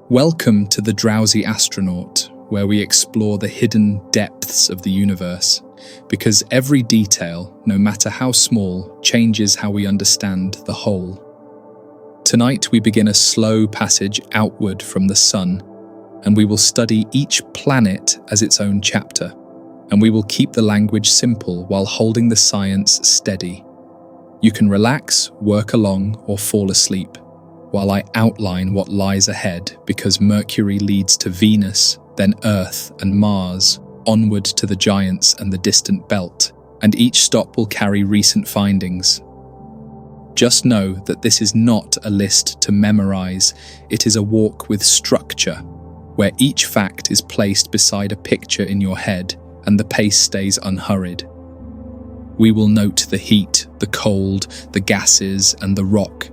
Welcome to the Drowsy Astronaut, where we explore the hidden depths of the universe, because every detail, no matter how small, changes how we understand the whole. Tonight we begin a slow passage outward from the Sun, and we will study each planet as its own chapter, and we will keep the language simple while holding the science steady. You can relax, work along, or fall asleep, while I outline what lies ahead, because Mercury leads to Venus, then Earth and Mars, onward to the giants and the distant belt, and each stop will carry recent findings. Just know that this is not a list to memorize, it is a walk with structure, where each fact is placed beside a picture in your head and the pace stays unhurried. We will note the heat, the cold, the gases, and the rock,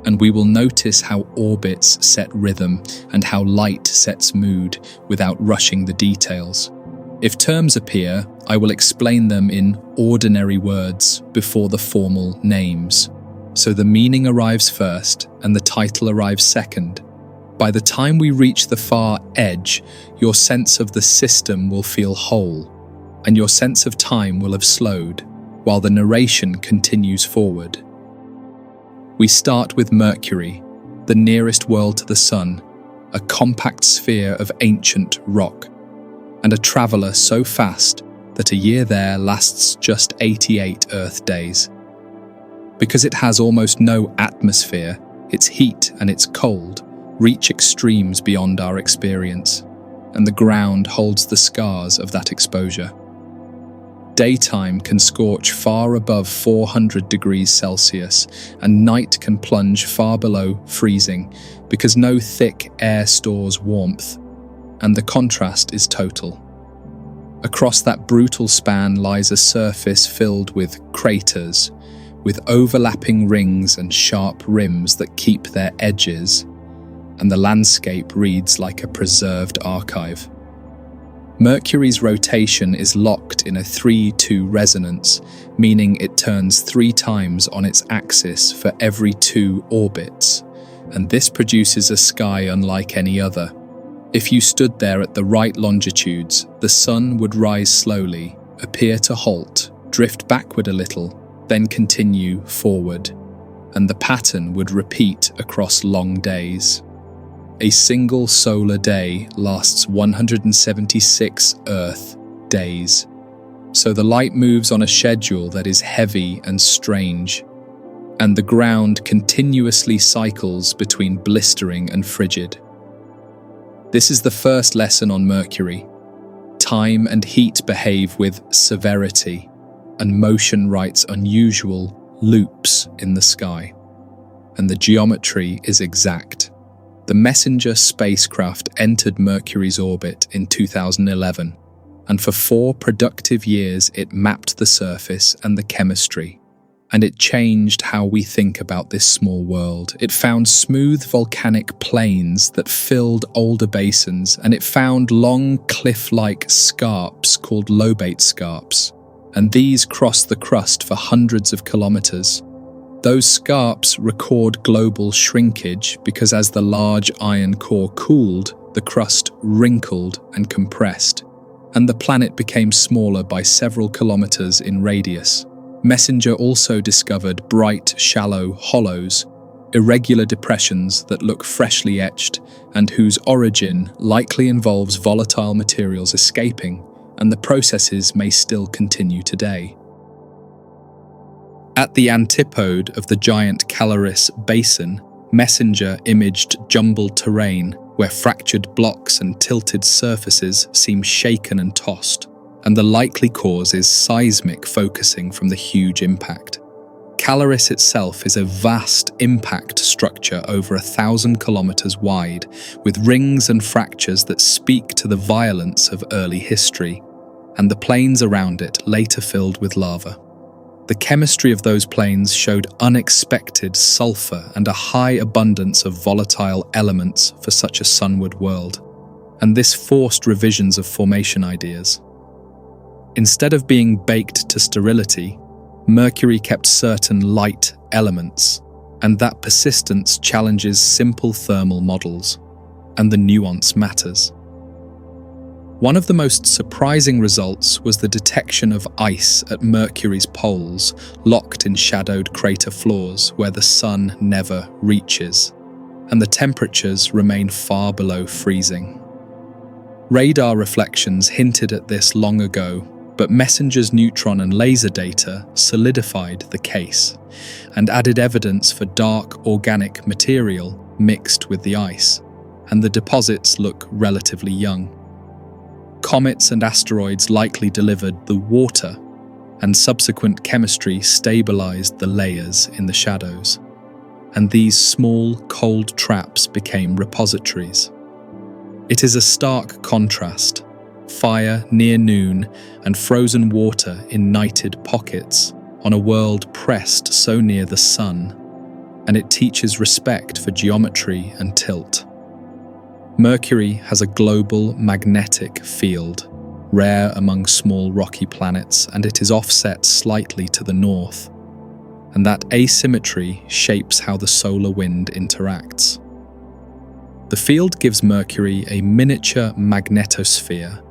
and we will notice how orbits set rhythm and how light sets mood without rushing the details. If terms appear, I will explain them in ordinary words before the formal names. So the meaning arrives first and the title arrives second. By the time we reach the far edge, your sense of the system will feel whole, and your sense of time will have slowed, while the narration continues forward. We start with Mercury, the nearest world to the Sun, a compact sphere of ancient rock, and a traveller so fast that a year there lasts just 88 Earth days. Because it has almost no atmosphere, its heat and its cold reach extremes beyond our experience, and the ground holds the scars of that exposure. Daytime can scorch far above 400 degrees Celsius, and night can plunge far below freezing because no thick air stores warmth, and the contrast is total. Across that brutal span lies a surface filled with craters, with overlapping rings and sharp rims that keep their edges, and the landscape reads like a preserved archive. Mercury's rotation is locked in a 3-2 resonance, meaning it turns 3 times on its axis for every 2 orbits, and this produces a sky unlike any other. If you stood there at the right longitudes, the Sun would rise slowly, appear to halt, drift backward a little, then continue forward, and the pattern would repeat across long days. A single solar day lasts 176 Earth days, so the light moves on a schedule that is heavy and strange, and the ground continuously cycles between blistering and frigid. This is the first lesson on Mercury. Time and heat behave with severity, and motion writes unusual loops in the sky, and the geometry is exact. The Messenger spacecraft entered Mercury's orbit in 2011, and for 4 productive years it mapped the surface and the chemistry, and it changed how we think about this small world. It found smooth volcanic plains that filled older basins, and it found long cliff-like scarps called lobate scarps, and these crossed the crust for hundreds of kilometers. Those scarps record global shrinkage because as the large iron core cooled, the crust wrinkled and compressed, and the planet became smaller by several kilometers in radius. Messenger also discovered bright, shallow hollows, irregular depressions that look freshly etched and whose origin likely involves volatile materials escaping, and the processes may still continue today. At the antipode of the giant Caloris Basin, Messenger imaged jumbled terrain where fractured blocks and tilted surfaces seem shaken and tossed, and the likely cause is seismic focusing from the huge impact. Caloris itself is a vast impact structure over 1,000 kilometers wide, with rings and fractures that speak to the violence of early history, and the plains around it later filled with lava. The chemistry of those plains showed unexpected sulfur and a high abundance of volatile elements for such a sunward world, and this forced revisions of formation ideas. Instead of being baked to sterility, Mercury kept certain light elements, and that persistence challenges simple thermal models. and the nuance matters. One of the most surprising results was the detection of ice at Mercury's poles, locked in shadowed crater floors where the sun never reaches, and the temperatures remain far below freezing. Radar reflections hinted at this long ago, but MESSENGER's neutron and laser data solidified the case and added evidence for dark organic material mixed with the ice, and the deposits look relatively young. Comets and asteroids likely delivered the water, and subsequent chemistry stabilized the layers in the shadows, and these small, cold traps became repositories. It is a stark contrast: fire near noon and frozen water in nighted pockets on a world pressed so near the sun, and it teaches respect for geometry and tilt. Mercury has a global magnetic field, rare among small rocky planets, and it is offset slightly to the north, and that asymmetry shapes how the solar wind interacts. The field gives Mercury a miniature magnetosphere,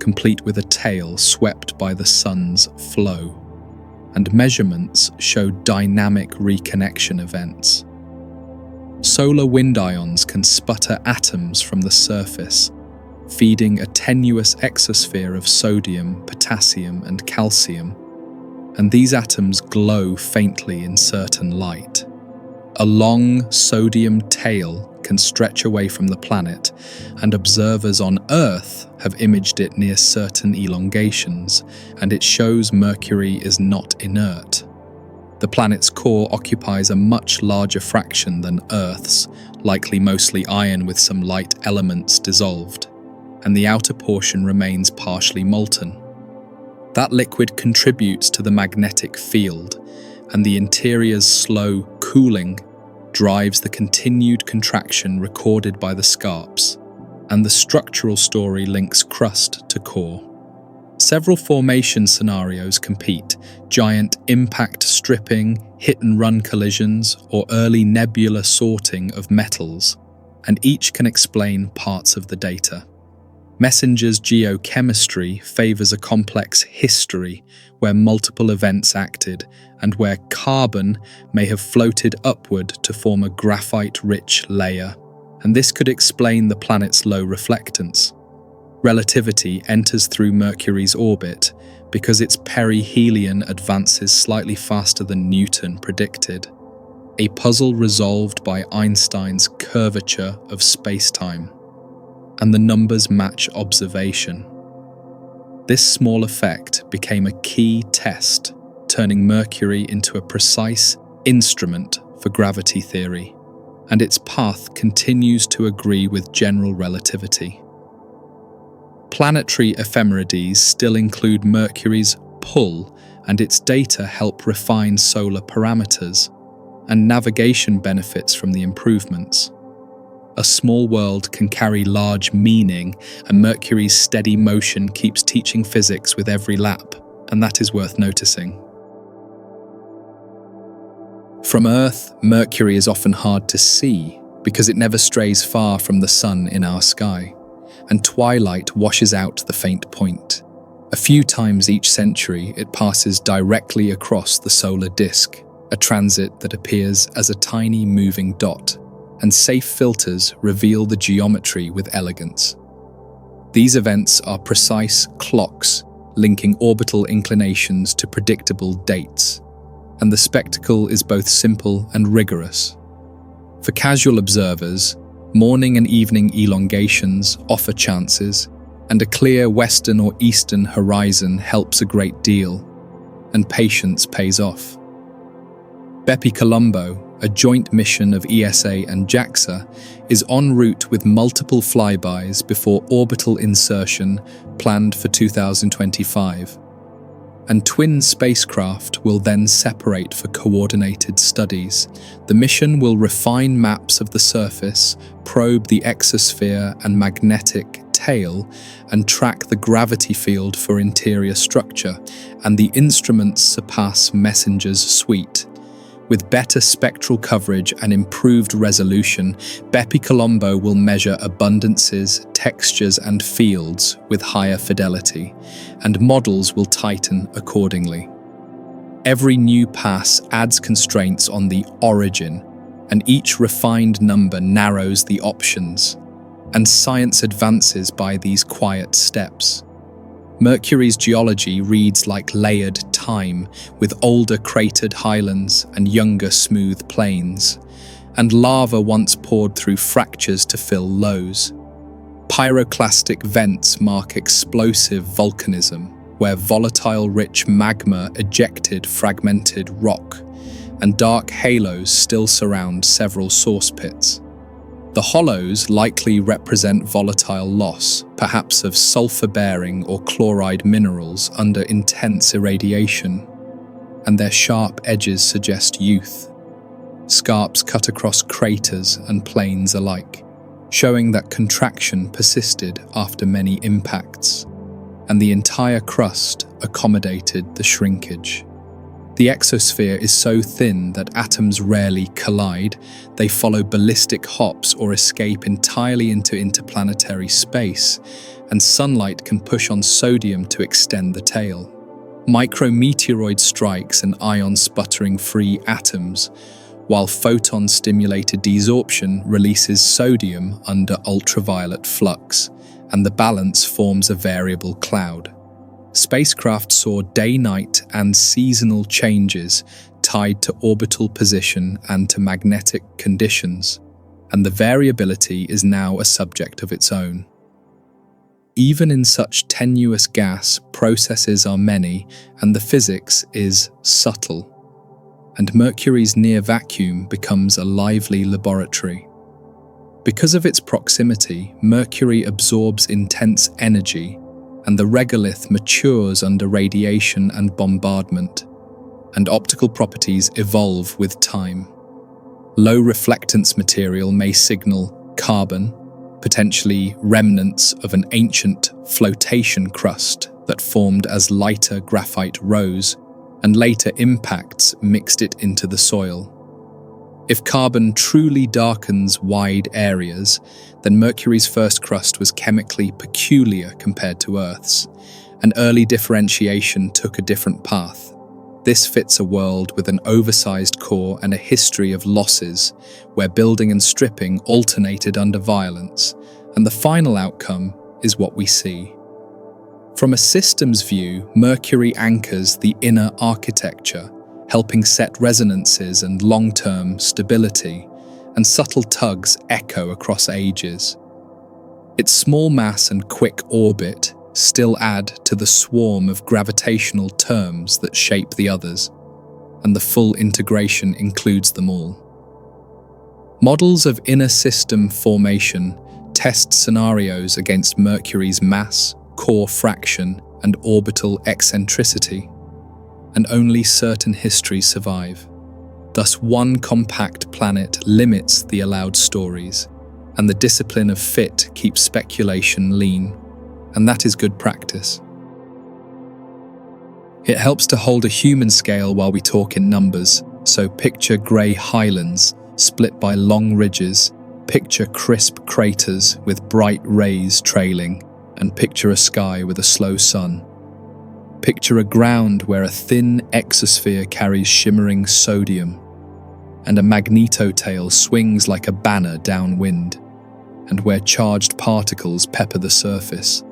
complete with a tail swept by the sun's flow, and measurements show dynamic reconnection events. Solar wind ions can sputter atoms from the surface, feeding a tenuous exosphere of sodium, potassium, and calcium, and these atoms glow faintly in certain light. A long sodium tail can stretch away from the planet, and observers on Earth have imaged it near certain elongations, and it shows Mercury is not inert. The planet's core occupies a much larger fraction than Earth's, likely mostly iron with some light elements dissolved, and the outer portion remains partially molten. That liquid contributes to the magnetic field, and the interior's slow cooling drives the continued contraction recorded by the scarps, and the structural story links crust to core. Several formation scenarios compete: giant impact stripping, hit-and-run collisions, or early nebula sorting of metals, and each can explain parts of the data. MESSENGER's geochemistry favors a complex history where multiple events acted and where carbon may have floated upward to form a graphite-rich layer, and this could explain the planet's low reflectance. Relativity enters through Mercury's orbit because its perihelion advances slightly faster than Newton predicted, a puzzle resolved by Einstein's curvature of space-time, and the numbers match observation. This small effect became a key test, turning Mercury into a precise instrument for gravity theory, and its path continues to agree with general relativity. Planetary ephemerides still include Mercury's pull, and its data help refine solar parameters, and navigation benefits from the improvements. A small world can carry large meaning, and Mercury's steady motion keeps teaching physics with every lap, and that is worth noticing. From Earth, Mercury is often hard to see because it never strays far from the sun in our sky, and twilight washes out the faint point. A few times each century, it passes directly across the solar disk, a transit that appears as a tiny moving dot, and safe filters reveal the geometry with elegance. These events are precise clocks linking orbital inclinations to predictable dates, and the spectacle is both simple and rigorous. For casual observers, morning and evening elongations offer chances, and a clear western or eastern horizon helps a great deal, and patience pays off. Bepi Colombo, a joint mission of ESA and JAXA, is en route with multiple flybys before orbital insertion planned for 2025. And twin spacecraft will then separate for coordinated studies. The mission will refine maps of the surface, probe the exosphere and magnetic tail, and track the gravity field for interior structure, and the instruments surpass MESSENGER's suite, With better spectral coverage and improved resolution, BepiColombo will measure abundances, textures, and fields with higher fidelity, and models will tighten accordingly. Every new pass adds constraints on the origin, and each refined number narrows the options, and science advances by these quiet steps. Mercury's geology reads like layered time, with older cratered highlands and younger smooth plains, and lava once poured through fractures to fill lows. Pyroclastic vents mark explosive volcanism, where volatile-rich magma ejected fragmented rock, and dark halos still surround several source pits. The hollows likely represent volatile loss, perhaps of sulfur-bearing or chloride minerals under intense irradiation, and their sharp edges suggest youth. Scarps cut across craters and plains alike, showing that contraction persisted after many impacts, and the entire crust accommodated the shrinkage. The exosphere is so thin that atoms rarely collide, they follow ballistic hops or escape entirely into interplanetary space, and sunlight can push on sodium to extend the tail. Micrometeoroid strikes and ion-sputtering free atoms, while photon-stimulated desorption releases sodium under ultraviolet flux, and the balance forms a variable cloud. Spacecraft saw day-night and seasonal changes tied to orbital position and to magnetic conditions, and the variability is now a subject of its own. Even in such tenuous gas, processes are many, and the physics is subtle, and Mercury's near vacuum becomes a lively laboratory. Because of its proximity, Mercury absorbs intense energy, and the regolith matures under radiation and bombardment, and optical properties evolve with time. Low reflectance material may signal carbon, potentially remnants of an ancient flotation crust that formed as lighter graphite rose, and later impacts mixed it into the soil. If carbon truly darkens wide areas, then Mercury's first crust was chemically peculiar compared to Earth's, and early differentiation took a different path. This fits a world with an oversized core and a history of losses, where building and stripping alternated under violence, and the final outcome is what we see. From a systems view, Mercury anchors the inner architecture, helping set resonances and long-term stability, and subtle tugs echo across ages. Its small mass and quick orbit still add to the swarm of gravitational terms that shape the others, and the full integration includes them all. Models of inner system formation test scenarios against Mercury's mass, core fraction, and orbital eccentricity, and only certain histories survive. Thus, one compact planet limits the allowed stories, and the discipline of fit keeps speculation lean, and that is good practice. It helps to hold a human scale while we talk in numbers, so picture grey highlands split by long ridges, picture crisp craters with bright rays trailing, and picture a sky with a slow sun. Picture a ground where a thin exosphere carries shimmering sodium, and a magnetotail swings like a banner downwind, and where charged particles pepper the surface.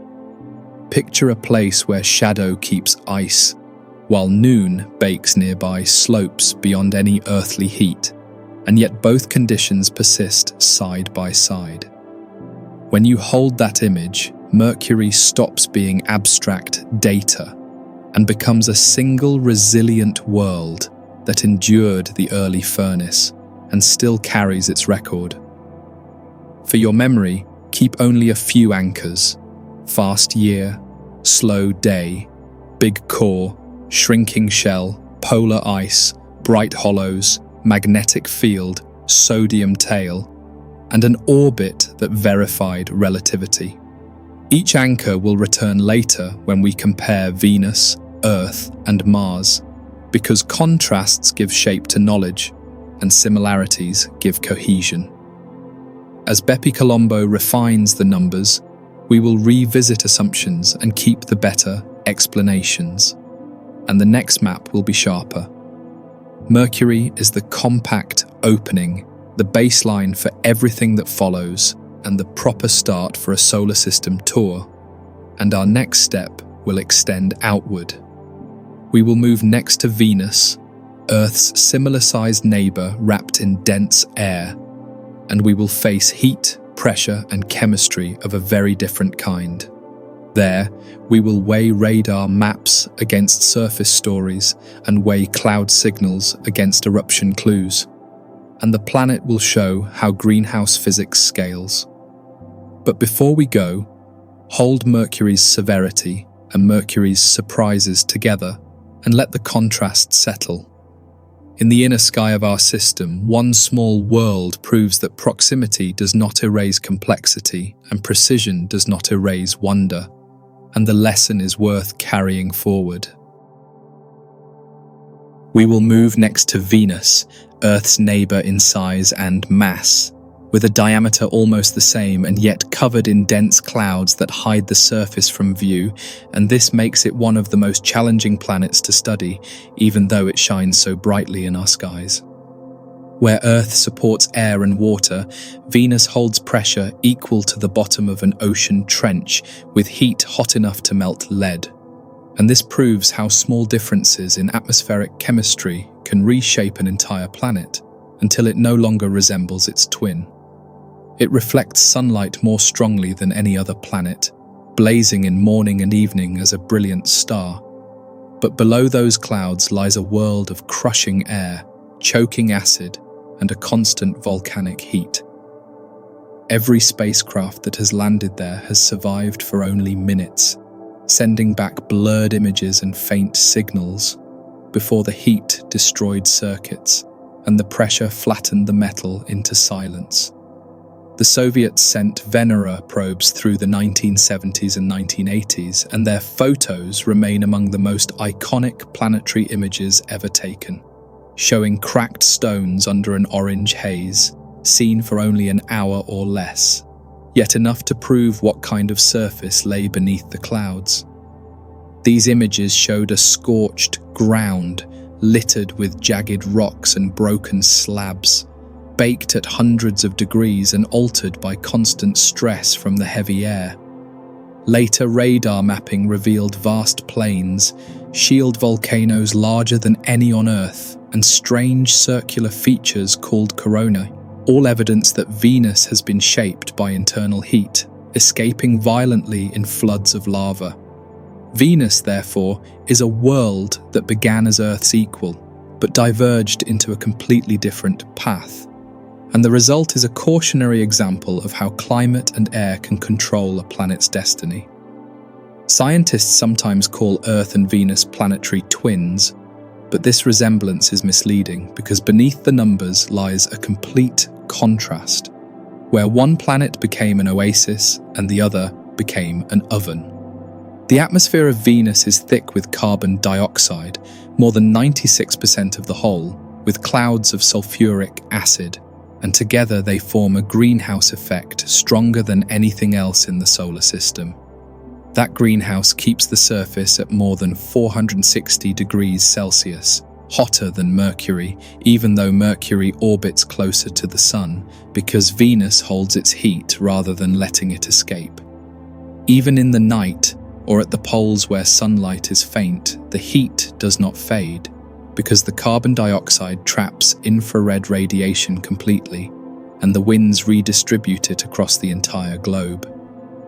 Picture a place where shadow keeps ice, while noon bakes nearby slopes beyond any earthly heat, and yet both conditions persist side by side. When you hold that image, Mercury stops being abstract data and becomes a single resilient world that endured the early furnace and still carries its record. For your memory, keep only a few anchors: fast year, slow day, big core, shrinking shell, polar ice, bright hollows, magnetic field, sodium tail, and an orbit that verified relativity. Each anchor will return later when we compare Venus, Earth, and Mars, because contrasts give shape to knowledge and similarities give cohesion. As Bepi Colombo refines the numbers, we will revisit assumptions and keep the better explanations. And the next map will be sharper. Mercury is the compact opening, the baseline for everything that follows, and the proper start for a solar system tour. And our next step will extend outward. We will move next to Venus, Earth's similar-sized neighbor wrapped in dense air, and we will face heat, pressure, and chemistry of a very different kind. There, we will weigh radar maps against surface stories and weigh cloud signals against eruption clues. And the planet will show how greenhouse physics scales. But before we go, hold Mercury's severity and Mercury's surprises together and let the contrast settle. In the inner sky of our system, one small world proves that proximity does not erase complexity and precision does not erase wonder, and the lesson is worth carrying forward. We will move next to Venus, Earth's neighbor in size and mass, with a diameter almost the same and yet covered in dense clouds that hide the surface from view, and this makes it one of the most challenging planets to study, even though it shines so brightly in our skies. Where Earth supports air and water, Venus holds pressure equal to the bottom of an ocean trench, with heat hot enough to melt lead. And this proves how small differences in atmospheric chemistry can reshape an entire planet until it no longer resembles its twin. It reflects sunlight more strongly than any other planet, blazing in morning and evening as a brilliant star. But below those clouds lies a world of crushing air, choking acid, and a constant volcanic heat. Every spacecraft that has landed there has survived for only minutes, sending back blurred images and faint signals before the heat destroyed circuits and the pressure flattened the metal into silence. The Soviets sent Venera probes through the 1970s and 1980s, and their photos remain among the most iconic planetary images ever taken, showing cracked stones under an orange haze, seen for only an hour or less, yet enough to prove what kind of surface lay beneath the clouds. These images showed a scorched ground, littered with jagged rocks and broken slabs, baked at hundreds of degrees and altered by constant stress from the heavy air. Later radar mapping revealed vast plains, shield volcanoes larger than any on Earth, and strange circular features called corona, all evidence that Venus has been shaped by internal heat, escaping violently in floods of lava. Venus, therefore, is a world that began as Earth's equal, but diverged into a completely different path. And the result is a cautionary example of how climate and air can control a planet's destiny. Scientists sometimes call Earth and Venus planetary twins, but this resemblance is misleading because beneath the numbers lies a complete contrast, where one planet became an oasis and the other became an oven. The atmosphere of Venus is thick with carbon dioxide, more than 96% of the whole, with clouds of sulfuric acid, and together they form a greenhouse effect stronger than anything else in the solar system. That greenhouse keeps the surface at more than 460 degrees Celsius, hotter than Mercury, even though Mercury orbits closer to the Sun, because Venus holds its heat rather than letting it escape. Even in the night, or at the poles where sunlight is faint, the heat does not fade, because the carbon dioxide traps infrared radiation completely, and the winds redistribute it across the entire globe.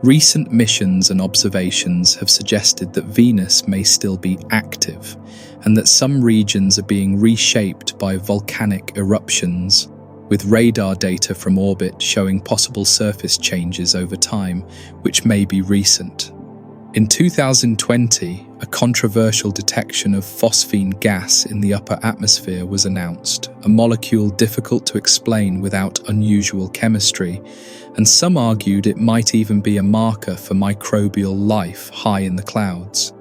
Recent missions and observations have suggested that Venus may still be active, and that some regions are being reshaped by volcanic eruptions, with radar data from orbit showing possible surface changes over time, which may be recent. In 2020, a controversial detection of phosphine gas in the upper atmosphere was announced, a molecule difficult to explain without unusual chemistry, and some argued it might even be a marker for microbial life high in the clouds.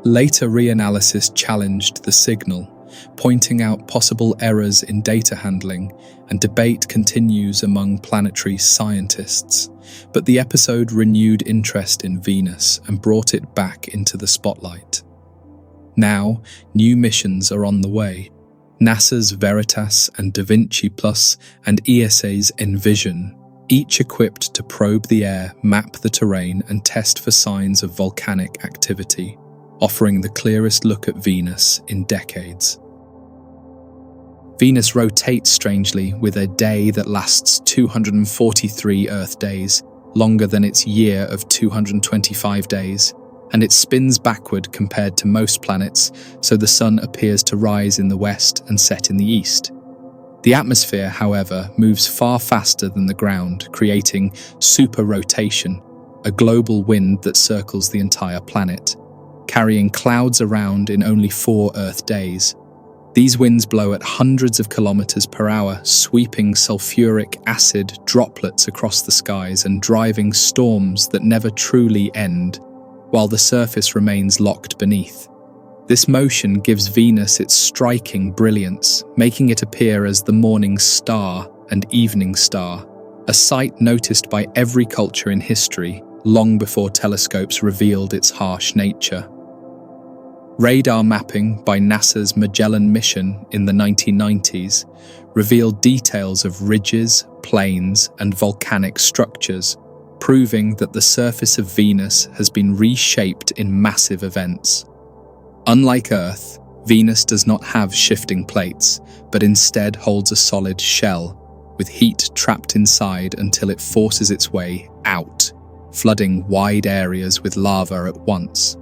Later reanalysis challenged the signal, pointing out possible errors in data handling, and debate continues among planetary scientists. But the episode renewed interest in Venus and brought it back into the spotlight. Now, new missions are on the way. NASA's Veritas and Da Vinci Plus and ESA's Envision, each equipped to probe the air, map the terrain, and test for signs of volcanic activity, offering the clearest look at Venus in decades. Venus rotates strangely, with a day that lasts 243 Earth days, longer than its year of 225 days, and it spins backward compared to most planets, so the Sun appears to rise in the west and set in the east. The atmosphere, however, moves far faster than the ground, creating superrotation, a global wind that circles the entire planet, carrying clouds around in only 4 Earth days. These winds blow at hundreds of kilometers per hour, sweeping sulfuric acid droplets across the skies and driving storms that never truly end, while the surface remains locked beneath. This motion gives Venus its striking brilliance, making it appear as the morning star and evening star, a sight noticed by every culture in history, long before telescopes revealed its harsh nature. Radar mapping by NASA's Magellan mission in the 1990s revealed details of ridges, plains, and volcanic structures, proving that the surface of Venus has been reshaped in massive events. Unlike Earth, Venus does not have shifting plates, but instead holds a solid shell, with heat trapped inside until it forces its way out, flooding wide areas with lava at once.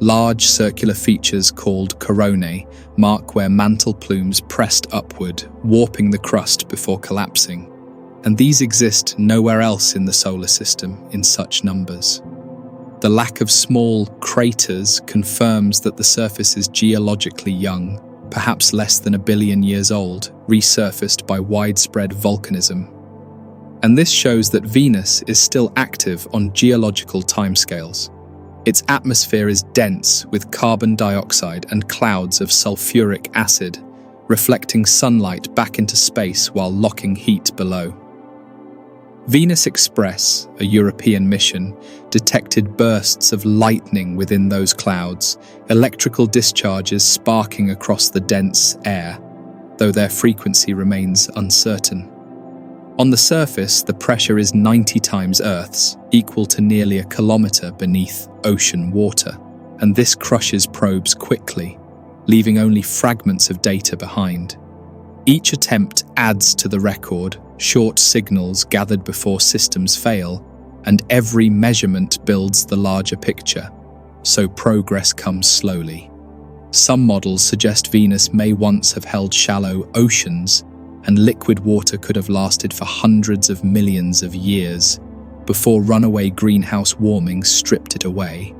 Large circular features called coronae mark where mantle plumes pressed upward, warping the crust before collapsing, and these exist nowhere else in the solar system in such numbers. The lack of small craters confirms that the surface is geologically young, perhaps less than 1 billion years old, resurfaced by widespread volcanism. And this shows that Venus is still active on geological timescales. Its atmosphere is dense with carbon dioxide and clouds of sulfuric acid, reflecting sunlight back into space while locking heat below. Venus Express, a European mission, detected bursts of lightning within those clouds, electrical discharges sparking across the dense air, though their frequency remains uncertain. On the surface, the pressure is 90 times Earth's, equal to nearly 1 kilometer beneath ocean water, and this crushes probes quickly, leaving only fragments of data behind. Each attempt adds to the record, short signals gathered before systems fail, and every measurement builds the larger picture, so progress comes slowly. Some models suggest Venus may once have held shallow oceans, and liquid water could have lasted for hundreds of millions of years before runaway greenhouse warming stripped it away.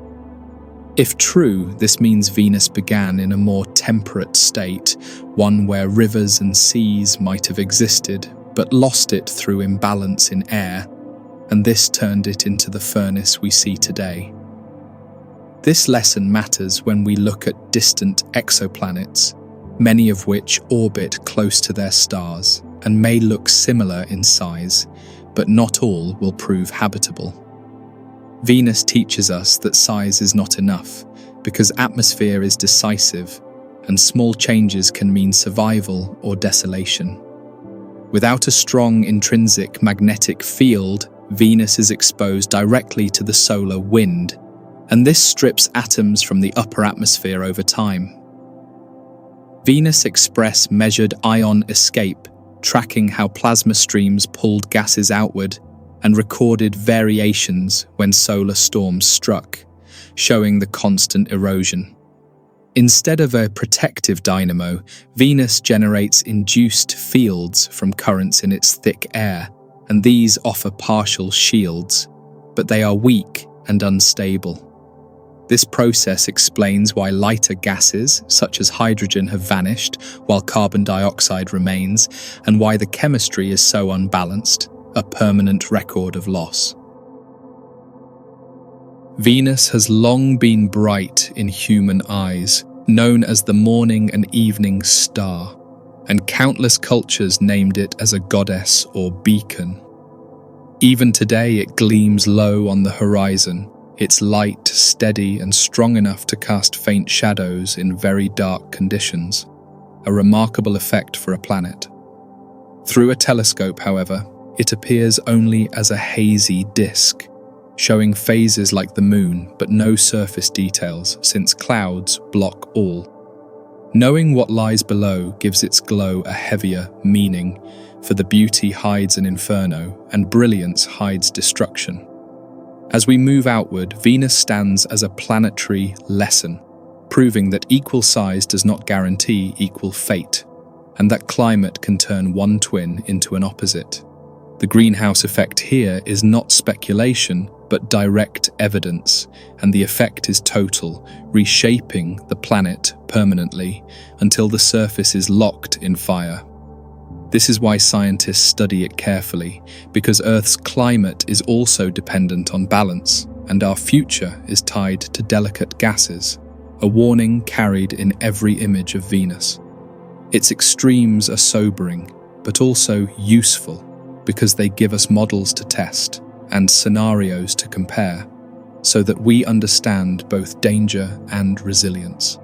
If true, this means Venus began in a more temperate state, one where rivers and seas might have existed, but lost it through imbalance in air, and this turned it into the furnace we see today. This lesson matters when we look at distant exoplanets, many of which orbit close to their stars and may look similar in size, but not all will prove habitable. Venus teaches us that size is not enough, because atmosphere is decisive, and small changes can mean survival or desolation. Without a strong intrinsic magnetic field, Venus is exposed directly to the solar wind, and this strips atoms from the upper atmosphere over time. Venus Express measured ion escape, tracking how plasma streams pulled gases outward, and recorded variations when solar storms struck, showing the constant erosion. Instead of a protective dynamo, Venus generates induced fields from currents in its thick air, and these offer partial shields, but they are weak and unstable. This process explains why lighter gases, such as hydrogen, have vanished while carbon dioxide remains, and why the chemistry is so unbalanced, a permanent record of loss. Venus has long been bright in human eyes, known as the morning and evening star, and countless cultures named it as a goddess or beacon. Even today it gleams low on the horizon, its light steady and strong enough to cast faint shadows in very dark conditions, a remarkable effect for a planet. Through a telescope, however, it appears only as a hazy disk, showing phases like the moon but no surface details since clouds block all. Knowing what lies below gives its glow a heavier meaning, for the beauty hides an inferno and brilliance hides destruction. As we move outward, Venus stands as a planetary lesson, proving that equal size does not guarantee equal fate, and that climate can turn one twin into an opposite. The greenhouse effect here is not speculation, but direct evidence, and the effect is total, reshaping the planet permanently until the surface is locked in fire. This is why scientists study it carefully, because Earth's climate is also dependent on balance, and our future is tied to delicate gases, a warning carried in every image of Venus. Its extremes are sobering, but also useful, because they give us models to test and scenarios to compare, so that we understand both danger and resilience.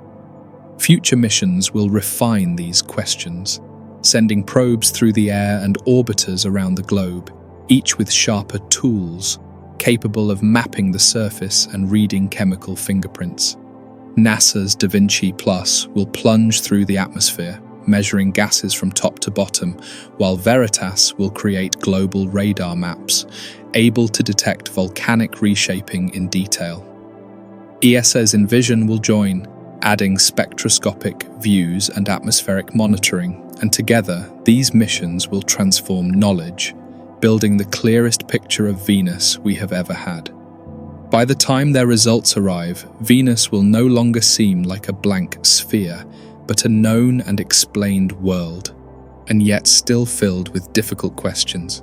Future missions will refine these questions, sending probes through the air and orbiters around the globe, each with sharper tools, capable of mapping the surface and reading chemical fingerprints. NASA's Da Vinci Plus will plunge through the atmosphere, measuring gases from top to bottom, while Veritas will create global radar maps, able to detect volcanic reshaping in detail. ESA's Envision will join, adding spectroscopic views and atmospheric monitoring, and together these missions will transform knowledge, building the clearest picture of Venus we have ever had. By the time their results arrive, Venus will no longer seem like a blank sphere, but a known and explained world, and yet still filled with difficult questions.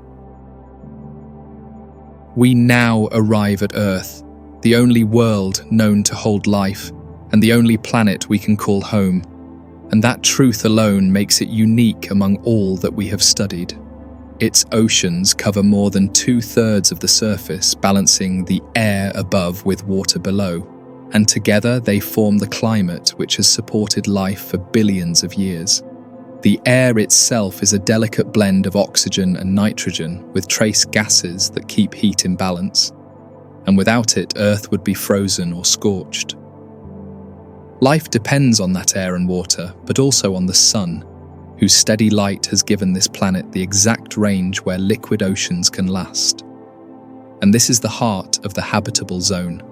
We now arrive at Earth, the only world known to hold life, and the only planet we can call home, and that truth alone makes it unique among all that we have studied. Its oceans cover more than 2/3 of the surface, balancing the air above with water below, and together they form the climate which has supported life for billions of years. The air itself is a delicate blend of oxygen and nitrogen, with trace gases that keep heat in balance, and without it, Earth would be frozen or scorched. Life depends on that air and water, but also on the sun, whose steady light has given this planet the exact range where liquid oceans can last. And this is the heart of the habitable zone.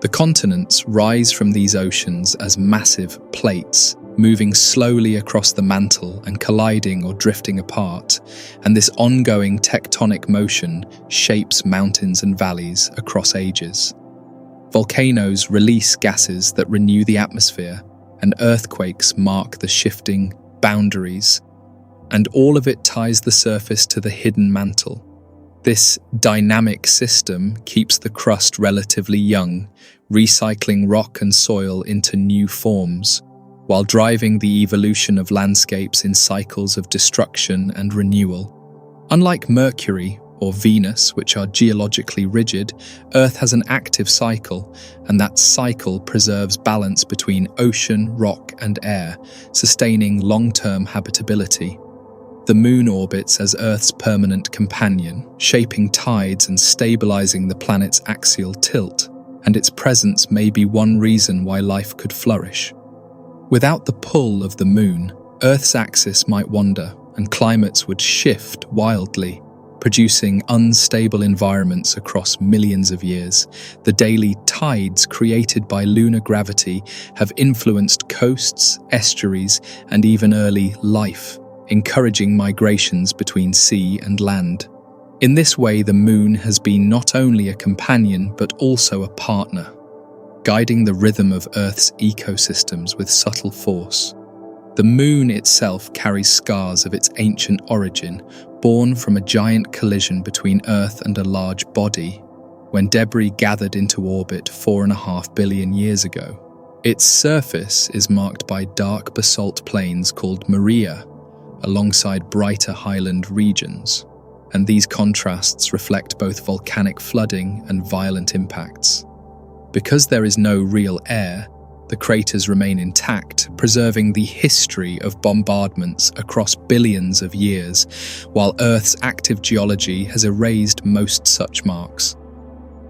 The continents rise from these oceans as massive plates, moving slowly across the mantle and colliding or drifting apart, and this ongoing tectonic motion shapes mountains and valleys across ages. Volcanoes release gases that renew the atmosphere, and earthquakes mark the shifting boundaries, and all of it ties the surface to the hidden mantle. This dynamic system keeps the crust relatively young, recycling rock and soil into new forms, while driving the evolution of landscapes in cycles of destruction and renewal. Unlike Mercury or Venus, which are geologically rigid, Earth has an active cycle, and that cycle preserves balance between ocean, rock, and air, sustaining long-term habitability. The Moon orbits as Earth's permanent companion, shaping tides and stabilizing the planet's axial tilt, and its presence may be one reason why life could flourish. Without the pull of the Moon, Earth's axis might wander, and climates would shift wildly, producing unstable environments across millions of years. The daily tides created by lunar gravity have influenced coasts, estuaries, and even early life, encouraging migrations between sea and land. In this way, the Moon has been not only a companion but also a partner, guiding the rhythm of Earth's ecosystems with subtle force. The Moon itself carries scars of its ancient origin, born from a giant collision between Earth and a large body, when debris gathered into orbit 4.5 billion years ago. Its surface is marked by dark basalt plains called Maria, alongside brighter highland regions, and these contrasts reflect both volcanic flooding and violent impacts. Because there is no real air, the craters remain intact, preserving the history of bombardments across billions of years, while Earth's active geology has erased most such marks.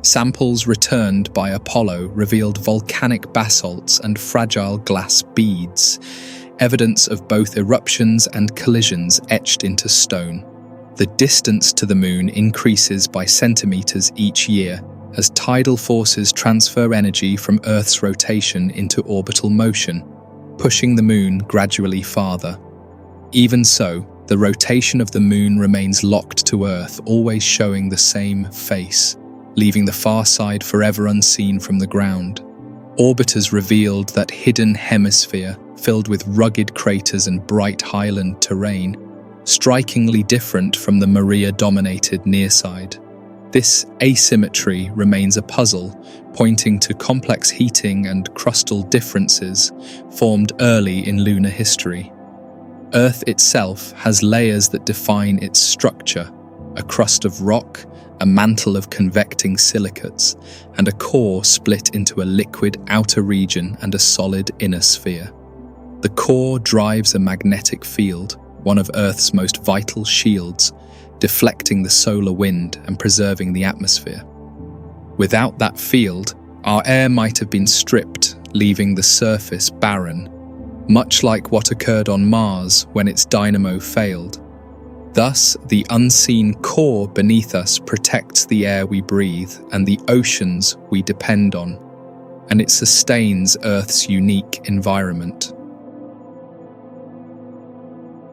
Samples returned by Apollo revealed volcanic basalts and fragile glass beads, evidence of both eruptions and collisions etched into stone. The distance to the Moon increases by centimeters each year as tidal forces transfer energy from Earth's rotation into orbital motion, pushing the Moon gradually farther. Even so, the rotation of the Moon remains locked to Earth, always showing the same face, leaving the far side forever unseen from the ground. Orbiters revealed that hidden hemisphere filled with rugged craters and bright highland terrain, strikingly different from the Maria-dominated nearside. This asymmetry remains a puzzle, pointing to complex heating and crustal differences formed early in lunar history. Earth itself has layers that define its structure: a crust of rock, a mantle of convecting silicates, and a core split into a liquid outer region and a solid inner sphere. The core drives a magnetic field, one of Earth's most vital shields, deflecting the solar wind and preserving the atmosphere. Without that field, our air might have been stripped, leaving the surface barren, much like what occurred on Mars when its dynamo failed. Thus, the unseen core beneath us protects the air we breathe and the oceans we depend on, and it sustains Earth's unique environment.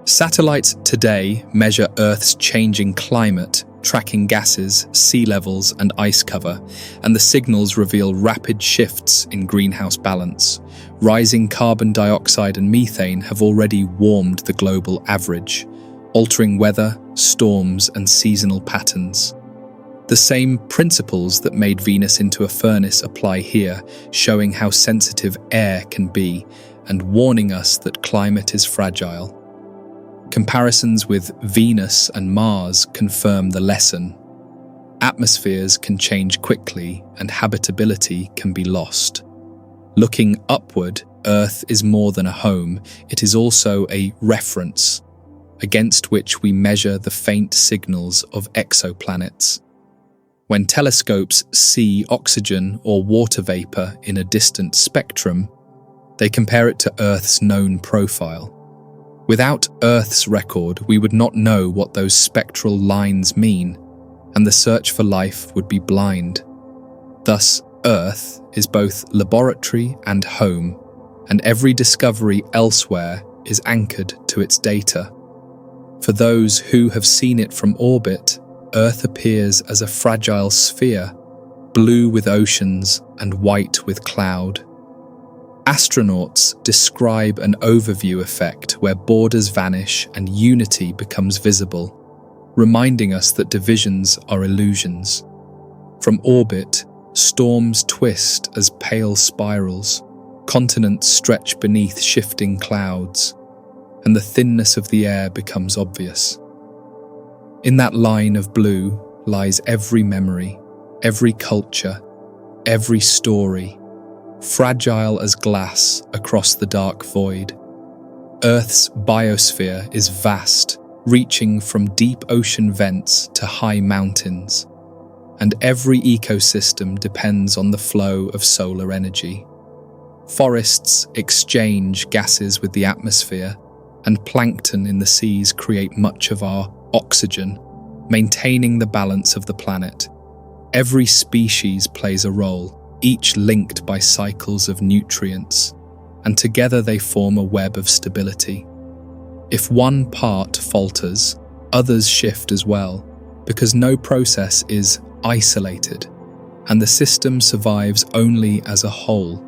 Satellites today measure Earth's changing climate, tracking gases, sea levels, and ice cover, and the signals reveal rapid shifts in greenhouse balance. Rising carbon dioxide and methane have already warmed the global average, altering weather, storms, and seasonal patterns. The same principles that made Venus into a furnace apply here, showing how sensitive air can be and warning us that climate is fragile. Comparisons with Venus and Mars confirm the lesson. Atmospheres can change quickly and habitability can be lost. Looking upward, Earth is more than a home, it is also a reference, against which we measure the faint signals of exoplanets. When telescopes see oxygen or water vapor in a distant spectrum, they compare it to Earth's known profile. Without Earth's record, we would not know what those spectral lines mean, and the search for life would be blind. Thus, Earth is both laboratory and home, and every discovery elsewhere is anchored to its data. For those who have seen it from orbit, Earth appears as a fragile sphere, blue with oceans and white with cloud. Astronauts describe an overview effect where borders vanish and unity becomes visible, reminding us that divisions are illusions. From orbit, storms twist as pale spirals, continents stretch beneath shifting clouds, and the thinness of the air becomes obvious. In that line of blue lies every memory, every culture, every story, fragile as glass across the dark void. Earth's biosphere is vast, reaching from deep ocean vents to high mountains, and every ecosystem depends on the flow of solar energy. Forests exchange gases with the atmosphere, and plankton in the seas create much of our oxygen, maintaining the balance of the planet. Every species plays a role, each linked by cycles of nutrients, and together they form a web of stability. If one part falters, others shift as well, because no process is isolated, and the system survives only as a whole.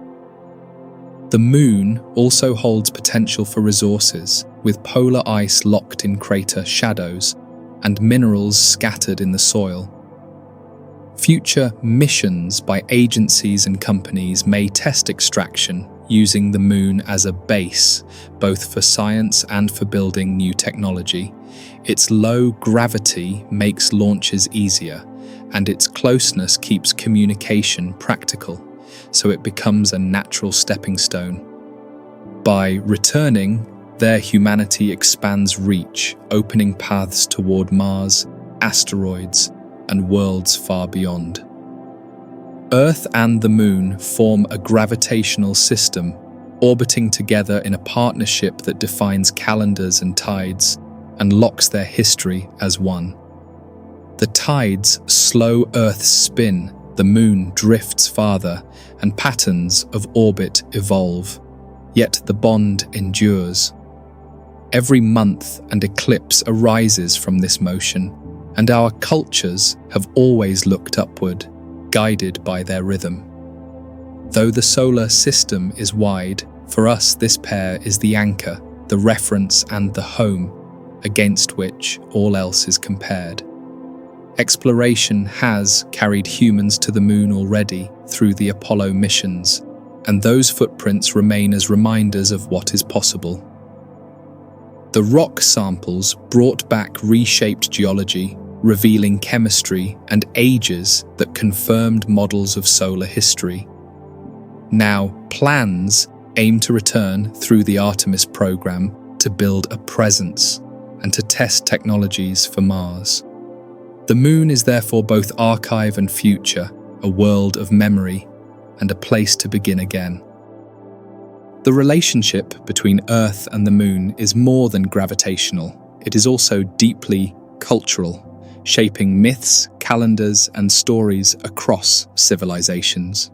The Moon also holds potential for resources, with polar ice locked in crater shadows and minerals scattered in the soil. Future missions by agencies and companies may test extraction using the Moon as a base, both for science and for building new technology. Its low gravity makes launches easier, and its closeness keeps communication practical, so it becomes a natural stepping stone. By returning, their humanity expands reach, opening paths toward Mars, asteroids, and worlds far beyond. Earth and the Moon form a gravitational system, orbiting together in a partnership that defines calendars and tides and locks their history as one. The tides slow Earth's spin, the Moon drifts farther, and patterns of orbit evolve. Yet the bond endures. Every month and eclipse arises from this motion, and our cultures have always looked upward, guided by their rhythm. Though the solar system is wide, for us this pair is the anchor, the reference and the home, against which all else is compared. Exploration has carried humans to the Moon already through the Apollo missions, and those footprints remain as reminders of what is possible. The rock samples brought back reshaped geology, revealing chemistry and ages that confirmed models of solar history. Now, plans aim to return through the Artemis program to build a presence and to test technologies for Mars. The Moon is therefore both archive and future, a world of memory and a place to begin again. The relationship between Earth and the Moon is more than gravitational. It is also deeply cultural, shaping myths, calendars, and stories across civilizations.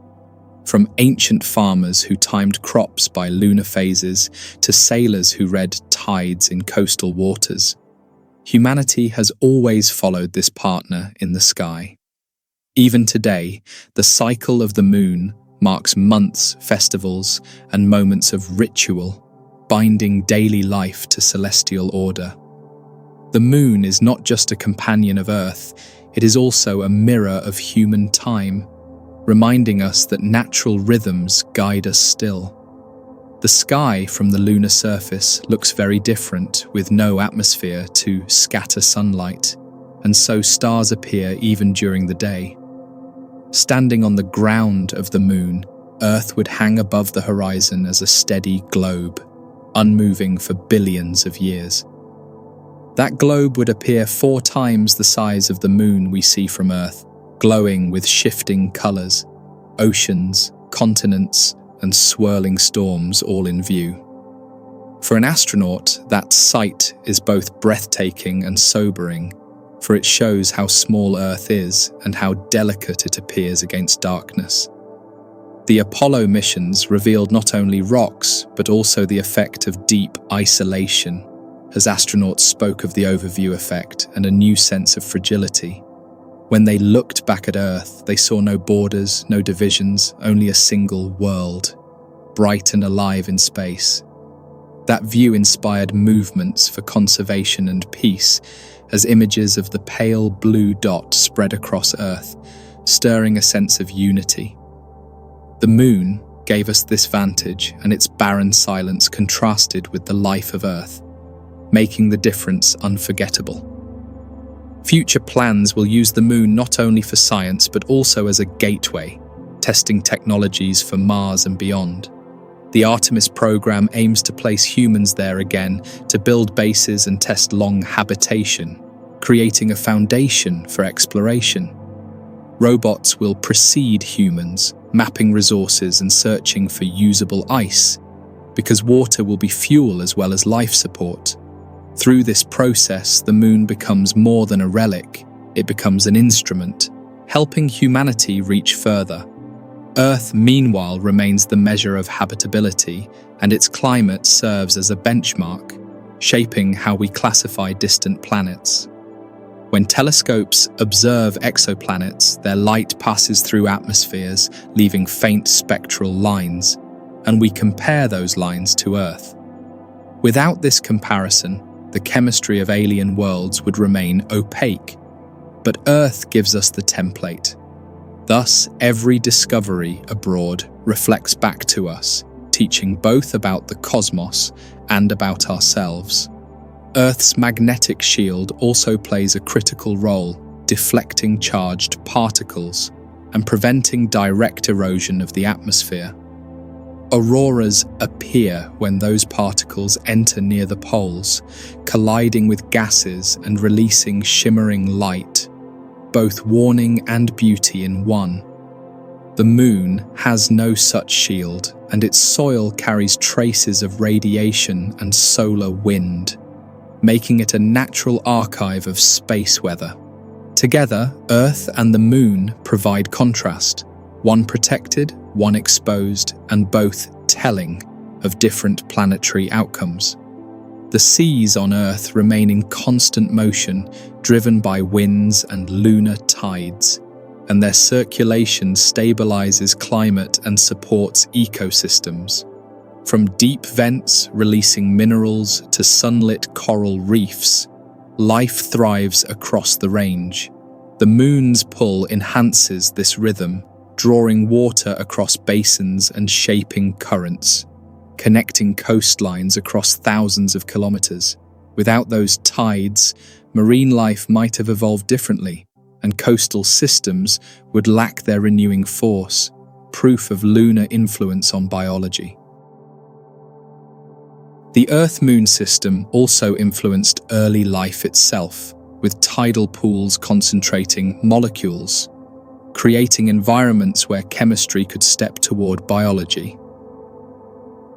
From ancient farmers who timed crops by lunar phases to sailors who read tides in coastal waters, humanity has always followed this partner in the sky. Even today, the cycle of the Moon marks months, festivals, and moments of ritual, binding daily life to celestial order. The Moon is not just a companion of Earth, it is also a mirror of human time, reminding us that natural rhythms guide us still. The sky from the lunar surface looks very different, with no atmosphere to scatter sunlight, and so stars appear even during the day. Standing on the ground of the Moon, Earth would hang above the horizon as a steady globe, unmoving for billions of years. That globe would appear 4 times the size of the Moon we see from Earth, glowing with shifting colors, oceans, continents, and swirling storms all in view. For an astronaut, that sight is both breathtaking and sobering, for it shows how small Earth is and how delicate it appears against darkness. The Apollo missions revealed not only rocks, but also the effect of deep isolation, as astronauts spoke of the overview effect and a new sense of fragility. When they looked back at Earth, they saw no borders, no divisions, only a single world, bright and alive in space. That view inspired movements for conservation and peace, as images of the pale blue dot spread across Earth, stirring a sense of unity. The Moon gave us this vantage, and its barren silence contrasted with the life of Earth, making the difference unforgettable. Future plans will use the Moon not only for science but also as a gateway, testing technologies for Mars and beyond. The Artemis program aims to place humans there again to build bases and test long habitation, creating a foundation for exploration. Robots will precede humans, mapping resources and searching for usable ice, because water will be fuel as well as life support. Through this process, the Moon becomes more than a relic, it becomes an instrument, helping humanity reach further. Earth, meanwhile, remains the measure of habitability, and its climate serves as a benchmark, shaping how we classify distant planets. When telescopes observe exoplanets, their light passes through atmospheres, leaving faint spectral lines, and we compare those lines to Earth. Without this comparison, the chemistry of alien worlds would remain opaque. But Earth gives us the template, Thus, every discovery abroad reflects back to us, teaching both about the cosmos and about ourselves. Earth's magnetic shield also plays a critical role, deflecting charged particles and preventing direct erosion of the atmosphere. Auroras appear when those particles enter near the poles, colliding with gases and releasing shimmering light, both warning and beauty in one. The Moon has no such shield, and its soil carries traces of radiation and solar wind, making it a natural archive of space weather. Together, Earth and the Moon provide contrast, one protected, one exposed, and both telling of different planetary outcomes. The seas on Earth remain in constant motion, driven by winds and lunar tides, and their circulation stabilizes climate and supports ecosystems. From deep vents releasing minerals to sunlit coral reefs, life thrives across the range. The Moon's pull enhances this rhythm, drawing water across basins and shaping currents, connecting coastlines across thousands of kilometers. Without those tides, marine life might have evolved differently, and coastal systems would lack their renewing force, proof of lunar influence on biology. The Earth-Moon system also influenced early life itself, with tidal pools concentrating molecules, creating environments where chemistry could step toward biology.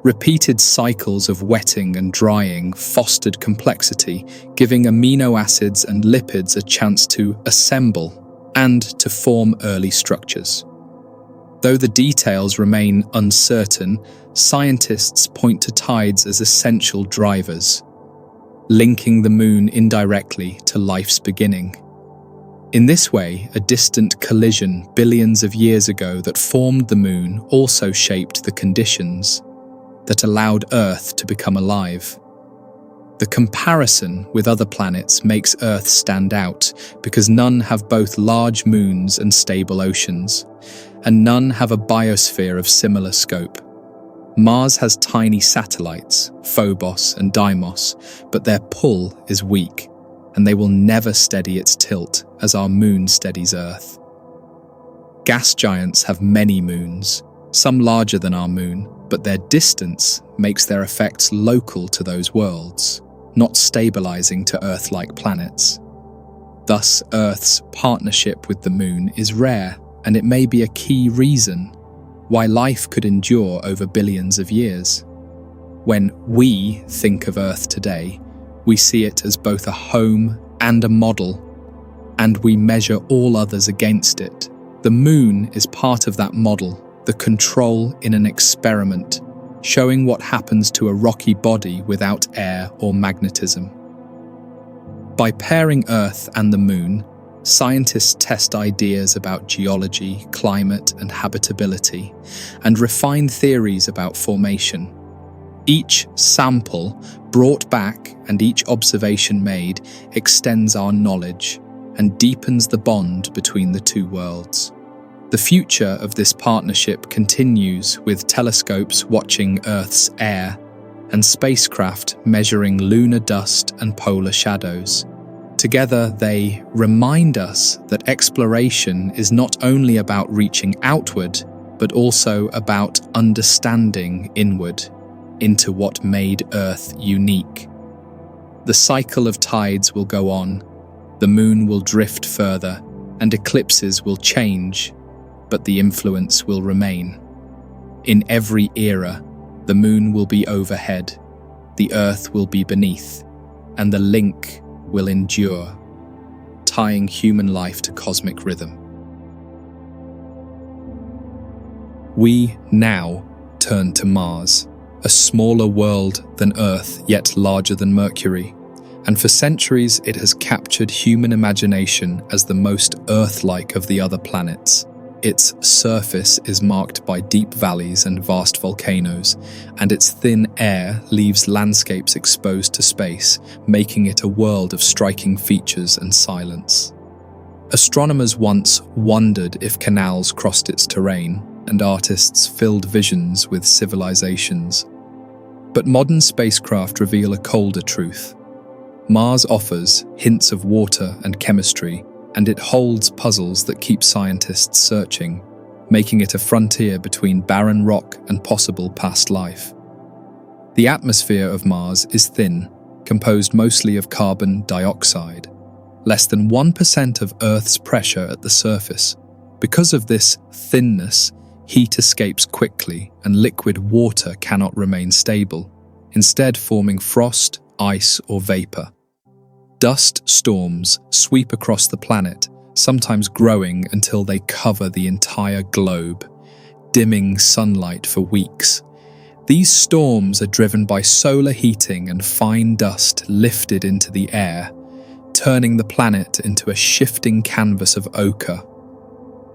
Repeated cycles of wetting and drying fostered complexity, giving amino acids and lipids a chance to assemble and to form early structures. Though the details remain uncertain, scientists point to tides as essential drivers, linking the Moon indirectly to life's beginning. In this way, a distant collision billions of years ago that formed the Moon also shaped the conditions that allowed Earth to become alive. The comparison with other planets makes Earth stand out because none have both large moons and stable oceans, and none have a biosphere of similar scope. Mars has tiny satellites, Phobos and Deimos, but their pull is weak, and they will never steady its tilt as our Moon steadies Earth. Gas giants have many moons, some larger than our Moon, but their distance makes their effects local to those worlds, not stabilizing to Earth-like planets. Thus, Earth's partnership with the Moon is rare, and it may be a key reason why life could endure over billions of years. When we think of Earth today, we see it as both a home and a model, and we measure all others against it. The Moon is part of that model, the control in an experiment, showing what happens to a rocky body without air or magnetism. By pairing Earth and the Moon, scientists test ideas about geology, climate, and habitability, and refine theories about formation. Each sample brought back and each observation made extends our knowledge and deepens the bond between the two worlds. The future of this partnership continues with telescopes watching Earth's air and spacecraft measuring lunar dust and polar shadows. Together, they remind us that exploration is not only about reaching outward, but also about understanding inward into what made Earth unique. The cycle of tides will go on, the Moon will drift further, and eclipses will change, but the influence will remain. In every era, the Moon will be overhead, the Earth will be beneath, and the link will endure, tying human life to cosmic rhythm. We now turn to Mars, a smaller world than Earth yet larger than Mercury, and for centuries it has captured human imagination as the most Earth-like of the other planets. Its surface is marked by deep valleys and vast volcanoes, and its thin air leaves landscapes exposed to space, making it a world of striking features and silence. Astronomers once wondered if canals crossed its terrain, and artists filled visions with civilizations. But modern spacecraft reveal a colder truth. Mars offers hints of water and chemistry, and it holds puzzles that keep scientists searching, making it a frontier between barren rock and possible past life. The atmosphere of Mars is thin, composed mostly of carbon dioxide, less than 1% of Earth's pressure at the surface. Because of this thinness, heat escapes quickly and liquid water cannot remain stable, instead forming frost, ice, or vapor. Dust storms sweep across the planet, sometimes growing until they cover the entire globe, dimming sunlight for weeks. These storms are driven by solar heating and fine dust lifted into the air, turning the planet into a shifting canvas of ochre.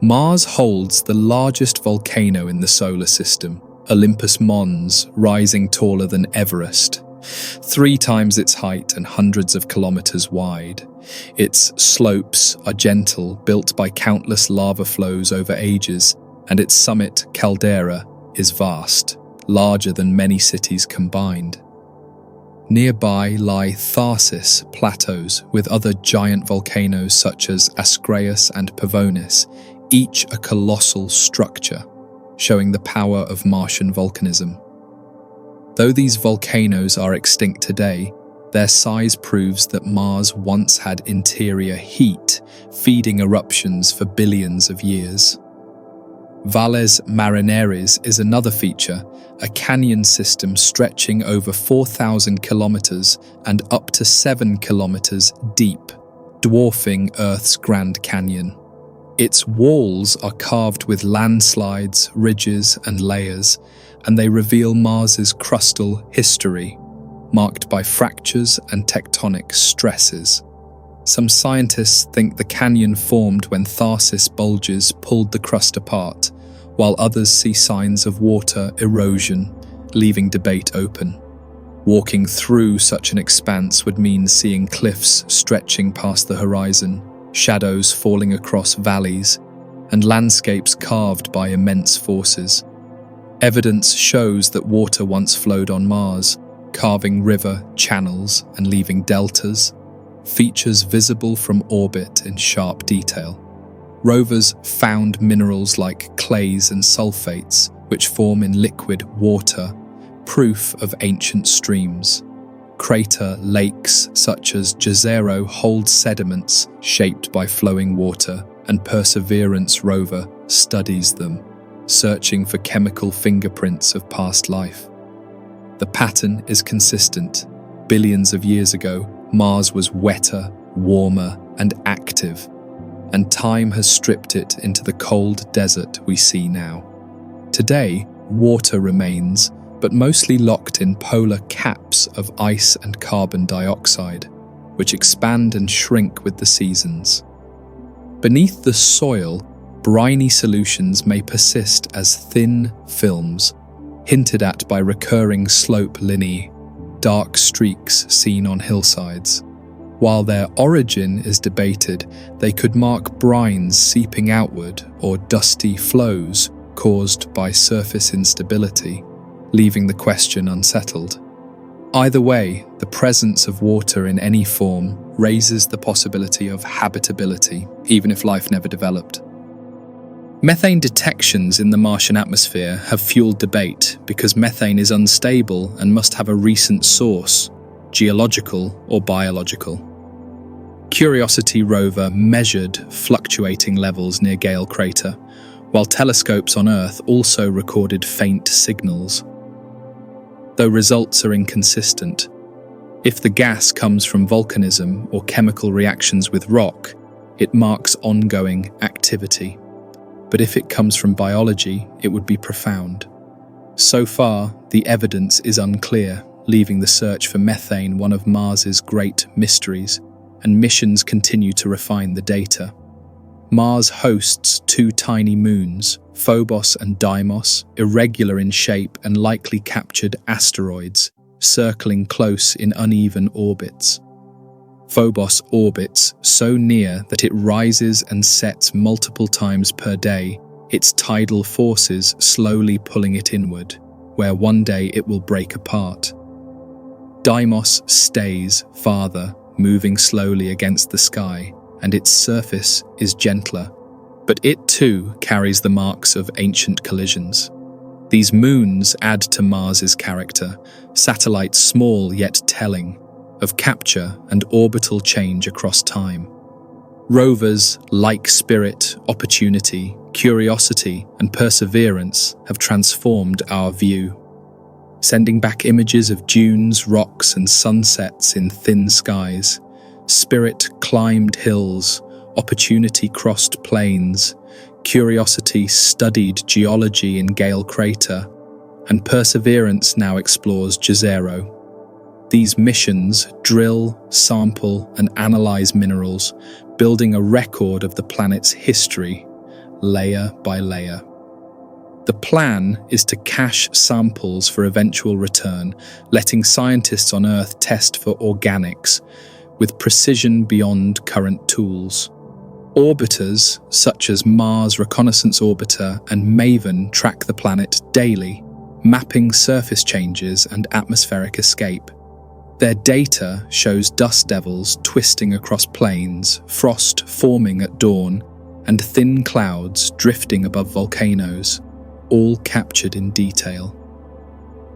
Mars holds the largest volcano in the solar system, Olympus Mons, rising taller than Everest, 3 times its height and hundreds of kilometers wide. Its slopes are gentle, built by countless lava flows over ages, and its summit, caldera, is vast, larger than many cities combined. Nearby lie Tharsis plateaus with other giant volcanoes such as Ascraeus and Pavonis, each a colossal structure, showing the power of Martian volcanism. Though these volcanoes are extinct today, their size proves that Mars once had interior heat, feeding eruptions for billions of years. Valles Marineris is another feature, a canyon system stretching over 4,000 kilometers and up to 7 kilometers deep, dwarfing Earth's Grand Canyon. Its walls are carved with landslides, ridges, and layers, and they reveal Mars's crustal history, marked by fractures and tectonic stresses. Some scientists think the canyon formed when Tharsis bulges pulled the crust apart, while others see signs of water erosion, leaving debate open. Walking through such an expanse would mean seeing cliffs stretching past the horizon, shadows falling across valleys, and landscapes carved by immense forces. Evidence shows that water once flowed on Mars, carving river channels and leaving deltas, features visible from orbit in sharp detail. Rovers found minerals like clays and sulfates, which form in liquid water, proof of ancient streams. Crater lakes such as Jezero hold sediments shaped by flowing water, and Perseverance rover studies them, searching for chemical fingerprints of past life. The pattern is consistent. Billions of years ago, Mars was wetter, warmer, and active, and time has stripped it into the cold desert we see now. Today, water remains, but mostly locked in polar caps of ice and carbon dioxide, which expand and shrink with the seasons. Beneath the soil, briny solutions may persist as thin films, hinted at by recurring slope lineae, dark streaks seen on hillsides. While their origin is debated, they could mark brines seeping outward or dusty flows caused by surface instability, leaving the question unsettled. Either way, the presence of water in any form raises the possibility of habitability, even if life never developed. Methane detections in the Martian atmosphere have fueled debate because methane is unstable and must have a recent source, geological or biological. Curiosity rover measured fluctuating levels near Gale Crater, while telescopes on Earth also recorded faint signals. Though results are inconsistent, if the gas comes from volcanism or chemical reactions with rock, it marks ongoing activity. But if it comes from biology, it would be profound. So far, the evidence is unclear, leaving the search for methane one of Mars's great mysteries, and missions continue to refine the data. Mars hosts 2 tiny moons, Phobos and Deimos, irregular in shape and likely captured asteroids, circling close in uneven orbits. Phobos orbits so near that it rises and sets multiple times per day, its tidal forces slowly pulling it inward, where one day it will break apart. Deimos stays farther, moving slowly against the sky, and its surface is gentler, but it too carries the marks of ancient collisions. These moons add to Mars's character, satellites small yet telling, of capture and orbital change across time. Rovers like Spirit, Opportunity, Curiosity, and Perseverance have transformed our view, sending back images of dunes, rocks, and sunsets in thin skies. Spirit climbed hills, Opportunity crossed plains, Curiosity studied geology in Gale Crater, and Perseverance now explores Jezero. These missions drill, sample, and analyze minerals, building a record of the planet's history, layer by layer. The plan is to cache samples for eventual return, letting scientists on Earth test for organics, with precision beyond current tools. Orbiters, such as Mars Reconnaissance Orbiter and MAVEN, track the planet daily, mapping surface changes and atmospheric escape. Their data shows dust devils twisting across plains, frost forming at dawn, and thin clouds drifting above volcanoes, all captured in detail.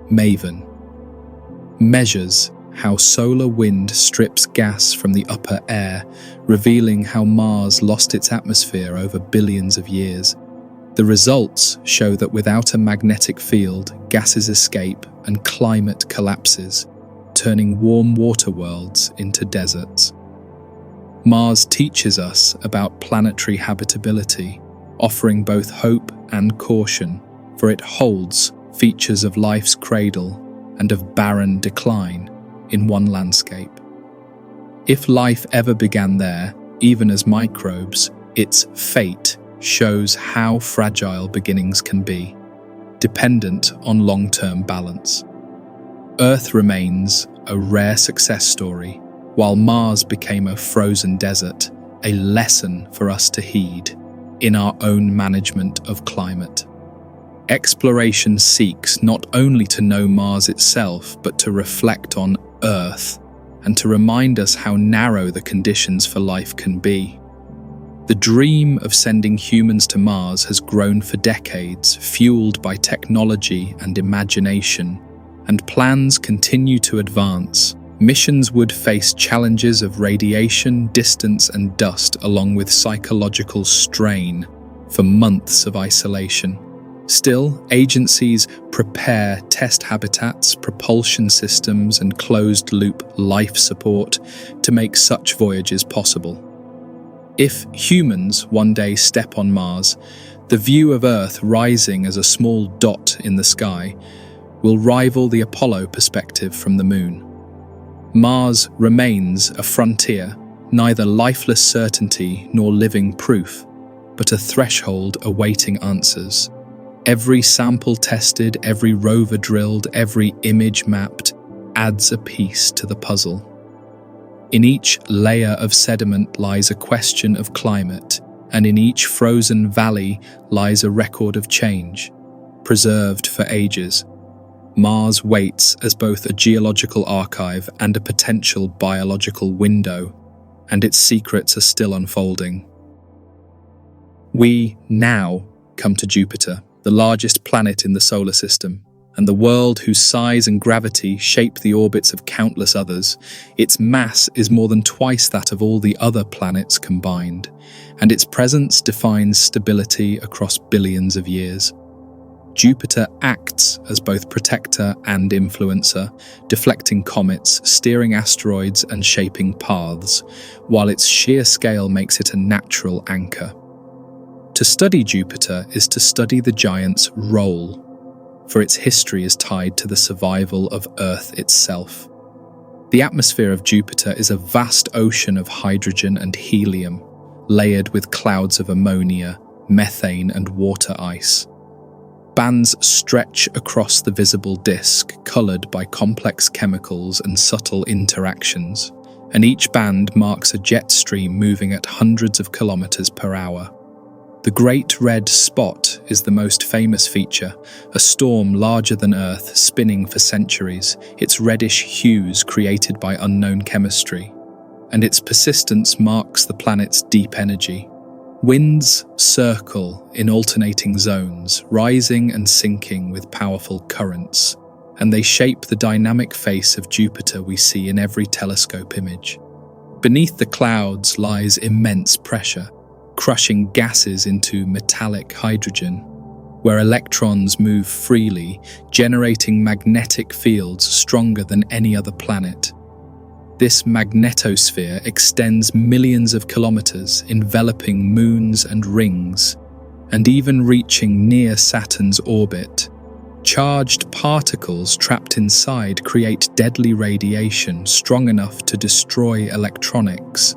MAVEN measures how solar wind strips gas from the upper air, revealing how Mars lost its atmosphere over billions of years. The results show that without a magnetic field, gases escape and climate collapses, turning warm water worlds into deserts. Mars teaches us about planetary habitability, offering both hope and caution, for it holds features of life's cradle and of barren decline in one landscape. If life ever began there, even as microbes, its fate shows how fragile beginnings can be, dependent on long-term balance. Earth remains a rare success story, while Mars became a frozen desert, a lesson for us to heed in our own management of climate. Exploration seeks not only to know Mars itself, but to reflect on Earth and to remind us how narrow the conditions for life can be. The dream of sending humans to Mars has grown for decades, fueled by technology and imagination, and plans continue to advance. Missions would face challenges of radiation, distance, and dust, along with psychological strain for months of isolation. Still, agencies prepare test habitats, propulsion systems, and closed-loop life support to make such voyages possible. If humans one day step on Mars, the view of Earth rising as a small dot in the sky will rival the Apollo perspective from the Moon. Mars remains a frontier, neither lifeless certainty nor living proof, but a threshold awaiting answers. Every sample tested, every rover drilled, every image mapped adds a piece to the puzzle. In each layer of sediment lies a question of climate, and in each frozen valley lies a record of change, preserved for ages. Mars waits as both a geological archive and a potential biological window, and its secrets are still unfolding. We now come to Jupiter, the largest planet in the solar system, and the world whose size and gravity shape the orbits of countless others. Its mass is more than twice that of all the other planets combined, and its presence defines stability across billions of years. Jupiter acts as both protector and influencer, deflecting comets, steering asteroids, and shaping paths, while its sheer scale makes it a natural anchor. To study Jupiter is to study the giant's role, for its history is tied to the survival of Earth itself. The atmosphere of Jupiter is a vast ocean of hydrogen and helium, layered with clouds of ammonia, methane, and water ice. Bands stretch across the visible disk, colored by complex chemicals and subtle interactions, and each band marks a jet stream moving at hundreds of kilometers per hour. The Great Red Spot is the most famous feature, a storm larger than Earth spinning for centuries, its reddish hues created by unknown chemistry, and its persistence marks the planet's deep energy. Winds circle in alternating zones, rising and sinking with powerful currents, and they shape the dynamic face of Jupiter we see in every telescope image. Beneath the clouds lies immense pressure, crushing gases into metallic hydrogen, where electrons move freely, generating magnetic fields stronger than any other planet. This magnetosphere extends millions of kilometers, enveloping moons and rings, and even reaching near Saturn's orbit. Charged particles trapped inside create deadly radiation strong enough to destroy electronics,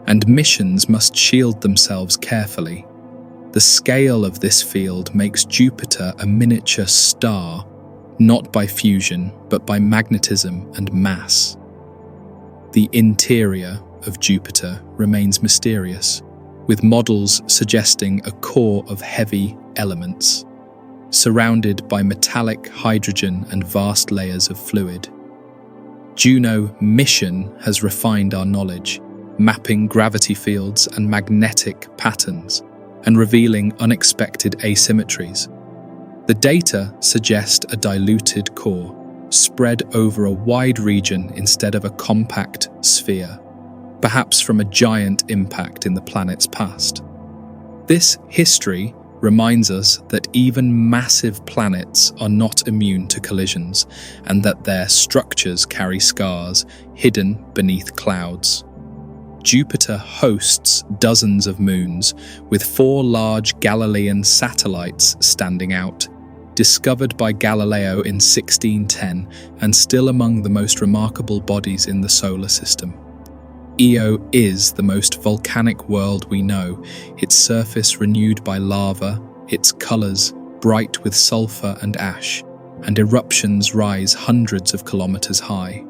and missions must shield themselves carefully. The scale of this field makes Jupiter a miniature star, not by fusion, but by magnetism and mass. The interior of Jupiter remains mysterious, with models suggesting a core of heavy elements, surrounded by metallic hydrogen and vast layers of fluid. Juno mission has refined our knowledge, mapping gravity fields and magnetic patterns, and revealing unexpected asymmetries. The data suggest a diluted core, spread over a wide region instead of a compact sphere, perhaps from a giant impact in the planet's past. This history reminds us that even massive planets are not immune to collisions, and that their structures carry scars hidden beneath clouds. Jupiter hosts dozens of moons, with 4 large Galilean satellites standing out, discovered by Galileo in 1610 and still among the most remarkable bodies in the solar system. Io is the most volcanic world we know, its surface renewed by lava, its colors bright with sulfur and ash, and eruptions rise hundreds of kilometers high.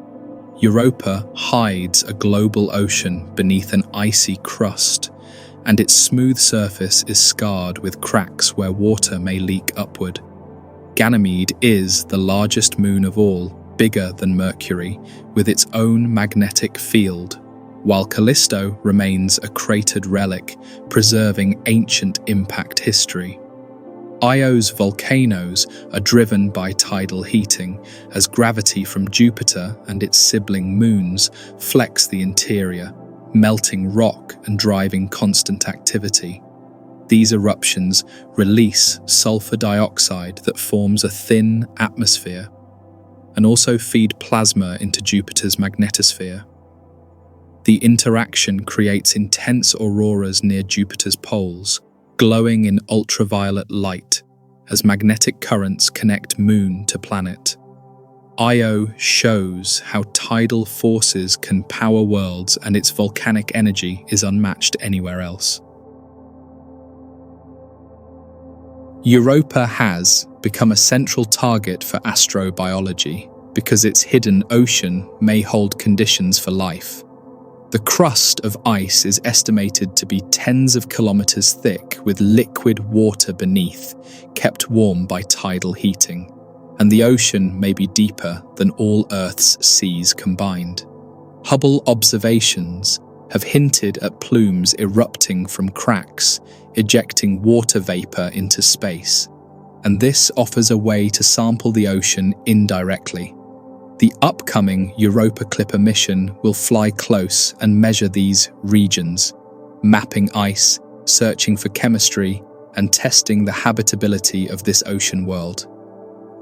Europa hides a global ocean beneath an icy crust, and its smooth surface is scarred with cracks where water may leak upward. Ganymede is the largest moon of all, bigger than Mercury, with its own magnetic field, while Callisto remains a cratered relic, preserving ancient impact history. Io's volcanoes are driven by tidal heating, as gravity from Jupiter and its sibling moons flex the interior, melting rock and driving constant activity. These eruptions release sulfur dioxide that forms a thin atmosphere, and also feed plasma into Jupiter's magnetosphere. The interaction creates intense auroras near Jupiter's poles, glowing in ultraviolet light as magnetic currents connect moon to planet. Io shows how tidal forces can power worlds, and its volcanic energy is unmatched anywhere else. Europa has become a central target for astrobiology because its hidden ocean may hold conditions for life. The crust of ice is estimated to be tens of kilometers thick, with liquid water beneath, kept warm by tidal heating, and the ocean may be deeper than all Earth's seas combined. Hubble observations have hinted at plumes erupting from cracks, ejecting water vapor into space, and this offers a way to sample the ocean indirectly. The upcoming Europa Clipper mission will fly close and measure these regions, mapping ice, searching for chemistry, and testing the habitability of this ocean world.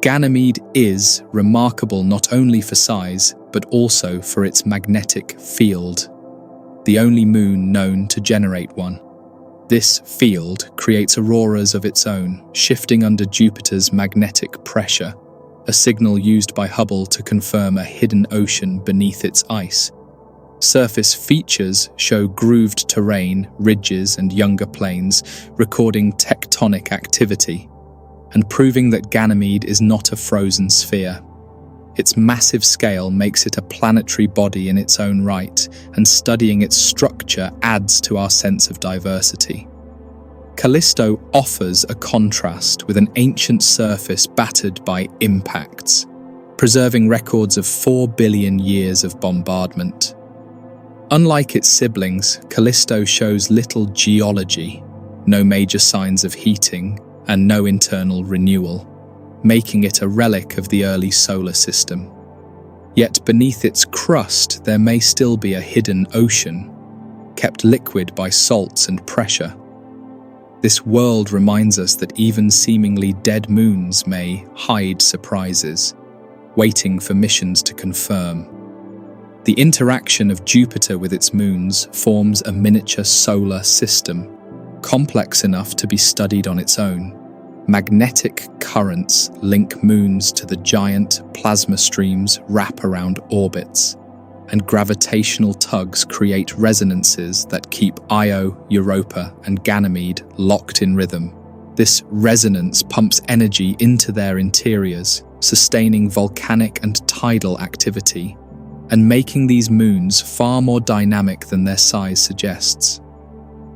Ganymede is remarkable not only for size, but also for its magnetic field, the only moon known to generate one. This field creates auroras of its own, shifting under Jupiter's magnetic pressure, a signal used by Hubble to confirm a hidden ocean beneath its ice. Surface features show grooved terrain, ridges, and younger plains, recording tectonic activity, and proving that Ganymede is not a frozen sphere. Its massive scale makes it a planetary body in its own right, and studying its structure adds to our sense of diversity. Callisto offers a contrast with an ancient surface battered by impacts, preserving records of 4 billion years of bombardment. Unlike its siblings, Callisto shows little geology, no major signs of heating, and no internal renewal, making it a relic of the early solar system. Yet beneath its crust there may still be a hidden ocean, kept liquid by salts and pressure. This world reminds us that even seemingly dead moons may hide surprises, waiting for missions to confirm. The interaction of Jupiter with its moons forms a miniature solar system, complex enough to be studied on its own. Magnetic currents link moons to the giant plasma streams wrap around orbits, and gravitational tugs create resonances that keep Io, Europa, and Ganymede locked in rhythm. This resonance pumps energy into their interiors, sustaining volcanic and tidal activity, and making these moons far more dynamic than their size suggests.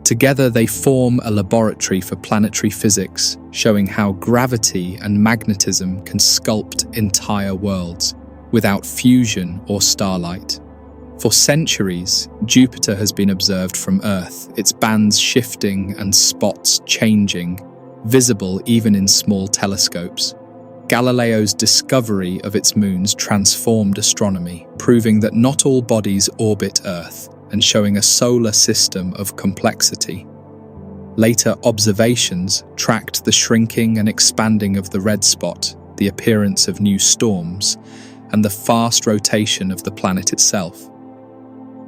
Together they form a laboratory for planetary physics, showing how gravity and magnetism can sculpt entire worlds without fusion or starlight. For centuries, Jupiter has been observed from Earth, its bands shifting and spots changing, visible even in small telescopes. Galileo's discovery of its moons transformed astronomy, proving that not all bodies orbit Earth, and showing a solar system of complexity. Later observations tracked the shrinking and expanding of the red spot, the appearance of new storms, and the fast rotation of the planet itself.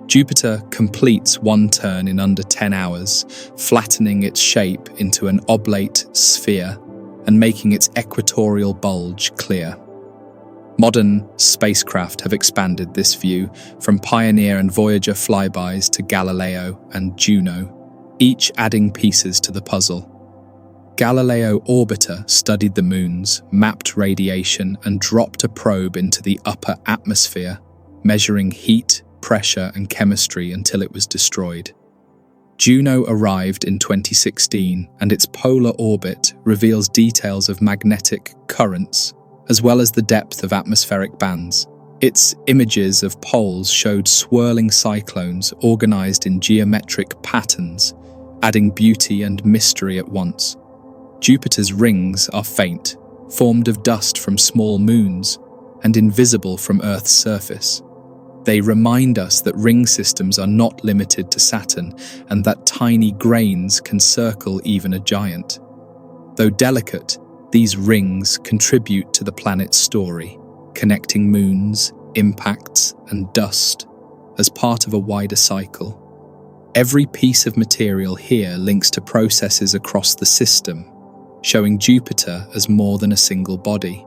Jupiter completes one turn in under 10 hours, flattening its shape into an oblate sphere and making its equatorial bulge clear. Modern spacecraft have expanded this view, from Pioneer and Voyager flybys to Galileo and Juno, each adding pieces to the puzzle. Galileo Orbiter studied the moons, mapped radiation, and dropped a probe into the upper atmosphere, measuring heat, pressure, and chemistry until it was destroyed. Juno arrived in 2016, and its polar orbit reveals details of magnetic currents, as well as the depth of atmospheric bands. Its images of poles showed swirling cyclones organized in geometric patterns, adding beauty and mystery at once. Jupiter's rings are faint, formed of dust from small moons, and invisible from Earth's surface. They remind us that ring systems are not limited to Saturn, and that tiny grains can circle even a giant. Though delicate, these rings contribute to the planet's story, connecting moons, impacts, and dust as part of a wider cycle. Every piece of material here links to processes across the system, showing Jupiter as more than a single body.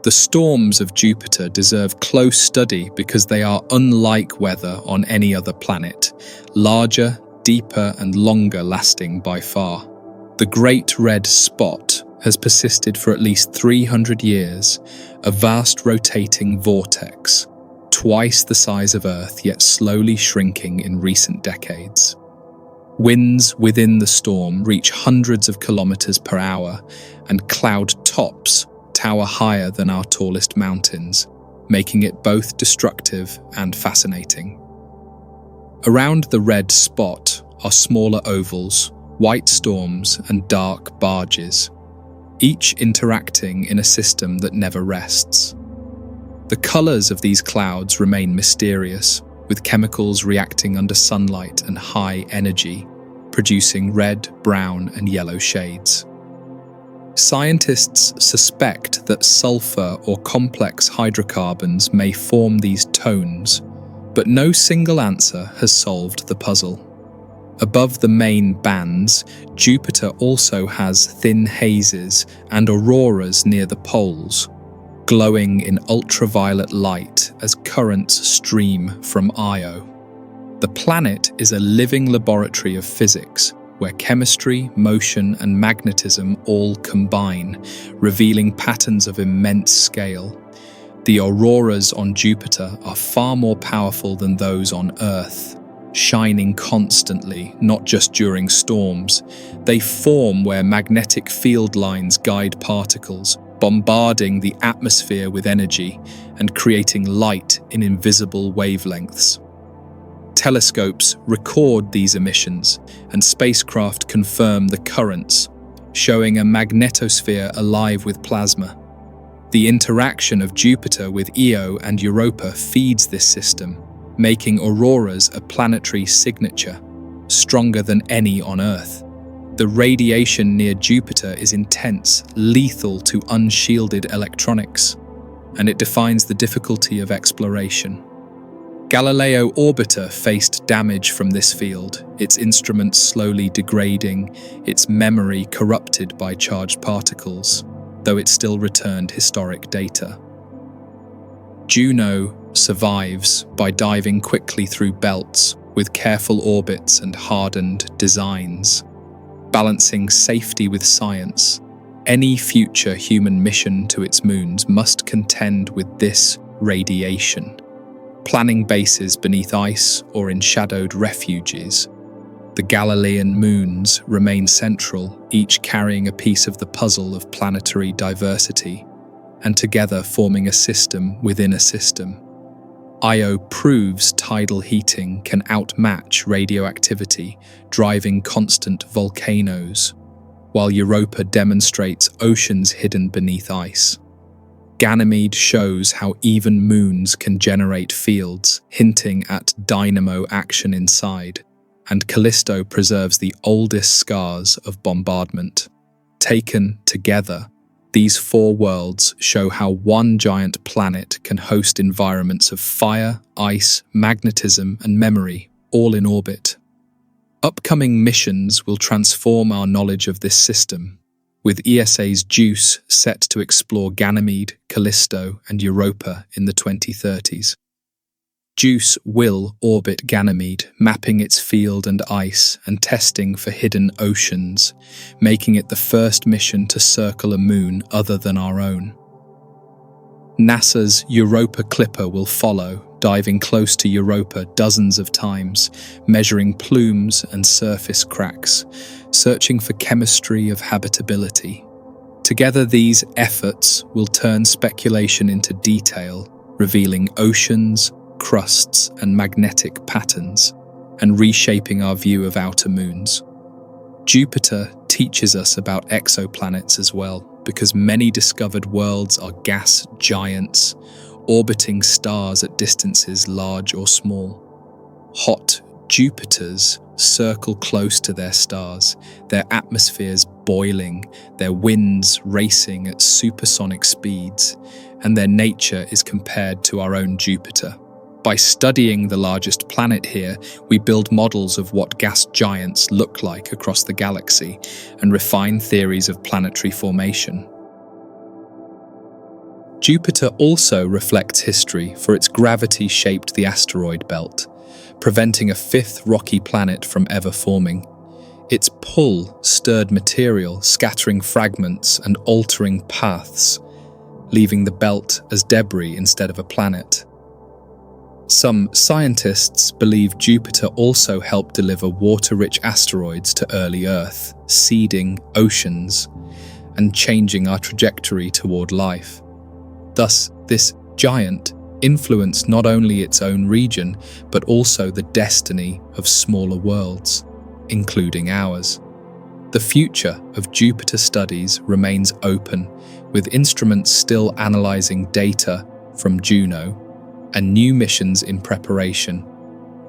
The storms of Jupiter deserve close study because they are unlike weather on any other planet, larger, deeper, and longer lasting by far. The Great Red Spot has persisted for at least 300 years, a vast rotating vortex, twice the size of Earth yet slowly shrinking in recent decades. Winds within the storm reach hundreds of kilometers per hour, and cloud tops tower higher than our tallest mountains, making it both destructive and fascinating. Around the red spot are smaller ovals, white storms, and dark barges, each interacting in a system that never rests. The colors of these clouds remain mysterious, with chemicals reacting under sunlight and high energy, producing red, brown, and yellow shades. Scientists suspect that sulfur or complex hydrocarbons may form these tones, but no single answer has solved the puzzle. Above the main bands, Jupiter also has thin hazes and auroras near the poles, glowing in ultraviolet light as currents stream from Io. The planet is a living laboratory of physics, where chemistry, motion, and magnetism all combine, revealing patterns of immense scale. The auroras on Jupiter are far more powerful than those on Earth, shining constantly, not just during storms. They form where magnetic field lines guide particles, bombarding the atmosphere with energy and creating light in invisible wavelengths. Telescopes record these emissions, and spacecraft confirm the currents, showing a magnetosphere alive with plasma. The interaction of Jupiter with Io and Europa feeds this system, making auroras a planetary signature, stronger than any on Earth. The radiation near Jupiter is intense, lethal to unshielded electronics, and it defines the difficulty of exploration. Galileo orbiter faced damage from this field, its instruments slowly degrading, its memory corrupted by charged particles, though it still returned historic data. Juno survives by diving quickly through belts with careful orbits and hardened designs. Balancing safety with science, any future human mission to its moons must contend with this radiation, planning bases beneath ice or in shadowed refuges. The Galilean moons remain central, each carrying a piece of the puzzle of planetary diversity, and together forming a system within a system. Io proves tidal heating can outmatch radioactivity, driving constant volcanoes, while Europa demonstrates oceans hidden beneath ice. Ganymede shows how even moons can generate fields, hinting at dynamo action inside, and Callisto preserves the oldest scars of bombardment. Taken together, these four worlds show how one giant planet can host environments of fire, ice, magnetism, and memory, all in orbit. Upcoming missions will transform our knowledge of this system, with ESA's JUICE set to explore Ganymede, Callisto, and Europa in the 2030s. JUICE will orbit Ganymede, mapping its field and ice and testing for hidden oceans, making it the first mission to circle a moon other than our own. NASA's Europa Clipper will follow, diving close to Europa dozens of times, measuring plumes and surface cracks, searching for chemistry of habitability. Together, these efforts will turn speculation into detail, revealing oceans, crusts, and magnetic patterns, and reshaping our view of outer moons. Jupiter teaches us about exoplanets as well, because many discovered worlds are gas giants, orbiting stars at distances large or small. Hot Jupiters circle close to their stars, their atmospheres boiling, their winds racing at supersonic speeds, and their nature is compared to our own Jupiter. By studying the largest planet here, we build models of what gas giants look like across the galaxy and refine theories of planetary formation. Jupiter also reflects history, for its gravity shaped the asteroid belt, preventing a fifth rocky planet from ever forming. Its pull stirred material, scattering fragments and altering paths, leaving the belt as debris instead of a planet. Some scientists believe Jupiter also helped deliver water-rich asteroids to early Earth, seeding oceans and changing our trajectory toward life. Thus, this giant influenced not only its own region, but also the destiny of smaller worlds, including ours. The future of Jupiter studies remains open, with instruments still analyzing data from Juno and new missions in preparation.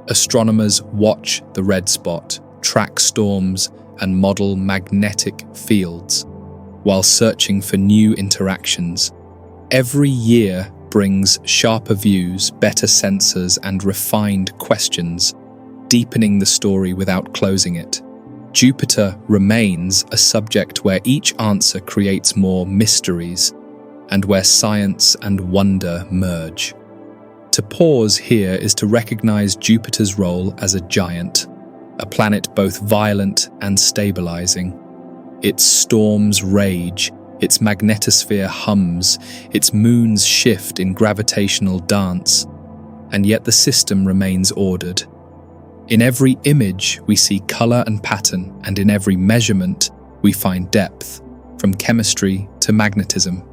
Astronomers watch the red spot, track storms, and model magnetic fields, while searching for new interactions. Every year brings sharper views, better sensors, and refined questions, deepening the story without closing it. Jupiter remains a subject where each answer creates more mysteries, and where science and wonder merge. To pause here is to recognize Jupiter's role as a giant, a planet both violent and stabilizing. Its storms rage, its magnetosphere hums, its moons shift in gravitational dance, and yet the system remains ordered. In every image, we see color and pattern, and in every measurement, we find depth, from chemistry to magnetism.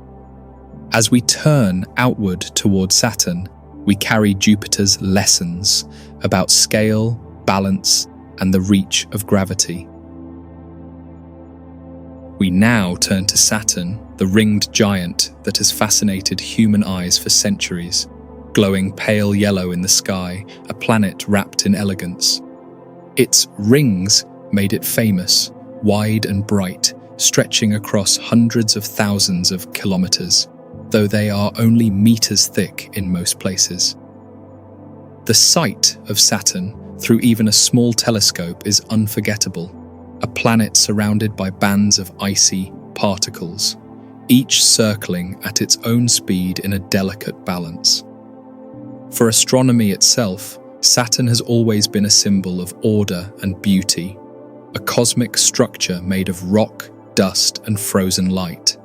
As we turn outward toward Saturn, we carry Jupiter's lessons about scale, balance, and the reach of gravity. We now turn to Saturn, the ringed giant that has fascinated human eyes for centuries, glowing pale yellow in the sky, a planet wrapped in elegance. Its rings made it famous, wide and bright, stretching across hundreds of thousands of kilometers, though they are only meters thick in most places. The sight of Saturn through even a small telescope is unforgettable, a planet surrounded by bands of icy particles, each circling at its own speed in a delicate balance. For astronomy itself, Saturn has always been a symbol of order and beauty, a cosmic structure made of rock, dust, and frozen light.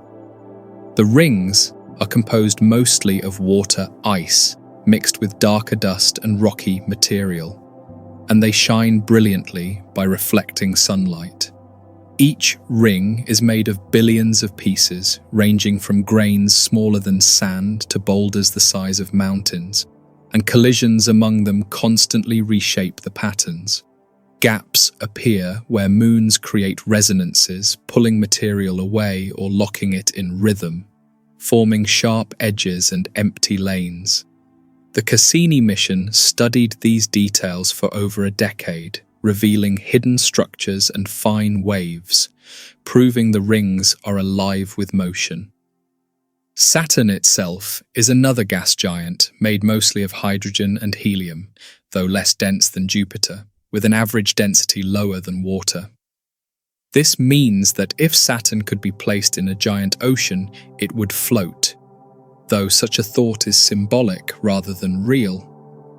The rings are composed mostly of water ice, mixed with darker dust and rocky material, and they shine brilliantly by reflecting sunlight. Each ring is made of billions of pieces, ranging from grains smaller than sand to boulders the size of mountains, and collisions among them constantly reshape the patterns. Gaps appear where moons create resonances, pulling material away or locking it in rhythm, forming sharp edges and empty lanes. The Cassini mission studied these details for over a decade, revealing hidden structures and fine waves, proving the rings are alive with motion. Saturn itself is another gas giant made mostly of hydrogen and helium, though less dense than Jupiter, with an average density lower than water. This means that if Saturn could be placed in a giant ocean, it would float. Though such a thought is symbolic rather than real,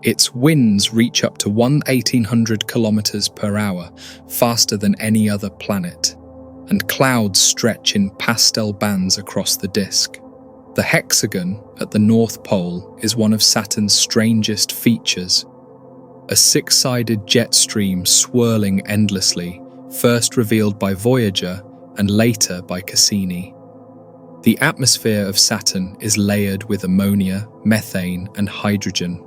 its winds reach up to 1,800 kilometers per hour, faster than any other planet, and clouds stretch in pastel bands across the disk. The hexagon at the North Pole is one of Saturn's strangest features, a six-sided jet stream swirling endlessly, first revealed by Voyager and later by Cassini. The atmosphere of Saturn is layered with ammonia, methane, and hydrogen,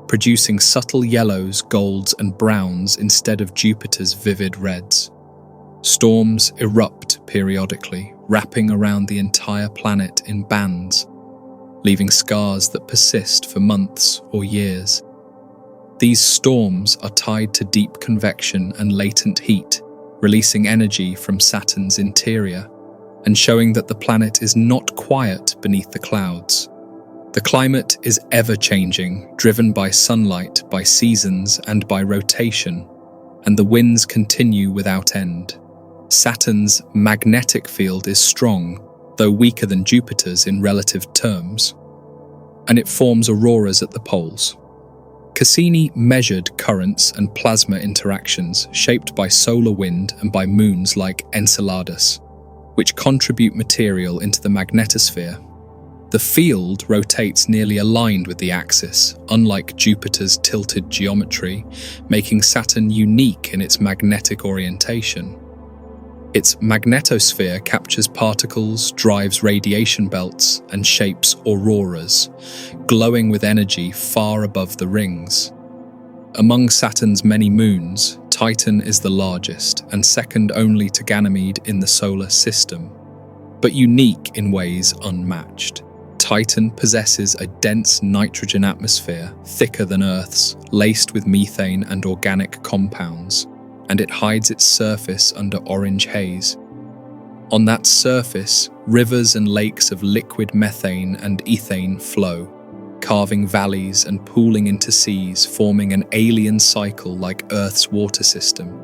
producing subtle yellows, golds, and browns instead of Jupiter's vivid reds. Storms erupt periodically, wrapping around the entire planet in bands, leaving scars that persist for months or years. These storms are tied to deep convection and latent heat, releasing energy from Saturn's interior and showing that the planet is not quiet beneath the clouds. The climate is ever-changing, driven by sunlight, by seasons, and by rotation, and the winds continue without end. Saturn's magnetic field is strong, though weaker than Jupiter's in relative terms, and it forms auroras at the poles. Cassini measured currents and plasma interactions shaped by solar wind and by moons like Enceladus, which contribute material into the magnetosphere. The field rotates nearly aligned with the axis, unlike Jupiter's tilted geometry, making Saturn unique in its magnetic orientation. Its magnetosphere captures particles, drives radiation belts, and shapes auroras, glowing with energy far above the rings. Among Saturn's many moons, Titan is the largest and second only to Ganymede in the solar system, but unique in ways unmatched. Titan possesses a dense nitrogen atmosphere, thicker than Earth's, laced with methane and organic compounds, and it hides its surface under orange haze. On that surface, rivers and lakes of liquid methane and ethane flow, carving valleys and pooling into seas, forming an alien cycle like Earth's water system.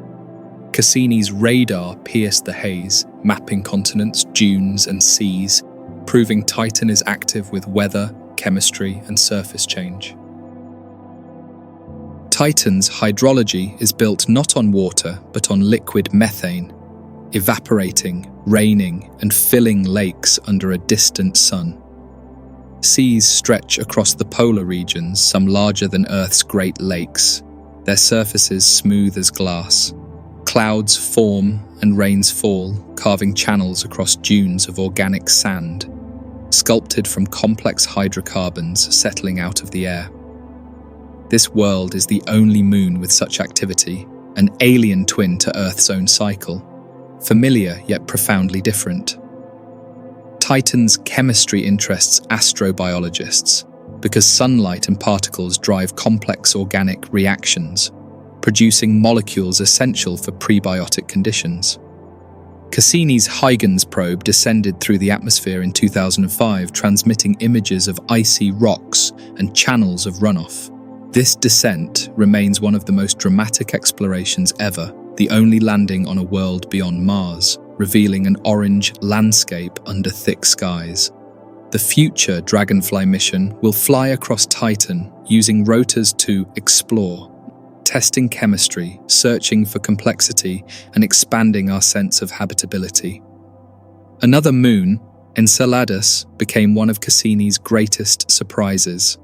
Cassini's radar pierced the haze, mapping continents, dunes, and seas, proving Titan is active with weather, chemistry, and surface change. Titan's hydrology is built not on water but on liquid methane, evaporating, raining, and filling lakes under a distant sun. Seas stretch across the polar regions, some larger than Earth's Great Lakes, their surfaces smooth as glass. Clouds form and rains fall, carving channels across dunes of organic sand, sculpted from complex hydrocarbons settling out of the air. This world is the only moon with such activity, an alien twin to Earth's own cycle, familiar yet profoundly different. Titan's chemistry interests astrobiologists because sunlight and particles drive complex organic reactions, producing molecules essential for prebiotic conditions. Cassini's Huygens probe descended through the atmosphere in 2005, transmitting images of icy rocks and channels of runoff. This descent remains one of the most dramatic explorations ever, the only landing on a world beyond Mars, revealing an orange landscape under thick skies. The future Dragonfly mission will fly across Titan using rotors to explore, testing chemistry, searching for complexity, and expanding our sense of habitability. Another moon, Enceladus, became one of Cassini's greatest surprises.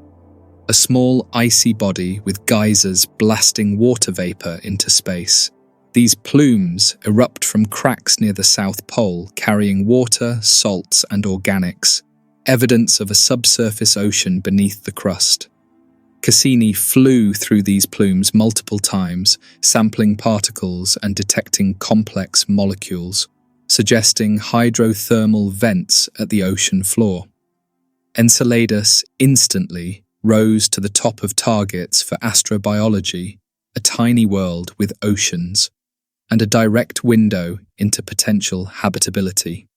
A small icy body with geysers blasting water vapor into space. These plumes erupt from cracks near the South Pole, carrying water, salts, and organics, evidence of a subsurface ocean beneath the crust. Cassini flew through these plumes multiple times, sampling particles and detecting complex molecules, suggesting hydrothermal vents at the ocean floor. Enceladus instantly rose to the top of targets for astrobiology, a tiny world with oceans, and a direct window into potential habitability.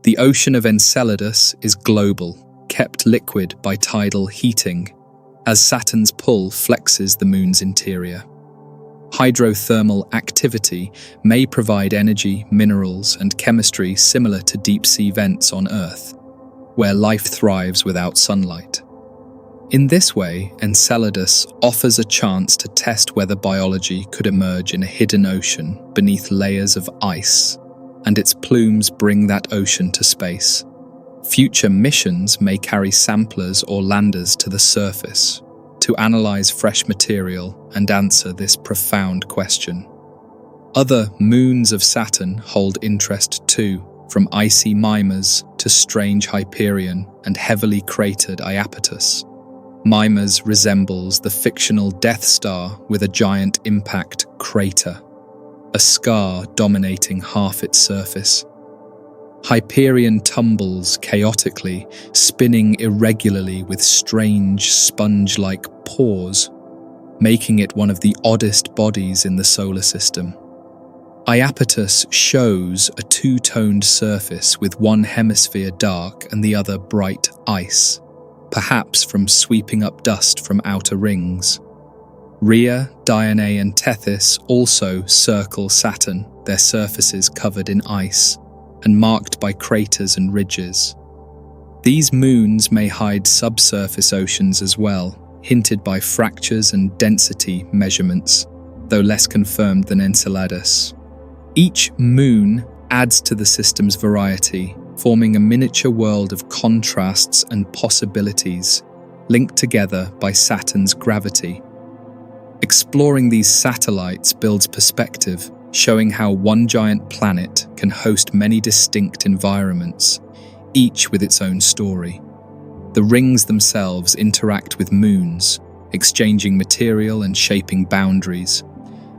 The ocean of Enceladus is global, kept liquid by tidal heating, as Saturn's pull flexes the moon's interior. Hydrothermal activity may provide energy, minerals, and chemistry similar to deep-sea vents on Earth, where life thrives without sunlight. In this way, Enceladus offers a chance to test whether biology could emerge in a hidden ocean beneath layers of ice, and its plumes bring that ocean to space. Future missions may carry samplers or landers to the surface to analyze fresh material and answer this profound question. Other moons of Saturn hold interest too, from icy Mimas to strange Hyperion and heavily cratered Iapetus. Mimas resembles the fictional Death Star with a giant impact crater, a scar dominating half its surface. Hyperion tumbles chaotically, spinning irregularly with strange sponge-like pores, making it one of the oddest bodies in the solar system. Iapetus shows a two-toned surface with one hemisphere dark and the other bright ice, perhaps from sweeping up dust from outer rings. Rhea, Dione, and Tethys also circle Saturn, their surfaces covered in ice and marked by craters and ridges. These moons may hide subsurface oceans as well, hinted by fractures and density measurements, though less confirmed than Enceladus. Each moon adds to the system's variety, forming a miniature world of contrasts and possibilities, linked together by Saturn's gravity. Exploring these satellites builds perspective, showing how one giant planet can host many distinct environments, each with its own story. The rings themselves interact with moons, exchanging material and shaping boundaries,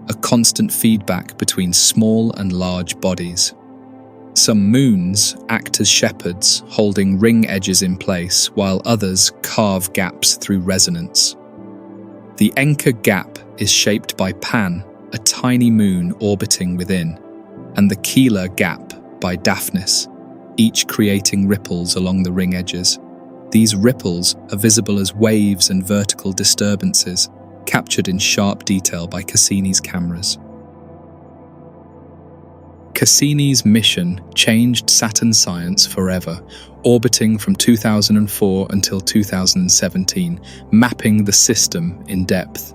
a constant feedback between small and large bodies. Some moons act as shepherds, holding ring edges in place, while others carve gaps through resonance. The Encke gap is shaped by Pan, a tiny moon orbiting within, and the Keeler gap by Daphnis, each creating ripples along the ring edges. These ripples are visible as waves and vertical disturbances, captured in sharp detail by Cassini's cameras. Cassini's mission changed Saturn science forever, orbiting from 2004 until 2017, mapping the system in depth.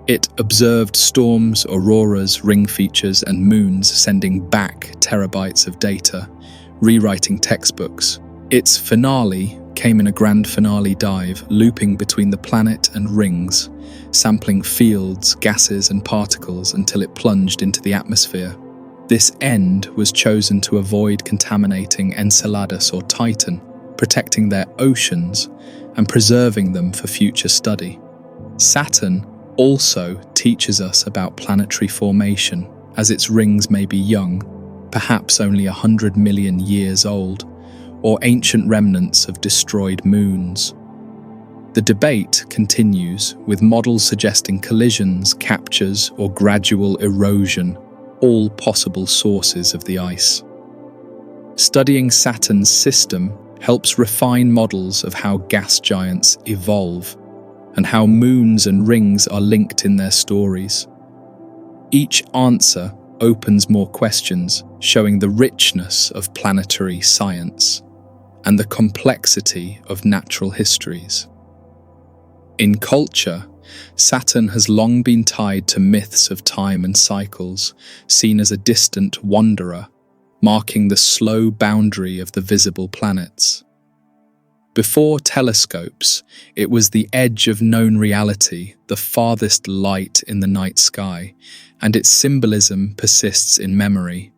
It observed storms, auroras, ring features, and moons, sending back terabytes of data, rewriting textbooks. Its finale came in a grand finale dive, looping between the planet and rings, sampling fields, gases, and particles until it plunged into the atmosphere. This end was chosen to avoid contaminating Enceladus or Titan, protecting their oceans and preserving them for future study. Saturn also teaches us about planetary formation, as its rings may be young, perhaps only 100 million years old, or ancient remnants of destroyed moons. The debate continues, with models suggesting collisions, captures, or gradual erosion, all possible sources of the ice. Studying Saturn's system helps refine models of how gas giants evolve and how moons and rings are linked in their stories. Each answer opens more questions, showing the richness of planetary science and the complexity of natural histories. In culture, Saturn has long been tied to myths of time and cycles, seen as a distant wanderer, marking the slow boundary of the visible planets. Before telescopes, it was the edge of known reality, the farthest light in the night sky, and its symbolism persists in memory.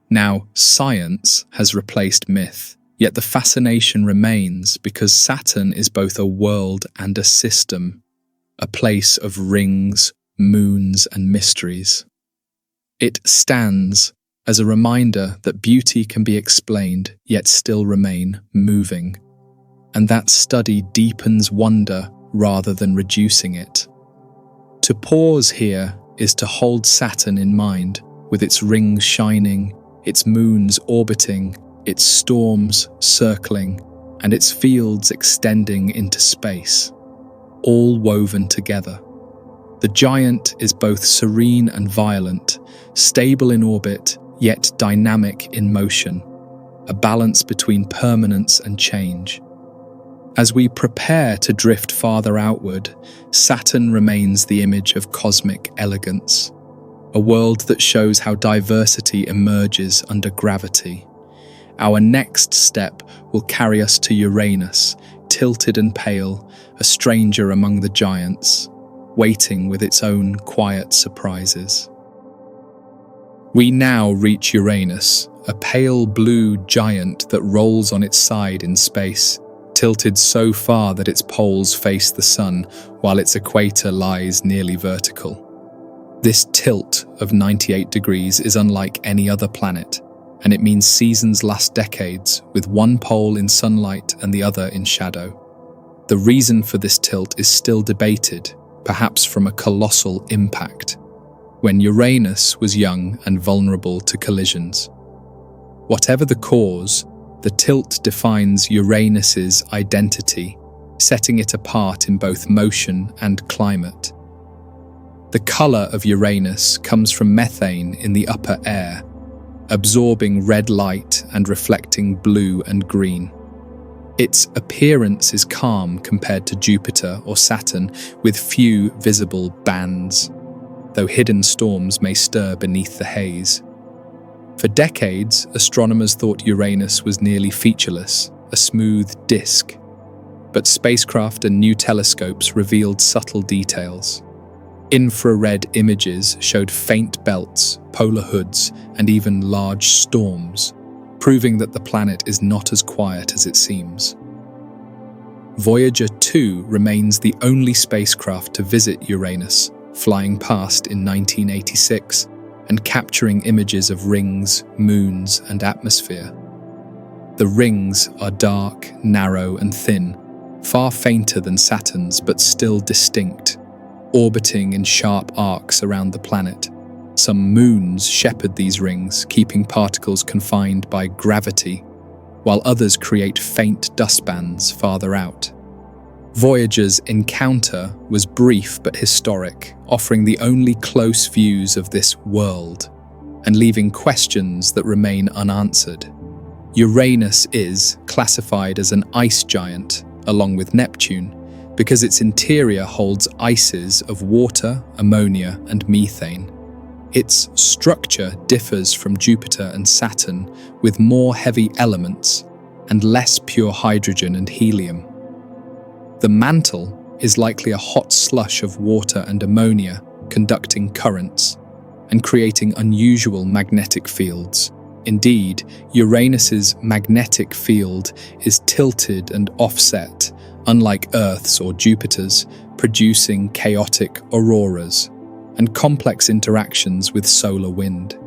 Now, science has replaced myth, yet the fascination remains because Saturn is both a world and a system, a place of rings, moons, and mysteries. It stands as a reminder that beauty can be explained yet still remain moving, and that study deepens wonder rather than reducing it. To pause here is to hold Saturn in mind, with its rings shining, its moons orbiting, its storms circling, and its fields extending into space, all woven together. The giant is both serene and violent, stable in orbit, yet dynamic in motion, a balance between permanence and change. As we prepare to drift farther outward, Saturn remains the image of cosmic elegance, a world that shows how diversity emerges under gravity. Our next step will carry us to Uranus, tilted and pale, a stranger among the giants, waiting with its own quiet surprises. We now reach Uranus, a pale blue giant that rolls on its side in space, tilted so far that its poles face the sun while its equator lies nearly vertical. This tilt of 98 degrees is unlike any other planet, and it means seasons last decades, with one pole in sunlight and the other in shadow. The reason for this tilt is still debated, perhaps from a colossal impact, when Uranus was young and vulnerable to collisions. Whatever the cause, the tilt defines Uranus's identity, setting it apart in both motion and climate. The color of Uranus comes from methane in the upper air, absorbing red light and reflecting blue and green. Its appearance is calm compared to Jupiter or Saturn, with few visible bands, though hidden storms may stir beneath the haze. For decades, astronomers thought Uranus was nearly featureless, a smooth disk. But spacecraft and new telescopes revealed subtle details. Infrared images showed faint belts, polar hoods, and even large storms, proving that the planet is not as quiet as it seems. Voyager 2 remains the only spacecraft to visit Uranus, flying past in 1986 and capturing images of rings, moons, and atmosphere. The rings are dark, narrow, and thin, far fainter than Saturn's but still distinct, orbiting in sharp arcs around the planet. Some moons shepherd these rings, keeping particles confined by gravity, while others create faint dust bands farther out. Voyager's encounter was brief but historic, offering the only close views of this world, and leaving questions that remain unanswered. Uranus is classified as an ice giant, along with Neptune, because its interior holds ices of water, ammonia, and methane. Its structure differs from Jupiter and Saturn, with more heavy elements and less pure hydrogen and helium. The mantle is likely a hot slush of water and ammonia conducting currents and creating unusual magnetic fields. Indeed, Uranus's magnetic field is tilted and offset, unlike Earth's or Jupiter's, producing chaotic auroras and complex interactions with solar wind.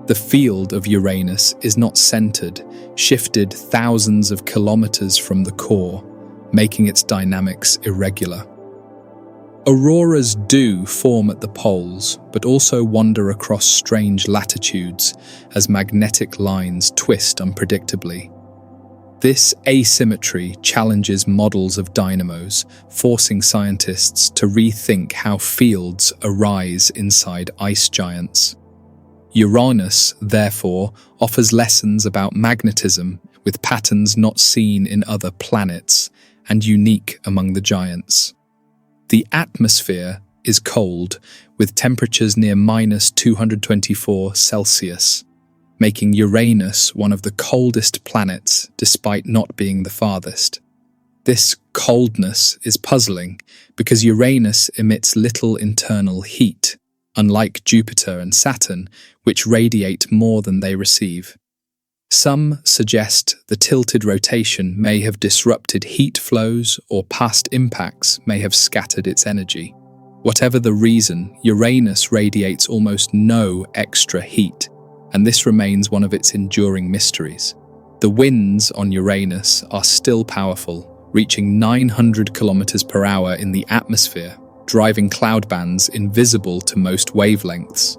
The field of Uranus is not centered, shifted thousands of kilometers from the core, making its dynamics irregular. Auroras do form at the poles, but also wander across strange latitudes as magnetic lines twist unpredictably. This asymmetry challenges models of dynamos, forcing scientists to rethink how fields arise inside ice giants. Uranus, therefore, offers lessons about magnetism with patterns not seen in other planets and unique among the giants. The atmosphere is cold, with temperatures near -224 Celsius, making Uranus one of the coldest planets despite not being the farthest. This coldness is puzzling because Uranus emits little internal heat, unlike Jupiter and Saturn, which radiate more than they receive. Some suggest the tilted rotation may have disrupted heat flows or past impacts may have scattered its energy. Whatever the reason, Uranus radiates almost no extra heat, and this remains one of its enduring mysteries. The winds on Uranus are still powerful, reaching 900 kilometers per hour in the atmosphere, driving cloud bands invisible to most wavelengths.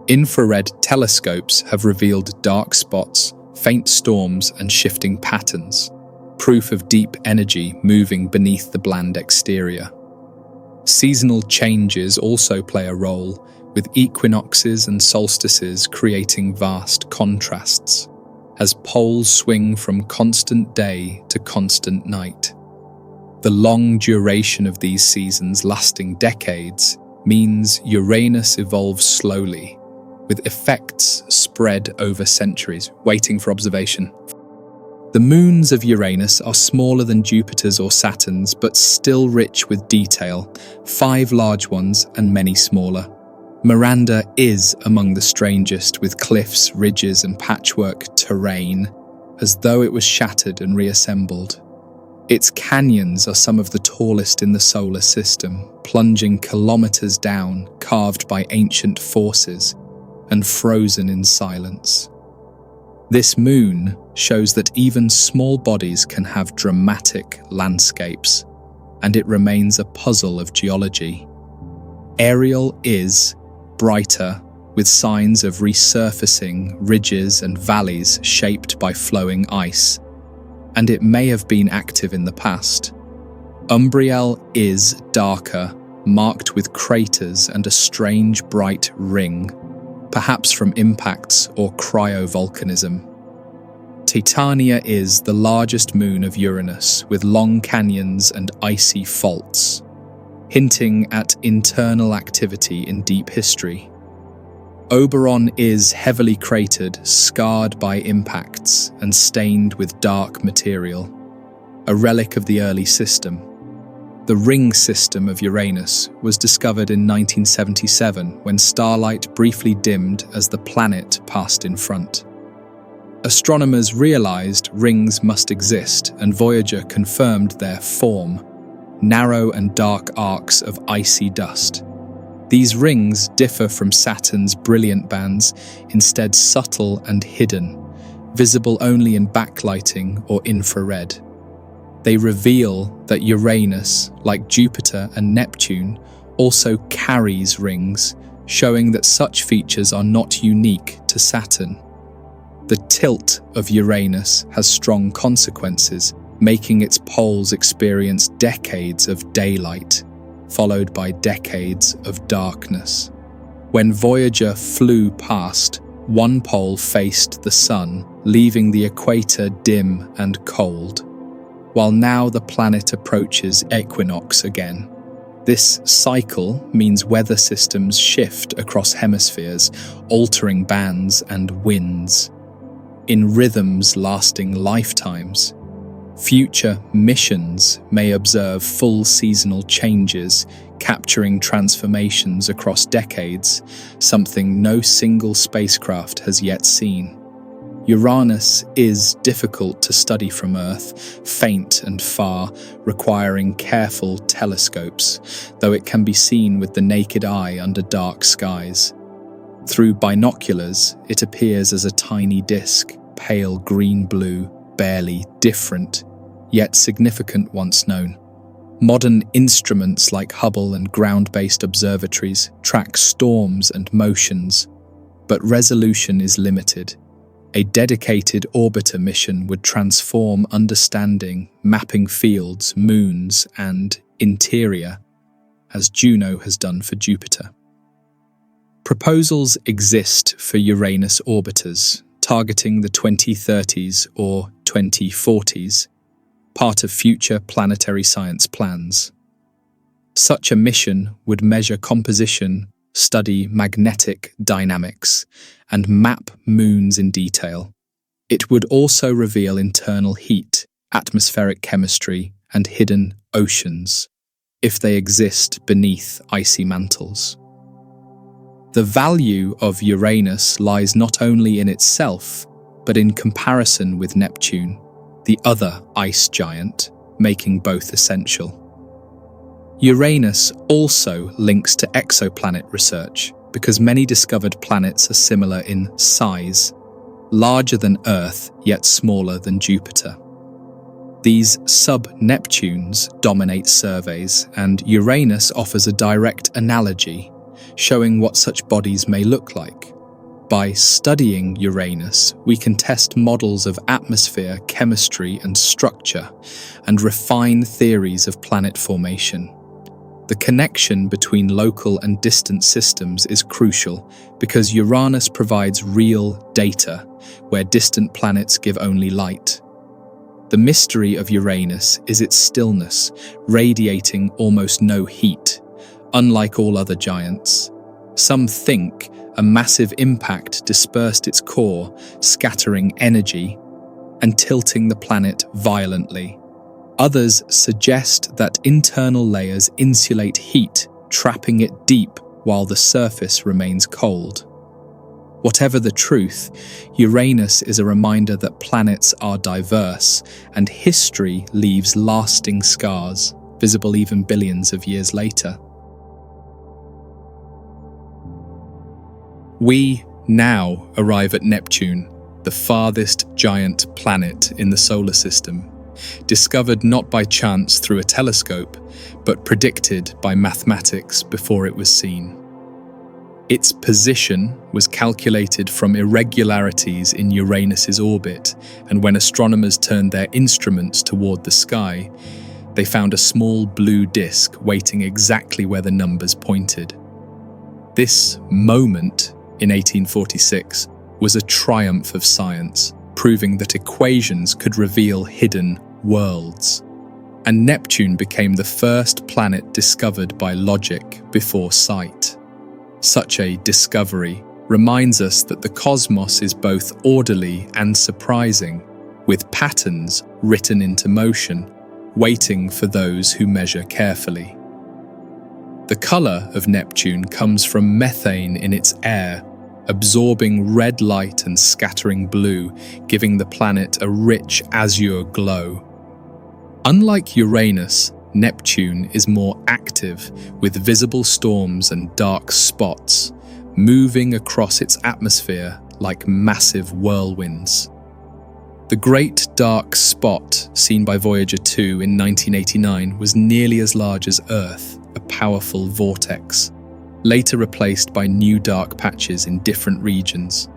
Infrared telescopes have revealed dark spots, faint storms, and shifting patterns, proof of deep energy moving beneath the bland exterior. Seasonal changes also play a role, with equinoxes and solstices creating vast contrasts, as poles swing from constant day to constant night. The long duration of these seasons, lasting decades, means Uranus evolves slowly, with effects spread over centuries, waiting for observation. The moons of Uranus are smaller than Jupiter's or Saturn's, but still rich with detail, 5 large ones and many smaller. Miranda is among the strangest, with cliffs, ridges, and patchwork terrain, as though it was shattered and reassembled. Its canyons are some of the tallest in the solar system, plunging kilometers down, carved by ancient forces, and frozen in silence. This moon shows that even small bodies can have dramatic landscapes, and it remains a puzzle of geology. Ariel is brighter, with signs of resurfacing ridges and valleys shaped by flowing ice, and it may have been active in the past. Umbriel is darker, marked with craters and a strange bright ring, perhaps from impacts or cryovolcanism. Titania is the largest moon of Uranus, with long canyons and icy faults, hinting at internal activity in deep history. Oberon is heavily cratered, scarred by impacts, and stained with dark material, a relic of the early system. The ring system of Uranus was discovered in 1977 when starlight briefly dimmed as the planet passed in front. Astronomers realized rings must exist, and Voyager confirmed their form, narrow and dark arcs of icy dust. These rings differ from Saturn's brilliant bands, instead subtle and hidden, visible only in backlighting or infrared. They reveal that Uranus, like Jupiter and Neptune, also carries rings, showing that such features are not unique to Saturn. The tilt of Uranus has strong consequences, making its poles experience decades of daylight, followed by decades of darkness. When Voyager flew past, one pole faced the sun, leaving the equator dim and cold. while now the planet approaches equinox again. This cycle means weather systems shift across hemispheres, altering bands and winds. In rhythms lasting lifetimes, future missions may observe full seasonal changes, capturing transformations across decades, something no single spacecraft has yet seen. Uranus is difficult to study from Earth, faint and far, requiring careful telescopes, though it can be seen with the naked eye under dark skies. Through binoculars, it appears as a tiny disk, pale green-blue, barely different, yet significant once known. Modern instruments like Hubble and ground-based observatories track storms and motions, but resolution is limited. A dedicated orbiter mission would transform understanding, mapping fields, moons, and interior, as Juno has done for Jupiter. Proposals exist for Uranus orbiters, targeting the 2030s or 2040s, part of future planetary science plans. Such a mission would measure composition, study magnetic dynamics, and map moons in detail. It would also reveal internal heat, atmospheric chemistry, and hidden oceans, if they exist beneath icy mantles. The value of Uranus lies not only in itself, but in comparison with Neptune, the other ice giant, making both essential. Uranus also links to exoplanet research because many discovered planets are similar in size, larger than Earth yet smaller than Jupiter. These sub-Neptunes dominate surveys, and Uranus offers a direct analogy, showing what such bodies may look like. By studying Uranus, we can test models of atmosphere, chemistry, and structure, and refine theories of planet formation. The connection between local and distant systems is crucial because Uranus provides real data, where distant planets give only light. The mystery of Uranus is its stillness, radiating almost no heat, unlike all other giants. Some think a massive impact dispersed its core, scattering energy and tilting the planet violently. Others suggest that internal layers insulate heat, trapping it deep while the surface remains cold. Whatever the truth, Uranus is a reminder that planets are diverse, and history leaves lasting scars, visible even billions of years later. We now arrive at Neptune, the farthest giant planet in the solar system, discovered not by chance through a telescope, but predicted by mathematics before it was seen. Its position was calculated from irregularities in Uranus's orbit, and when astronomers turned their instruments toward the sky, they found a small blue disk waiting exactly where the numbers pointed. This moment, in 1846, was a triumph of science, proving that equations could reveal hidden worlds. And Neptune became the first planet discovered by logic before sight. Such a discovery reminds us that the cosmos is both orderly and surprising, with patterns written into motion, waiting for those who measure carefully. The color of Neptune comes from methane in its air, absorbing red light and scattering blue, giving the planet a rich azure glow. Unlike Uranus, Neptune is more active, with visible storms and dark spots, moving across its atmosphere like massive whirlwinds. The Great Dark Spot, seen by Voyager 2 in 1989, was nearly as large as Earth, a powerful vortex, later replaced by new dark patches in different regions.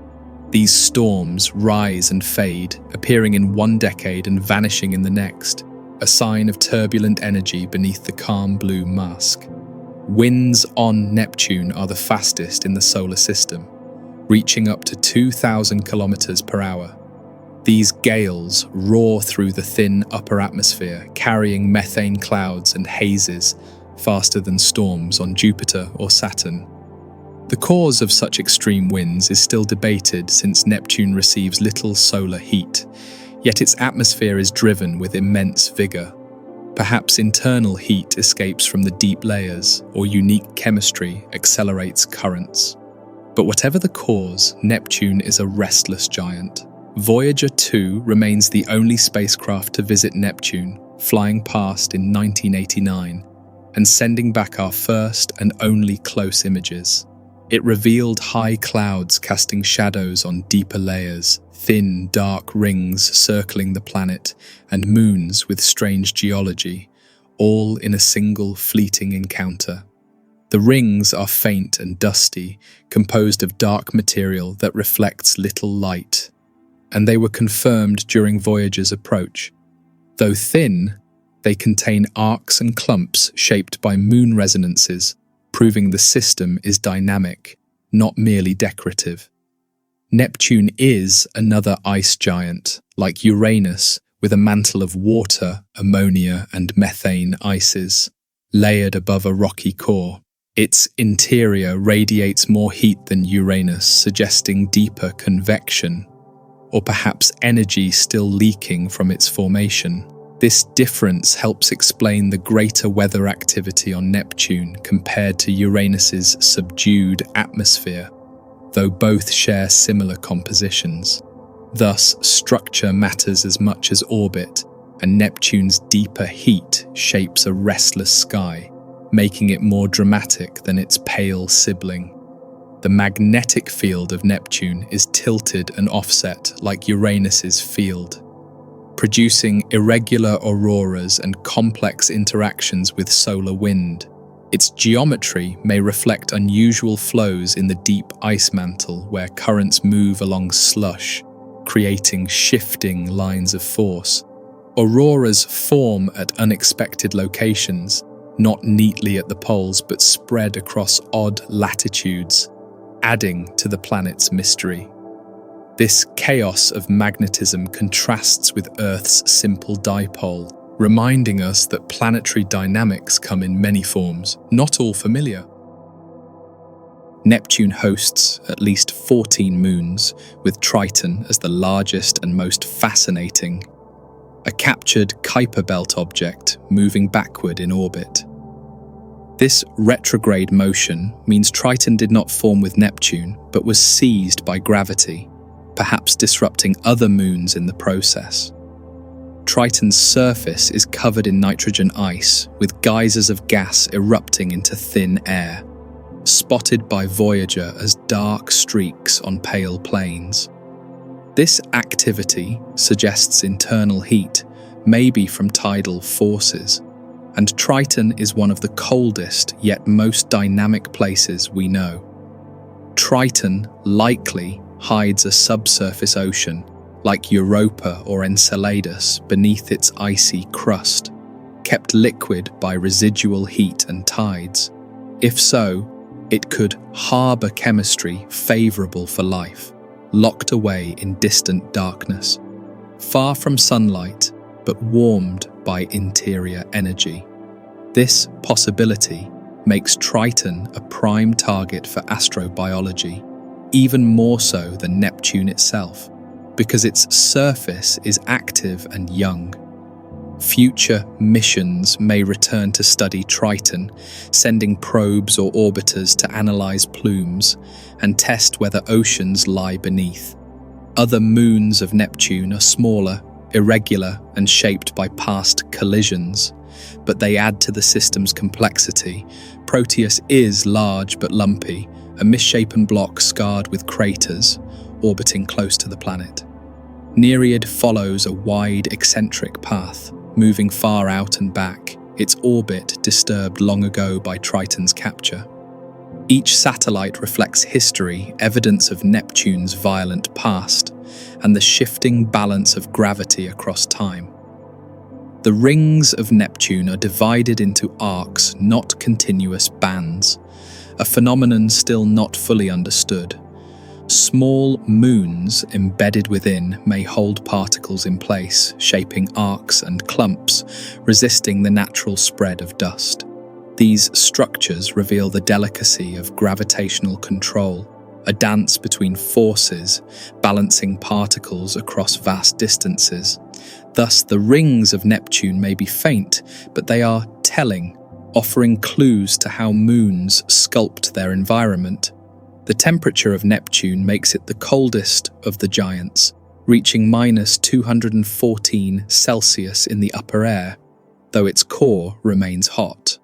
These storms rise and fade, appearing in one decade and vanishing in the next, a sign of turbulent energy beneath the calm blue mask. Winds on Neptune are the fastest in the solar system, reaching up to 2,000 kilometers per hour. These gales roar through the thin upper atmosphere, carrying methane clouds and hazes faster than storms on Jupiter or Saturn. The cause of such extreme winds is still debated since Neptune receives little solar heat, yet its atmosphere is driven with immense vigor. Perhaps internal heat escapes from the deep layers, or unique chemistry accelerates currents. But whatever the cause, Neptune is a restless giant. Voyager 2 remains the only spacecraft to visit Neptune, flying past in 1989 and sending back our first and only close images. It revealed high clouds casting shadows on deeper layers, thin, dark rings circling the planet, and moons with strange geology, all in a single fleeting encounter. The rings are faint and dusty, composed of dark material that reflects little light, and they were confirmed during Voyager's approach. Though thin, they contain arcs and clumps shaped by moon resonances, proving the system is dynamic, not merely decorative. Neptune is another ice giant, like Uranus, with a mantle of water, ammonia, and methane ices, layered above a rocky core. Its interior radiates more heat than Uranus, suggesting deeper convection, or perhaps energy still leaking from its formation. This difference helps explain the greater weather activity on Neptune compared to Uranus's subdued atmosphere, though both share similar compositions. Thus, structure matters as much as orbit, and Neptune's deeper heat shapes a restless sky, making it more dramatic than its pale sibling. The magnetic field of Neptune is tilted and offset like Uranus's field, producing irregular auroras and complex interactions with solar wind. Its geometry may reflect unusual flows in the deep ice mantle where currents move along slush, creating shifting lines of force. Auroras form at unexpected locations, not neatly at the poles but spread across odd latitudes, adding to the planet's mystery. This chaos of magnetism contrasts with Earth's simple dipole, reminding us that planetary dynamics come in many forms, not all familiar. Neptune hosts at least 14 moons, with Triton as the largest and most fascinating, a captured Kuiper belt object moving backward in orbit. This retrograde motion means Triton did not form with Neptune, but was seized by gravity, perhaps disrupting other moons in the process. Triton's surface is covered in nitrogen ice, with geysers of gas erupting into thin air, spotted by Voyager as dark streaks on pale plains. This activity suggests internal heat, maybe from tidal forces, and Triton is one of the coldest yet most dynamic places we know. Triton likely hides a subsurface ocean, like Europa or Enceladus, beneath its icy crust, kept liquid by residual heat and tides. If so, it could harbour chemistry favourable for life, locked away in distant darkness, far from sunlight but warmed by interior energy. This possibility makes Triton a prime target for astrobiology, even more so than Neptune itself, because its surface is active and young. Future missions may return to study Triton, sending probes or orbiters to analyze plumes and test whether oceans lie beneath. Other moons of Neptune are smaller, irregular, and shaped by past collisions, but they add to the system's complexity. Proteus is large but lumpy, a misshapen block scarred with craters, orbiting close to the planet. Nereid follows a wide, eccentric path, moving far out and back, its orbit disturbed long ago by Triton's capture. Each satellite reflects history, evidence of Neptune's violent past, and the shifting balance of gravity across time. The rings of Neptune are divided into arcs, not continuous bands, a phenomenon still not fully understood. Small moons embedded within may hold particles in place, shaping arcs and clumps, resisting the natural spread of dust. These structures reveal the delicacy of gravitational control, a dance between forces, balancing particles across vast distances. Thus, the rings of Neptune may be faint, but they are telling, offering clues to how moons sculpt their environment. The temperature of Neptune makes it the coldest of the giants, reaching -214 Celsius in the upper air, though its core remains hot.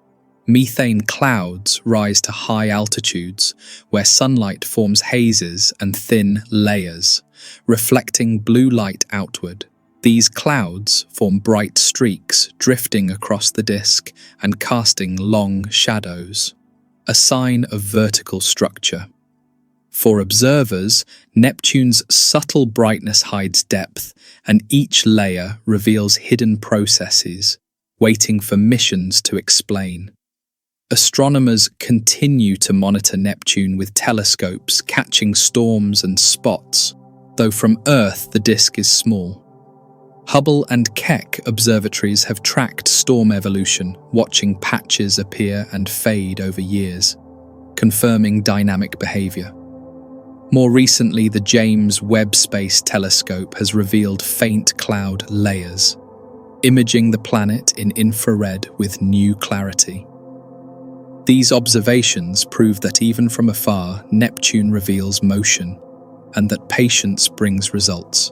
Methane clouds rise to high altitudes, where sunlight forms hazes and thin layers, reflecting blue light outward. These clouds form bright streaks, drifting across the disk and casting long shadows, a sign of vertical structure. For observers, Neptune's subtle brightness hides depth, and each layer reveals hidden processes, waiting for missions to explain. Astronomers continue to monitor Neptune with telescopes, catching storms and spots, though from Earth the disk is small. Hubble and Keck observatories have tracked storm evolution, watching patches appear and fade over years, confirming dynamic behavior. More recently, the James Webb Space Telescope has revealed faint cloud layers, imaging the planet in infrared with new clarity. These observations prove that even from afar, Neptune reveals motion, and that patience brings results.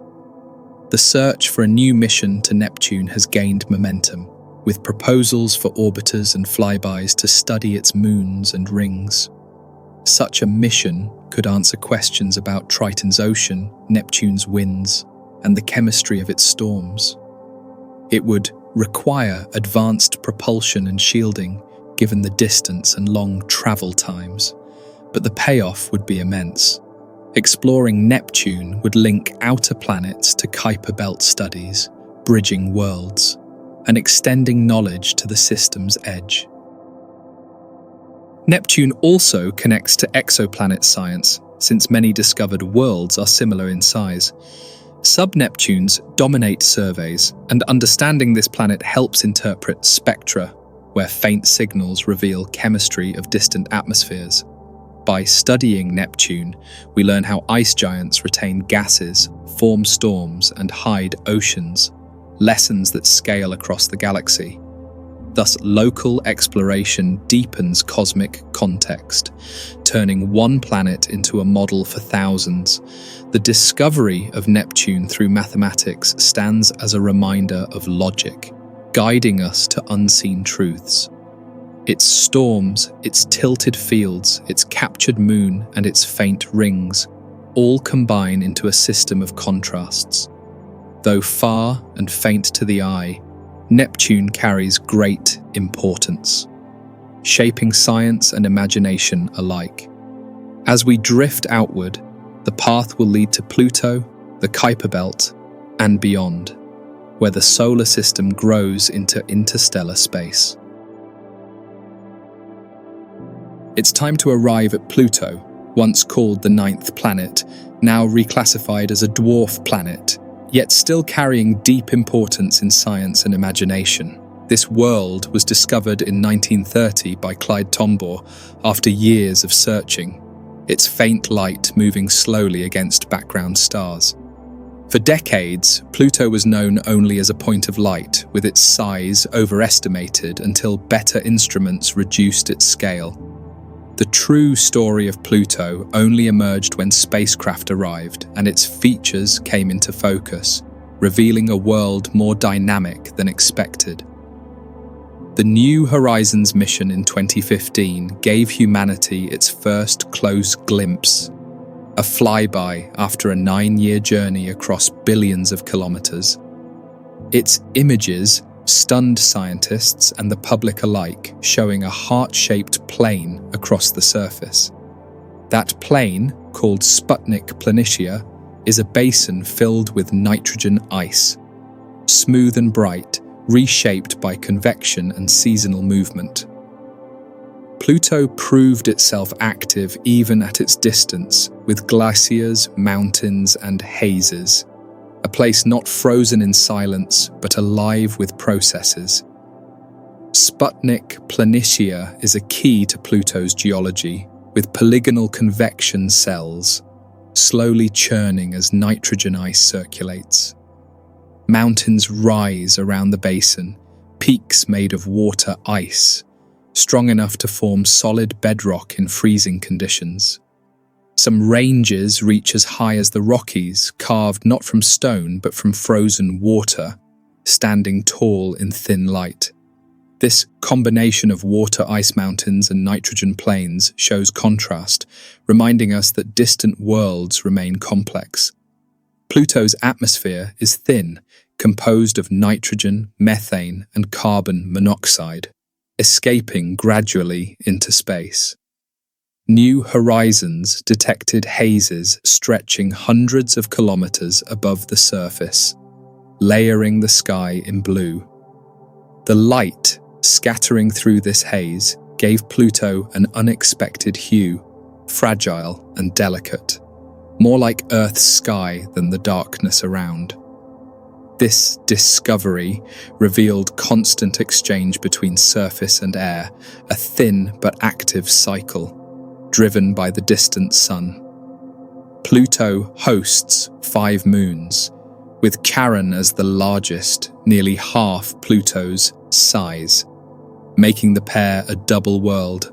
The search for a new mission to Neptune has gained momentum, with proposals for orbiters and flybys to study its moons and rings. Such a mission could answer questions about Triton's ocean, Neptune's winds, and the chemistry of its storms. It would require advanced propulsion and shielding, given the distance and long travel times, but the payoff would be immense. Exploring Neptune would link outer planets to Kuiper belt studies, bridging worlds, and extending knowledge to the system's edge. Neptune also connects to exoplanet science, since many discovered worlds are similar in size. Sub-Neptunes dominate surveys, and understanding this planet helps interpret spectra, where faint signals reveal chemistry of distant atmospheres. By studying Neptune, we learn how ice giants retain gases, form storms, and hide oceans, lessons that scale across the galaxy. Thus, local exploration deepens cosmic context, turning one planet into a model for thousands. The discovery of Neptune through mathematics stands as a reminder of logic, guiding us to unseen truths. Its storms, its tilted fields, its captured moon, and its faint rings all combine into a system of contrasts. Though far and faint to the eye, Neptune carries great importance, shaping science and imagination alike. As we drift outward, the path will lead to Pluto, the Kuiper belt, and beyond, where the solar system grows into interstellar space. It's time to arrive at Pluto, once called the 9th planet, now reclassified as a dwarf planet, yet still carrying deep importance in science and imagination. This world was discovered in 1930 by Clyde Tombaugh after years of searching, its faint light moving slowly against background stars. For decades, Pluto was known only as a point of light, with its size overestimated until better instruments reduced its scale. The true story of Pluto only emerged when spacecraft arrived and its features came into focus, revealing a world more dynamic than expected. The New Horizons mission in 2015 gave humanity its first close glimpse, a flyby after a 9-year journey across billions of kilometers. Its images stunned scientists and the public alike, showing a heart-shaped plane across the surface. That plane, called Sputnik Planitia, is a basin filled with nitrogen ice, smooth and bright, reshaped by convection and seasonal movement. Pluto proved itself active even at its distance, with glaciers, mountains, and hazes. A place not frozen in silence, but alive with processes. Sputnik Planitia is a key to Pluto's geology, with polygonal convection cells, slowly churning as nitrogen ice circulates. Mountains rise around the basin, peaks made of water ice, strong enough to form solid bedrock in freezing conditions. Some ranges reach as high as the Rockies, carved not from stone but from frozen water, standing tall in thin light. This combination of water ice mountains and nitrogen plains shows contrast, reminding us that distant worlds remain complex. Pluto's atmosphere is thin, composed of nitrogen, methane, and carbon monoxide, escaping gradually into space. New horizons detected hazes stretching hundreds of kilometers above the surface, layering the sky in blue. The light scattering through this haze gave Pluto an unexpected hue, fragile and delicate, more like Earth's sky than the darkness around. This discovery revealed constant exchange between surface and air, a thin but active cycle, driven by the distant sun. Pluto hosts 5 moons, with Charon as the largest, nearly half Pluto's size, making the pair a double world.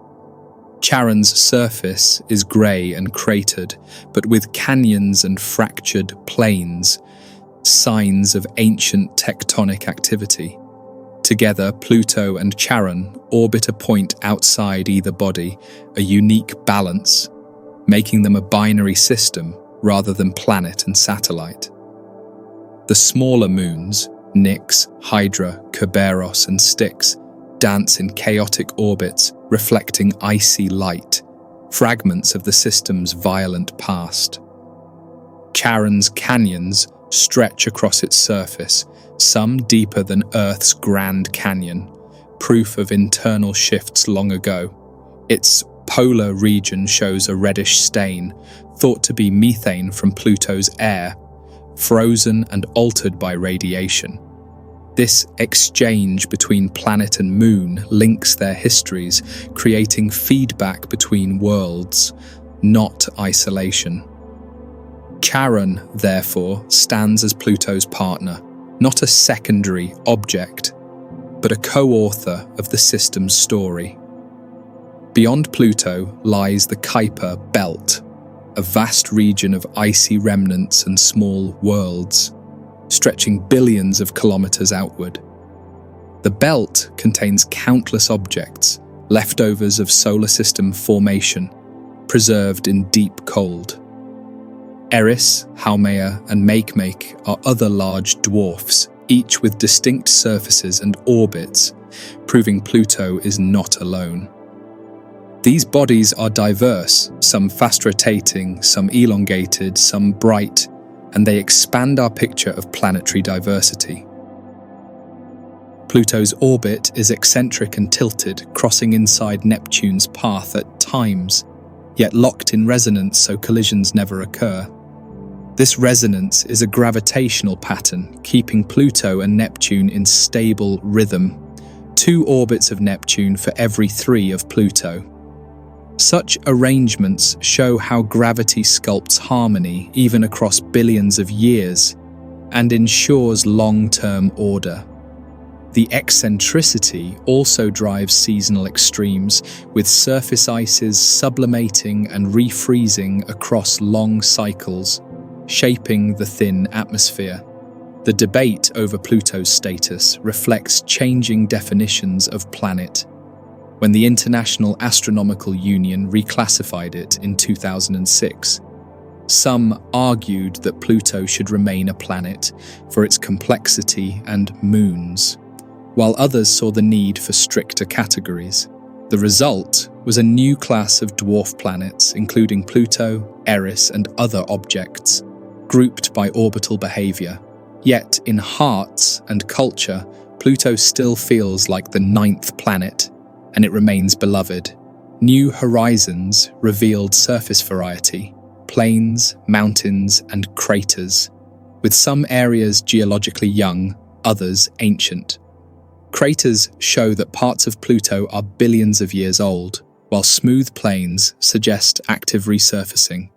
Charon's surface is grey and cratered, but with canyons and fractured plains, signs of ancient tectonic activity. Together, Pluto and Charon orbit a point outside either body, a unique balance, making them a binary system rather than planet and satellite. The smaller moons, Nix, Hydra, Kerberos, and Styx, dance in chaotic orbits, reflecting icy light, fragments of the system's violent past. Charon's canyons stretch across its surface, some deeper than Earth's Grand Canyon, proof of internal shifts long ago. Its polar region shows a reddish stain, thought to be methane from Pluto's air, frozen and altered by radiation. This exchange between planet and moon links their histories, creating feedback between worlds, not isolation. Charon, therefore, stands as Pluto's partner, not a secondary object, but a co-author of the system's story. Beyond Pluto lies the Kuiper belt, a vast region of icy remnants and small worlds, stretching billions of kilometers outward. The belt contains countless objects, leftovers of solar system formation, preserved in deep cold. Eris, Haumea, and Makemake are other large dwarfs, each with distinct surfaces and orbits, proving Pluto is not alone. These bodies are diverse, some fast-rotating, some elongated, some bright, and they expand our picture of planetary diversity. Pluto's orbit is eccentric and tilted, crossing inside Neptune's path at times, yet locked in resonance so collisions never occur. This resonance is a gravitational pattern, keeping Pluto and Neptune in stable rhythm, 2 orbits of Neptune for every 3 of Pluto. Such arrangements show how gravity sculpts harmony even across billions of years and ensures long-term order. The eccentricity also drives seasonal extremes, with surface ices sublimating and refreezing across long cycles, shaping the thin atmosphere. The debate over Pluto's status reflects changing definitions of planet. When the International Astronomical Union reclassified it in 2006, some argued that Pluto should remain a planet for its complexity and moons, while others saw the need for stricter categories. The result was a new class of dwarf planets, including Pluto, Eris, and other objects, grouped by orbital behavior. Yet, in hearts and culture, Pluto still feels like the 9th planet, and it remains beloved. New horizons revealed surface variety, plains, mountains, and craters, with some areas geologically young, others ancient. Craters show that parts of Pluto are billions of years old, while smooth plains suggest active resurfacing.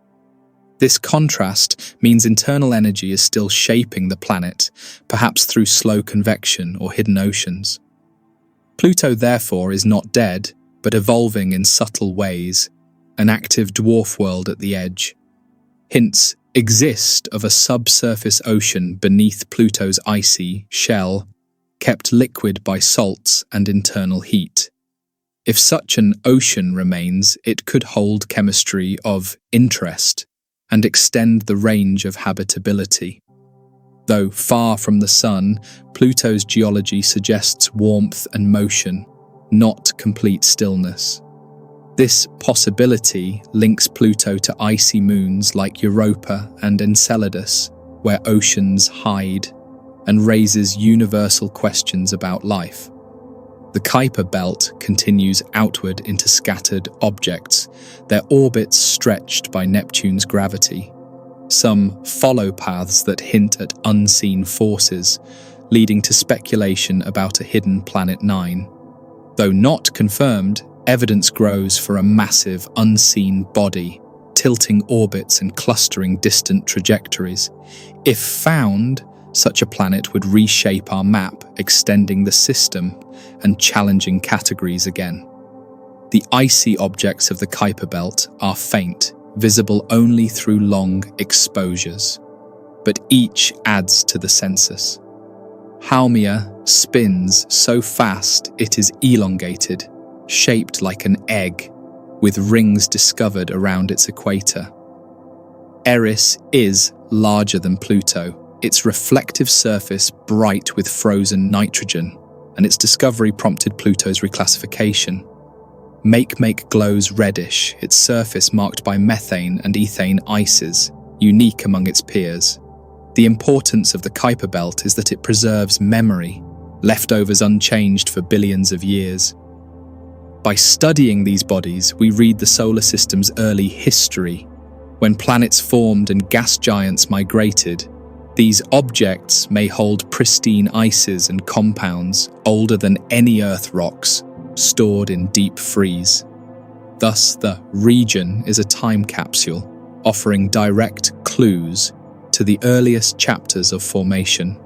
This contrast means internal energy is still shaping the planet, perhaps through slow convection or hidden oceans. Pluto, therefore, is not dead, but evolving in subtle ways, an active dwarf world at the edge. Hints exist of a subsurface ocean beneath Pluto's icy shell, kept liquid by salts and internal heat. If such an ocean remains, it could hold chemistry of interest and extend the range of habitability. Though far from the Sun, Pluto's geology suggests warmth and motion, not complete stillness. This possibility links Pluto to icy moons like Europa and Enceladus, where oceans hide, and raises universal questions about life. The Kuiper belt continues outward into scattered objects, their orbits stretched by Neptune's gravity. Some follow paths that hint at unseen forces, leading to speculation about a hidden Planet 9. Though not confirmed, evidence grows for a massive, unseen body, tilting orbits and clustering distant trajectories. If found, such a planet would reshape our map, extending the system and challenging categories again. The icy objects of the Kuiper belt are faint, visible only through long exposures, but each adds to the census. Haumea spins so fast it is elongated, shaped like an egg, with rings discovered around its equator. Eris is larger than Pluto, its reflective surface bright with frozen nitrogen, and its discovery prompted Pluto's reclassification. Makemake glows reddish, its surface marked by methane and ethane ices, unique among its peers. The importance of the Kuiper belt is that it preserves memory, leftovers unchanged for billions of years. By studying these bodies, we read the solar system's early history. When planets formed and gas giants migrated, these objects may hold pristine ices and compounds older than any Earth rocks, stored in deep freeze. Thus, the region is a time capsule, offering direct clues to the earliest chapters of formation.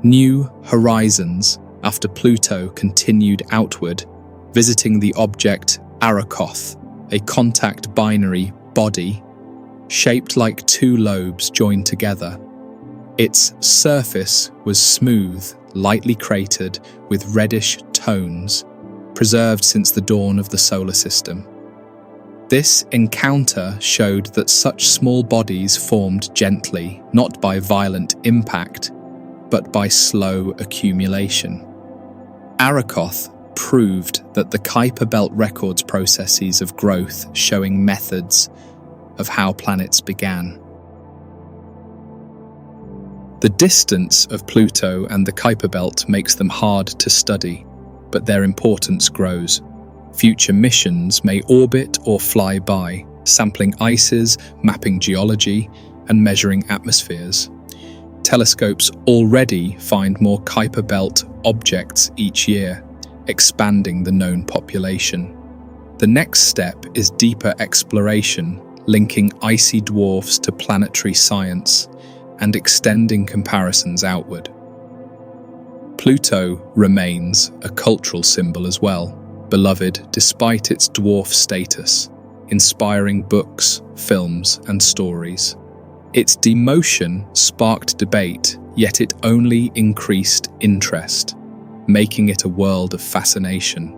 New horizons after Pluto continued outward, visiting the object Arakoth, a contact binary body shaped like two lobes joined together. Its surface was smooth, lightly cratered, with reddish tones, preserved since the dawn of the solar system. This encounter showed that such small bodies formed gently, not by violent impact, but by slow accumulation. Arakoth proved that the Kuiper belt records processes of growth, showing methods of how planets began. The distance of Pluto and the Kuiper belt makes them hard to study, but their importance grows. Future missions may orbit or fly by, sampling ices, mapping geology, and measuring atmospheres. Telescopes already find more Kuiper belt objects each year, expanding the known population. The next step is deeper exploration, linking icy dwarfs to planetary science and extending comparisons outward. Pluto remains a cultural symbol as well, beloved despite its dwarf status, inspiring books, films, and stories. Its demotion sparked debate, yet it only increased interest, making it a world of fascination.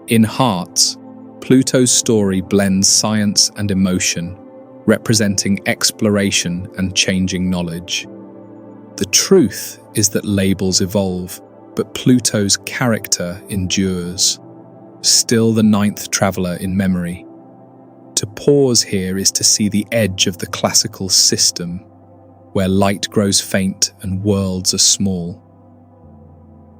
In Hearts, Pluto's story blends science and emotion, representing exploration and changing knowledge. The truth is that labels evolve, but Pluto's character endures, still the ninth traveler in memory. To pause here is to see the edge of the classical system, where light grows faint and worlds are small.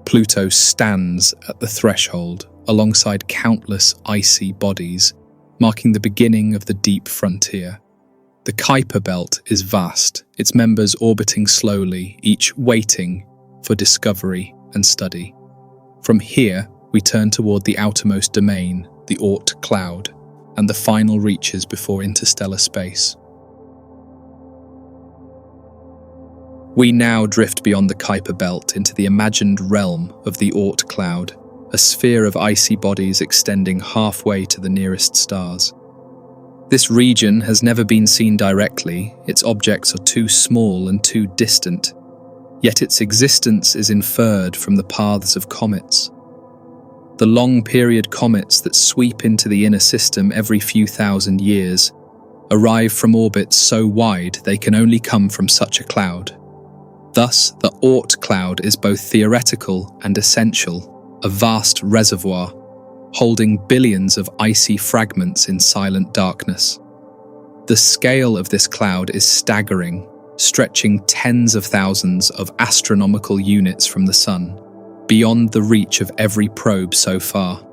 Pluto stands at the threshold, alongside countless icy bodies, marking the beginning of the deep frontier. The Kuiper belt is vast, its members orbiting slowly, each waiting for discovery and study. From here, we turn toward the outermost domain, the Oort Cloud, and the final reaches before interstellar space. We now drift beyond the Kuiper belt into the imagined realm of the Oort Cloud, a sphere of icy bodies extending halfway to the nearest stars. This region has never been seen directly, its objects are too small and too distant, yet its existence is inferred from the paths of comets. The long-period comets that sweep into the inner system every few thousand years arrive from orbits so wide they can only come from such a cloud. Thus, the Oort Cloud is both theoretical and essential, a vast reservoir, holding billions of icy fragments in silent darkness. The scale of this cloud is staggering, stretching tens of thousands of astronomical units from the Sun, beyond the reach of every probe so far.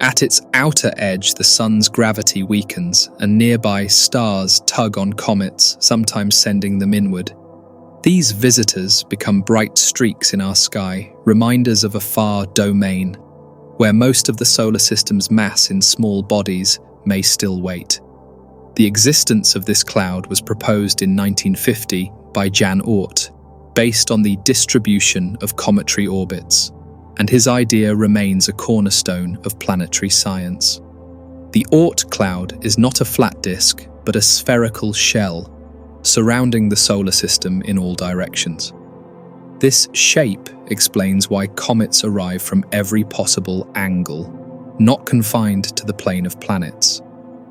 At its outer edge, the Sun's gravity weakens, and nearby stars tug on comets, sometimes sending them inward. These visitors become bright streaks in our sky, reminders of a far domain, where most of the solar system's mass in small bodies may still wait. The existence of this cloud was proposed in 1950 by Jan Oort, based on the distribution of cometary orbits, and his idea remains a cornerstone of planetary science. The Oort Cloud is not a flat disk, but a spherical shell, surrounding the solar system in all directions. This shape explains why comets arrive from every possible angle, not confined to the plane of planets.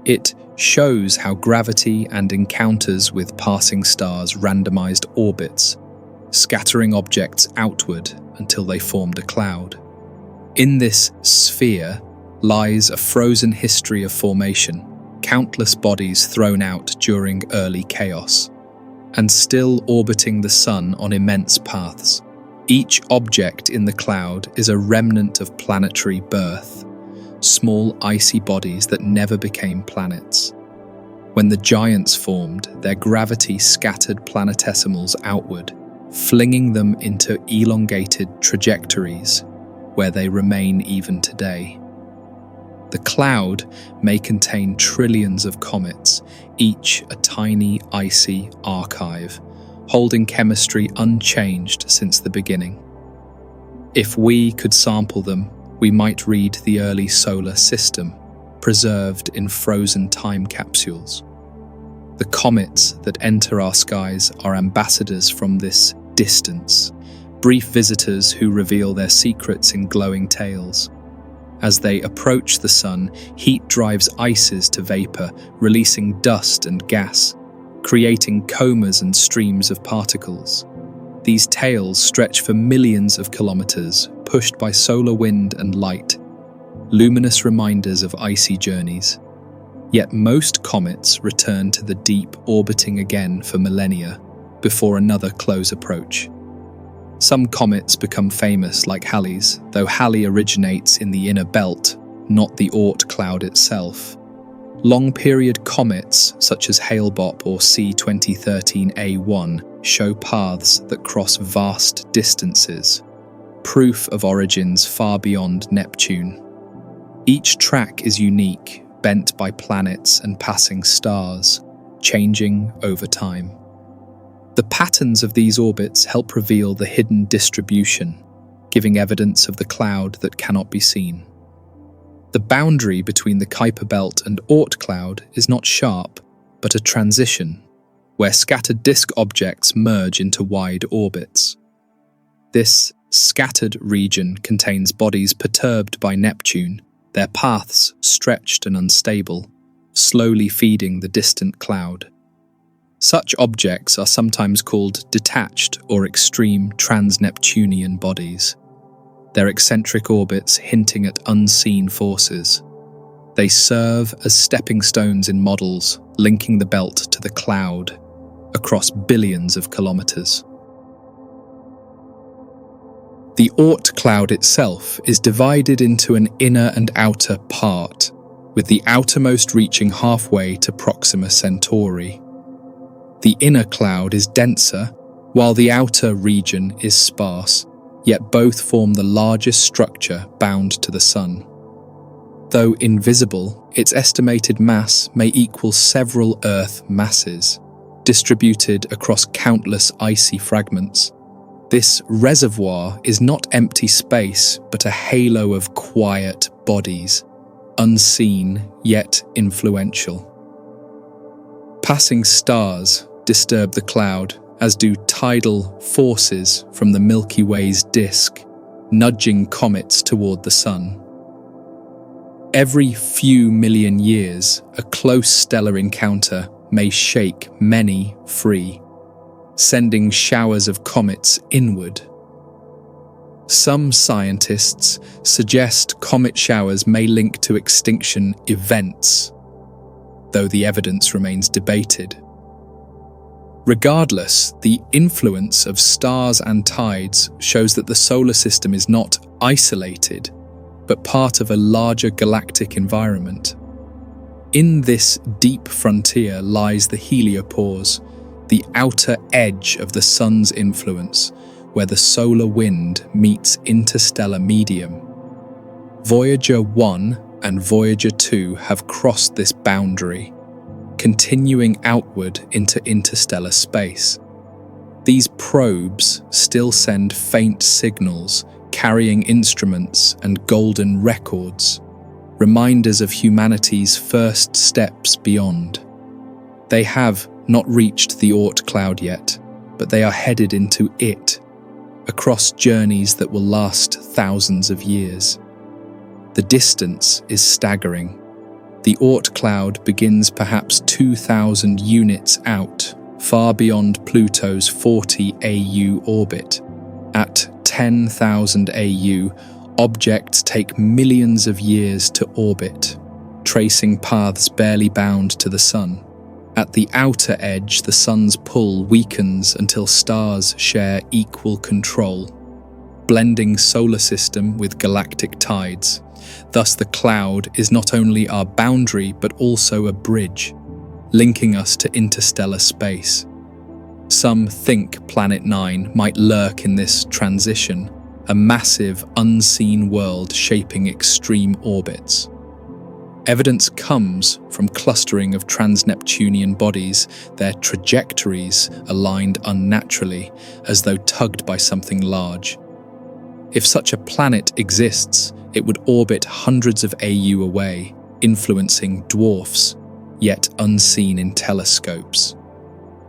It shows how gravity and encounters with passing stars randomized orbits, scattering objects outward until they formed a cloud. In this sphere lies a frozen history of formation, countless bodies thrown out during early chaos, and still orbiting the Sun on immense paths. Each object in the cloud is a remnant of planetary birth, small icy bodies that never became planets. When the giants formed, their gravity scattered planetesimals outward, flinging them into elongated trajectories, where they remain even today. The cloud may contain trillions of comets, each a tiny icy archive, holding chemistry unchanged since the beginning. If we could sample them, we might read the early solar system, preserved in frozen time capsules. The comets that enter our skies are ambassadors from this distance, brief visitors who reveal their secrets in glowing tales. As they approach the Sun, heat drives ices to vapor, releasing dust and gas, creating comas and streams of particles. These tails stretch for millions of kilometers, pushed by solar wind and light, luminous reminders of icy journeys. Yet most comets return to the deep, orbiting again for millennia, before another close approach. Some comets become famous, like Halley's, though Halley originates in the inner belt, not the Oort Cloud itself. Long-period comets, such as Hale-Bopp or C2013A1, show paths that cross vast distances, proof of origins far beyond Neptune. Each track is unique, bent by planets and passing stars, changing over time. The patterns of these orbits help reveal the hidden distribution, giving evidence of the cloud that cannot be seen. The boundary between the Kuiper belt and Oort Cloud is not sharp, but a transition, where scattered disk objects merge into wide orbits. This scattered region contains bodies perturbed by Neptune, their paths stretched and unstable, slowly feeding the distant cloud. Such objects are sometimes called detached or extreme trans-Neptunian bodies, their eccentric orbits hinting at unseen forces. They serve as stepping stones in models, linking the belt to the cloud across billions of kilometers. The Oort Cloud itself is divided into an inner and outer part, with the outermost reaching halfway to Proxima Centauri. The inner cloud is denser, while the outer region is sparse, yet both form the largest structure bound to the Sun. Though invisible, its estimated mass may equal several Earth masses, distributed across countless icy fragments. This reservoir is not empty space, but a halo of quiet bodies, unseen yet influential. Passing stars disturb the cloud, as do tidal forces from the Milky Way's disk, nudging comets toward the Sun. Every few million years, a close stellar encounter may shake many free, sending showers of comets inward. Some scientists suggest comet showers may link to extinction events, though the evidence remains debated. Regardless, the influence of stars and tides shows that the solar system is not isolated, but part of a larger galactic environment. In this deep frontier lies the heliopause, the outer edge of the Sun's influence, where the solar wind meets interstellar medium. Voyager 1 and Voyager 2 have crossed this boundary, continuing outward into interstellar space. These probes still send faint signals, carrying instruments and golden records, reminders of humanity's first steps beyond. They have not reached the Oort Cloud yet, but they are headed into it, across journeys that will last thousands of years. The distance is staggering. The Oort Cloud begins perhaps 2,000 units out, far beyond Pluto's 40 AU orbit. At 10,000 AU, objects take millions of years to orbit, tracing paths barely bound to the Sun. At the outer edge, the Sun's pull weakens until stars share equal control, blending solar system with galactic tides. Thus, the cloud is not only our boundary, but also a bridge, linking us to interstellar space. Some think Planet 9 might lurk in this transition, a massive, unseen world shaping extreme orbits. Evidence comes from clustering of trans-Neptunian bodies, their trajectories aligned unnaturally, as though tugged by something large. If such a planet exists, it would orbit hundreds of AU away, influencing dwarfs, yet unseen in telescopes.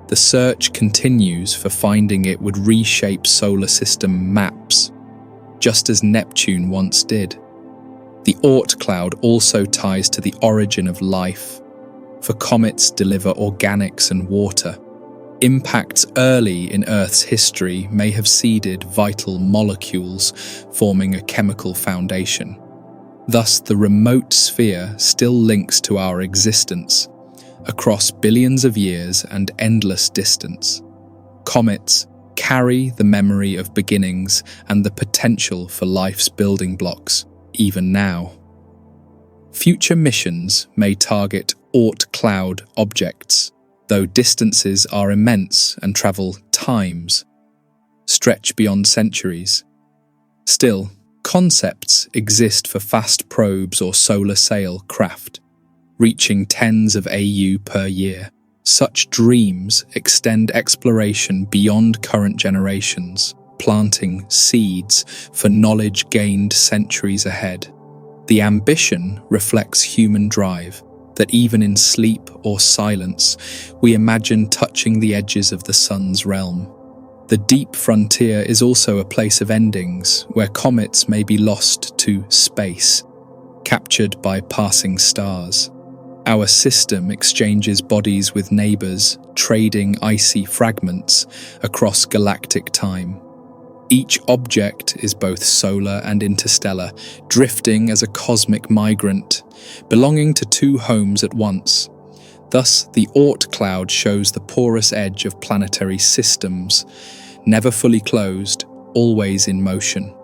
The search continues, for finding it would reshape solar system maps, just as Neptune once did. The Oort Cloud also ties to the origin of life, for comets deliver organics and water. Impacts early in Earth's history may have seeded vital molecules, forming a chemical foundation. Thus, the remote sphere still links to our existence, across billions of years and endless distance. Comets carry the memory of beginnings and the potential for life's building blocks, even now. Future missions may target Oort Cloud objects, though distances are immense and travel times stretch beyond centuries. Still, concepts exist for fast probes or solar sail craft, reaching tens of AU per year. Such dreams extend exploration beyond current generations, planting seeds for knowledge gained centuries ahead. The ambition reflects human drive, that even in sleep or silence, we imagine touching the edges of the Sun's realm. The deep frontier is also a place of endings, where comets may be lost to space, captured by passing stars. Our system exchanges bodies with neighbors, trading icy fragments across galactic time. Each object is both solar and interstellar, drifting as a cosmic migrant, belonging to two homes at once. Thus, the Oort Cloud shows the porous edge of planetary systems, never fully closed, always in motion.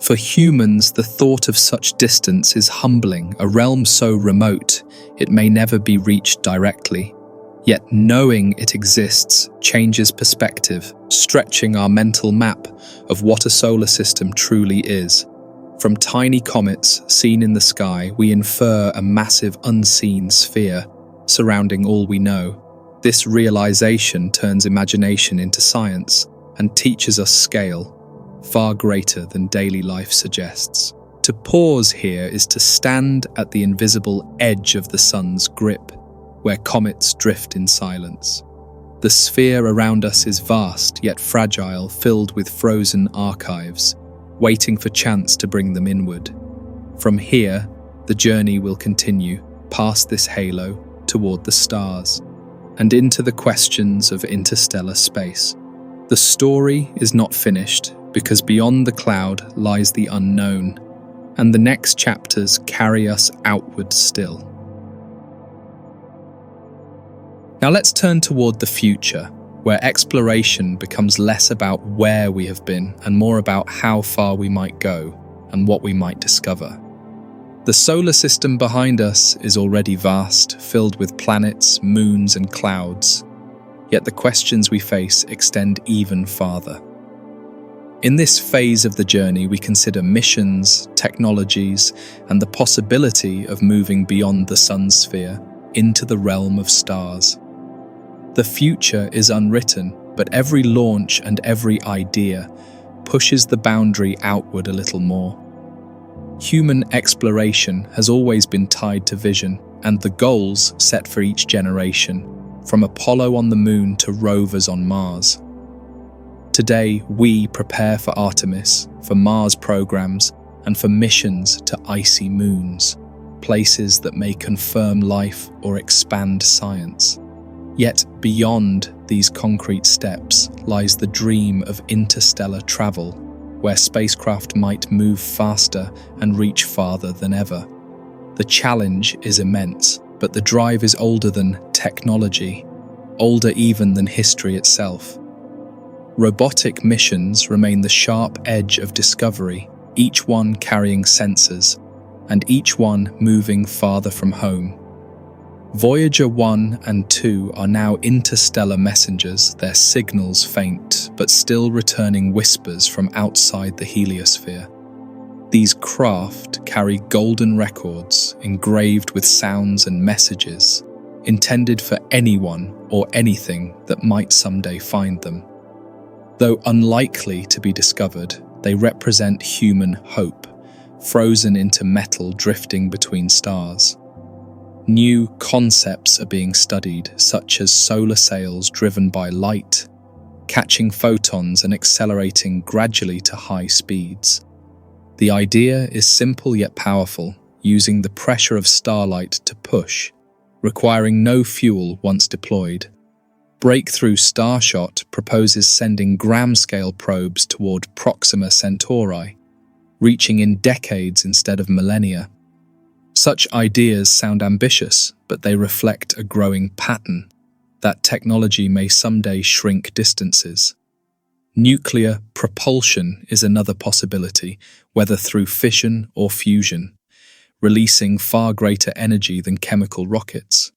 For humans, the thought of such distance is humbling, a realm so remote it may never be reached directly. Yet knowing it exists changes perspective, stretching our mental map of what a solar system truly is. From tiny comets seen in the sky, we infer a massive unseen sphere surrounding all we know. This realization turns imagination into science and teaches us scale, far greater than daily life suggests. To pause here is to stand at the invisible edge of the sun's grip, where comets drift in silence. The sphere around us is vast, yet fragile, filled with frozen archives, waiting for chance to bring them inward. From here, the journey will continue, past this halo, toward the stars, and into the questions of interstellar space. The story is not finished, because beyond the cloud lies the unknown, and the next chapters carry us outward still. Now let's turn toward the future, where exploration becomes less about where we have been and more about how far we might go and what we might discover. The solar system behind us is already vast, filled with planets, moons, and clouds, yet the questions we face extend even farther. In this phase of the journey, we consider missions, technologies, and the possibility of moving beyond the sun's sphere into the realm of stars. The future is unwritten, but every launch and every idea pushes the boundary outward a little more. Human exploration has always been tied to vision and the goals set for each generation, from Apollo on the moon to rovers on Mars. Today, we prepare for Artemis, for Mars programs, and for missions to icy moons, places that may confirm life or expand science. Yet beyond these concrete steps lies the dream of interstellar travel, where spacecraft might move faster and reach farther than ever. The challenge is immense, but the drive is older than technology, older even than history itself. Robotic missions remain the sharp edge of discovery, each one carrying sensors, and each one moving farther from home. Voyager 1 and 2 are now interstellar messengers, their signals faint, but still returning whispers from outside the heliosphere. These craft carry golden records engraved with sounds and messages, intended for anyone or anything that might someday find them. Though unlikely to be discovered, they represent human hope, frozen into metal drifting between stars. New concepts are being studied, such as solar sails driven by light, catching photons and accelerating gradually to high speeds. The idea is simple yet powerful, using the pressure of starlight to push, requiring no fuel once deployed. Breakthrough Starshot proposes sending gram-scale probes toward Proxima Centauri, reaching in decades instead of millennia. Such ideas sound ambitious, but they reflect a growing pattern that technology may someday shrink distances. Nuclear propulsion is another possibility, whether through fission or fusion, releasing far greater energy than chemical rockets.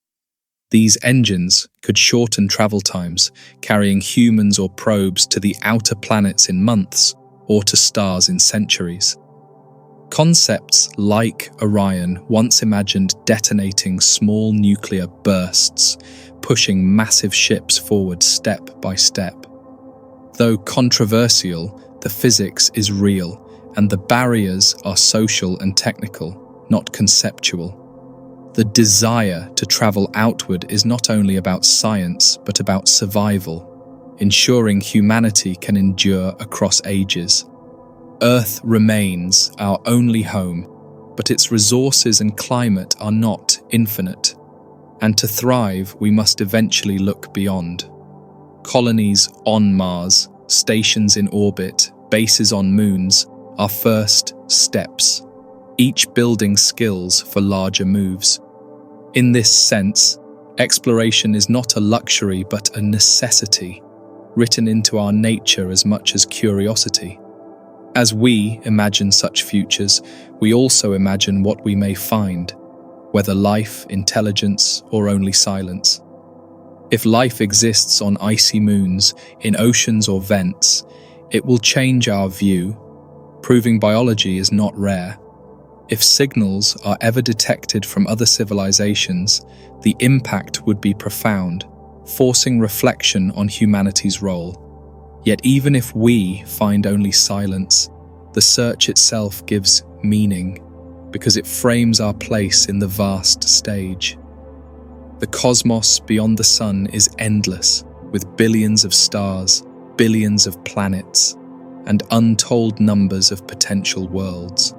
These engines could shorten travel times, carrying humans or probes to the outer planets in months or to stars in centuries. Concepts like Orion once imagined detonating small nuclear bursts, pushing massive ships forward step by step. Though controversial, the physics is real, and the barriers are social and technical, not conceptual. The desire to travel outward is not only about science, but about survival, ensuring humanity can endure across ages. Earth remains our only home, but its resources and climate are not infinite, and to thrive we must eventually look beyond. Colonies on Mars, stations in orbit, bases on moons are first steps, each building skills for larger moves. In this sense, exploration is not a luxury but a necessity, written into our nature as much as curiosity. As we imagine such futures, we also imagine what we may find, whether life, intelligence, or only silence. If life exists on icy moons, in oceans or vents, it will change our view, proving biology is not rare. If signals are ever detected from other civilizations, the impact would be profound, forcing reflection on humanity's role. Yet even if we find only silence, the search itself gives meaning, because it frames our place in the vast stage. The cosmos beyond the sun is endless, with billions of stars, billions of planets, and untold numbers of potential worlds.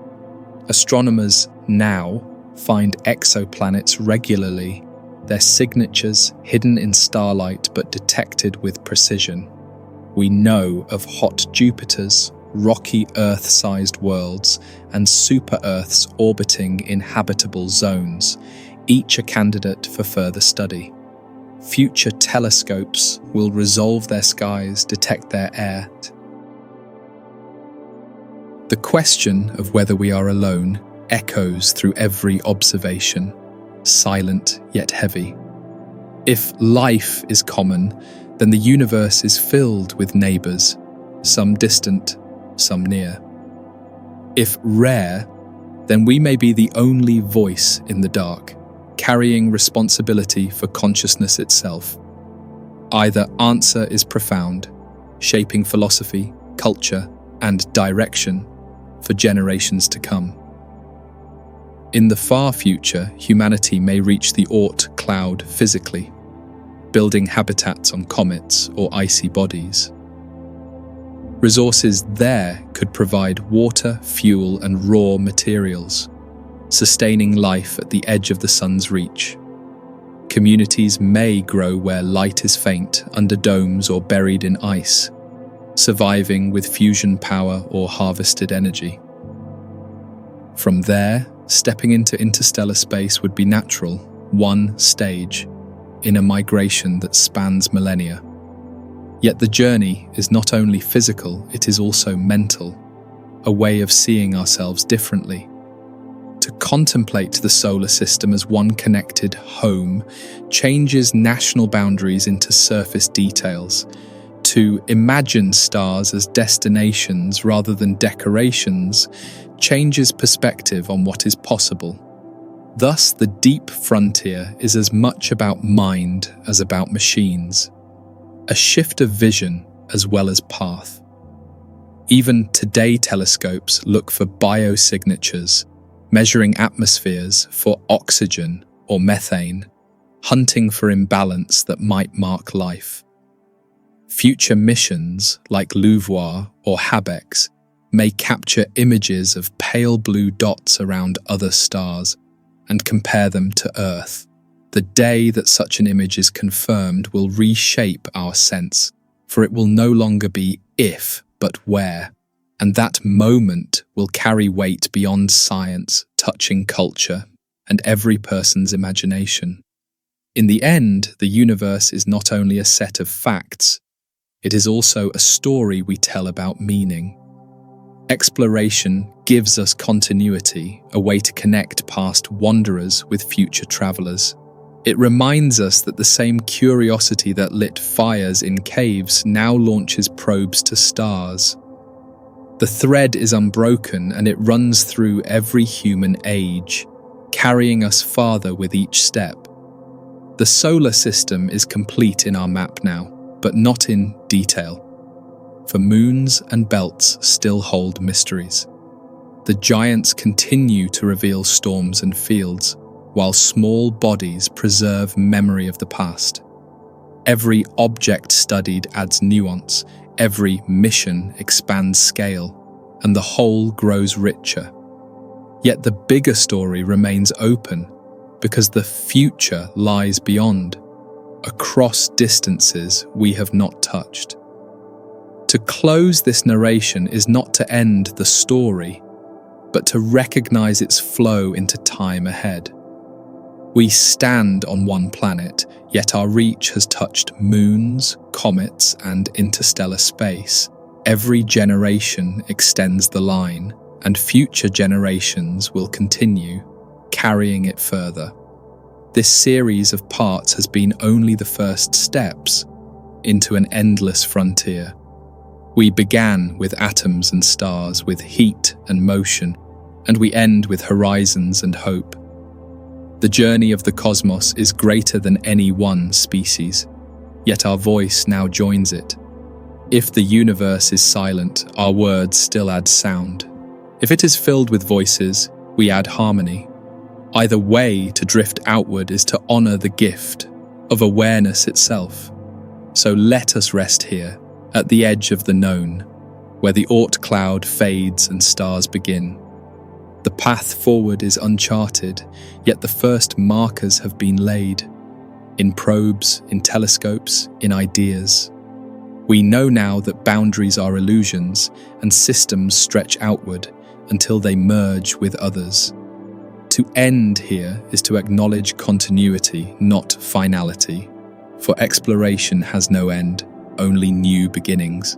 Astronomers now find exoplanets regularly, their signatures hidden in starlight but detected with precision. We know of hot Jupiters, rocky Earth-sized worlds, and super-Earths orbiting in habitable zones, each a candidate for further study. Future telescopes will resolve their skies, detect their air. The question of whether we are alone echoes through every observation, silent yet heavy. If life is common, then the universe is filled with neighbours, some distant, some near. If rare, then we may be the only voice in the dark, carrying responsibility for consciousness itself. Either answer is profound, shaping philosophy, culture, and direction for generations to come. In the far future, humanity may reach the Oort Cloud physically, building habitats on comets or icy bodies. Resources there could provide water, fuel, and raw materials, sustaining life at the edge of the sun's reach. Communities may grow where light is faint, under domes or buried in ice, surviving with fusion power or harvested energy. From there, stepping into interstellar space would be natural, one stage, in a migration that spans millennia. Yet the journey is not only physical, it is also mental, a way of seeing ourselves differently. To contemplate the solar system as one connected home changes national boundaries into surface details. To imagine stars as destinations rather than decorations changes perspective on what is possible. Thus, the deep frontier is as much about mind as about machines, a shift of vision as well as path. Even today, telescopes look for biosignatures, measuring atmospheres for oxygen or methane, hunting for imbalance that might mark life. Future missions like LUVOIR or HABEX may capture images of pale blue dots around other stars and compare them to Earth. The day that such an image is confirmed will reshape our sense, for it will no longer be if, but where, and that moment will carry weight beyond science, touching culture and every person's imagination. In the end, the universe is not only a set of facts, it is also a story we tell about meaning. Exploration gives us continuity, a way to connect past wanderers with future travelers. It reminds us that the same curiosity that lit fires in caves now launches probes to stars. The thread is unbroken and it runs through every human age, carrying us farther with each step. The solar system is complete in our map now, but not in detail. For moons and belts still hold mysteries. The giants continue to reveal storms and fields, while small bodies preserve memory of the past. Every object studied adds nuance, every mission expands scale, and the whole grows richer. Yet the bigger story remains open, because the future lies beyond, across distances we have not touched. To close this narration is not to end the story, but to recognize its flow into time ahead. We stand on one planet, yet our reach has touched moons, comets, and interstellar space. Every generation extends the line, and future generations will continue, carrying it further. This series of parts has been only the first steps into an endless frontier. We began with atoms and stars, with heat and motion, and we end with horizons and hope. The journey of the cosmos is greater than any one species, yet our voice now joins it. If the universe is silent, our words still add sound. If it is filled with voices, we add harmony. Either way, to drift outward is to honor the gift of awareness itself. So let us rest here, at the edge of the known, where the Oort Cloud fades and stars begin. The path forward is uncharted, yet the first markers have been laid. In probes, in telescopes, in ideas. We know now that boundaries are illusions, and systems stretch outward until they merge with others. To end here is to acknowledge continuity, not finality, for exploration has no end, only new beginnings.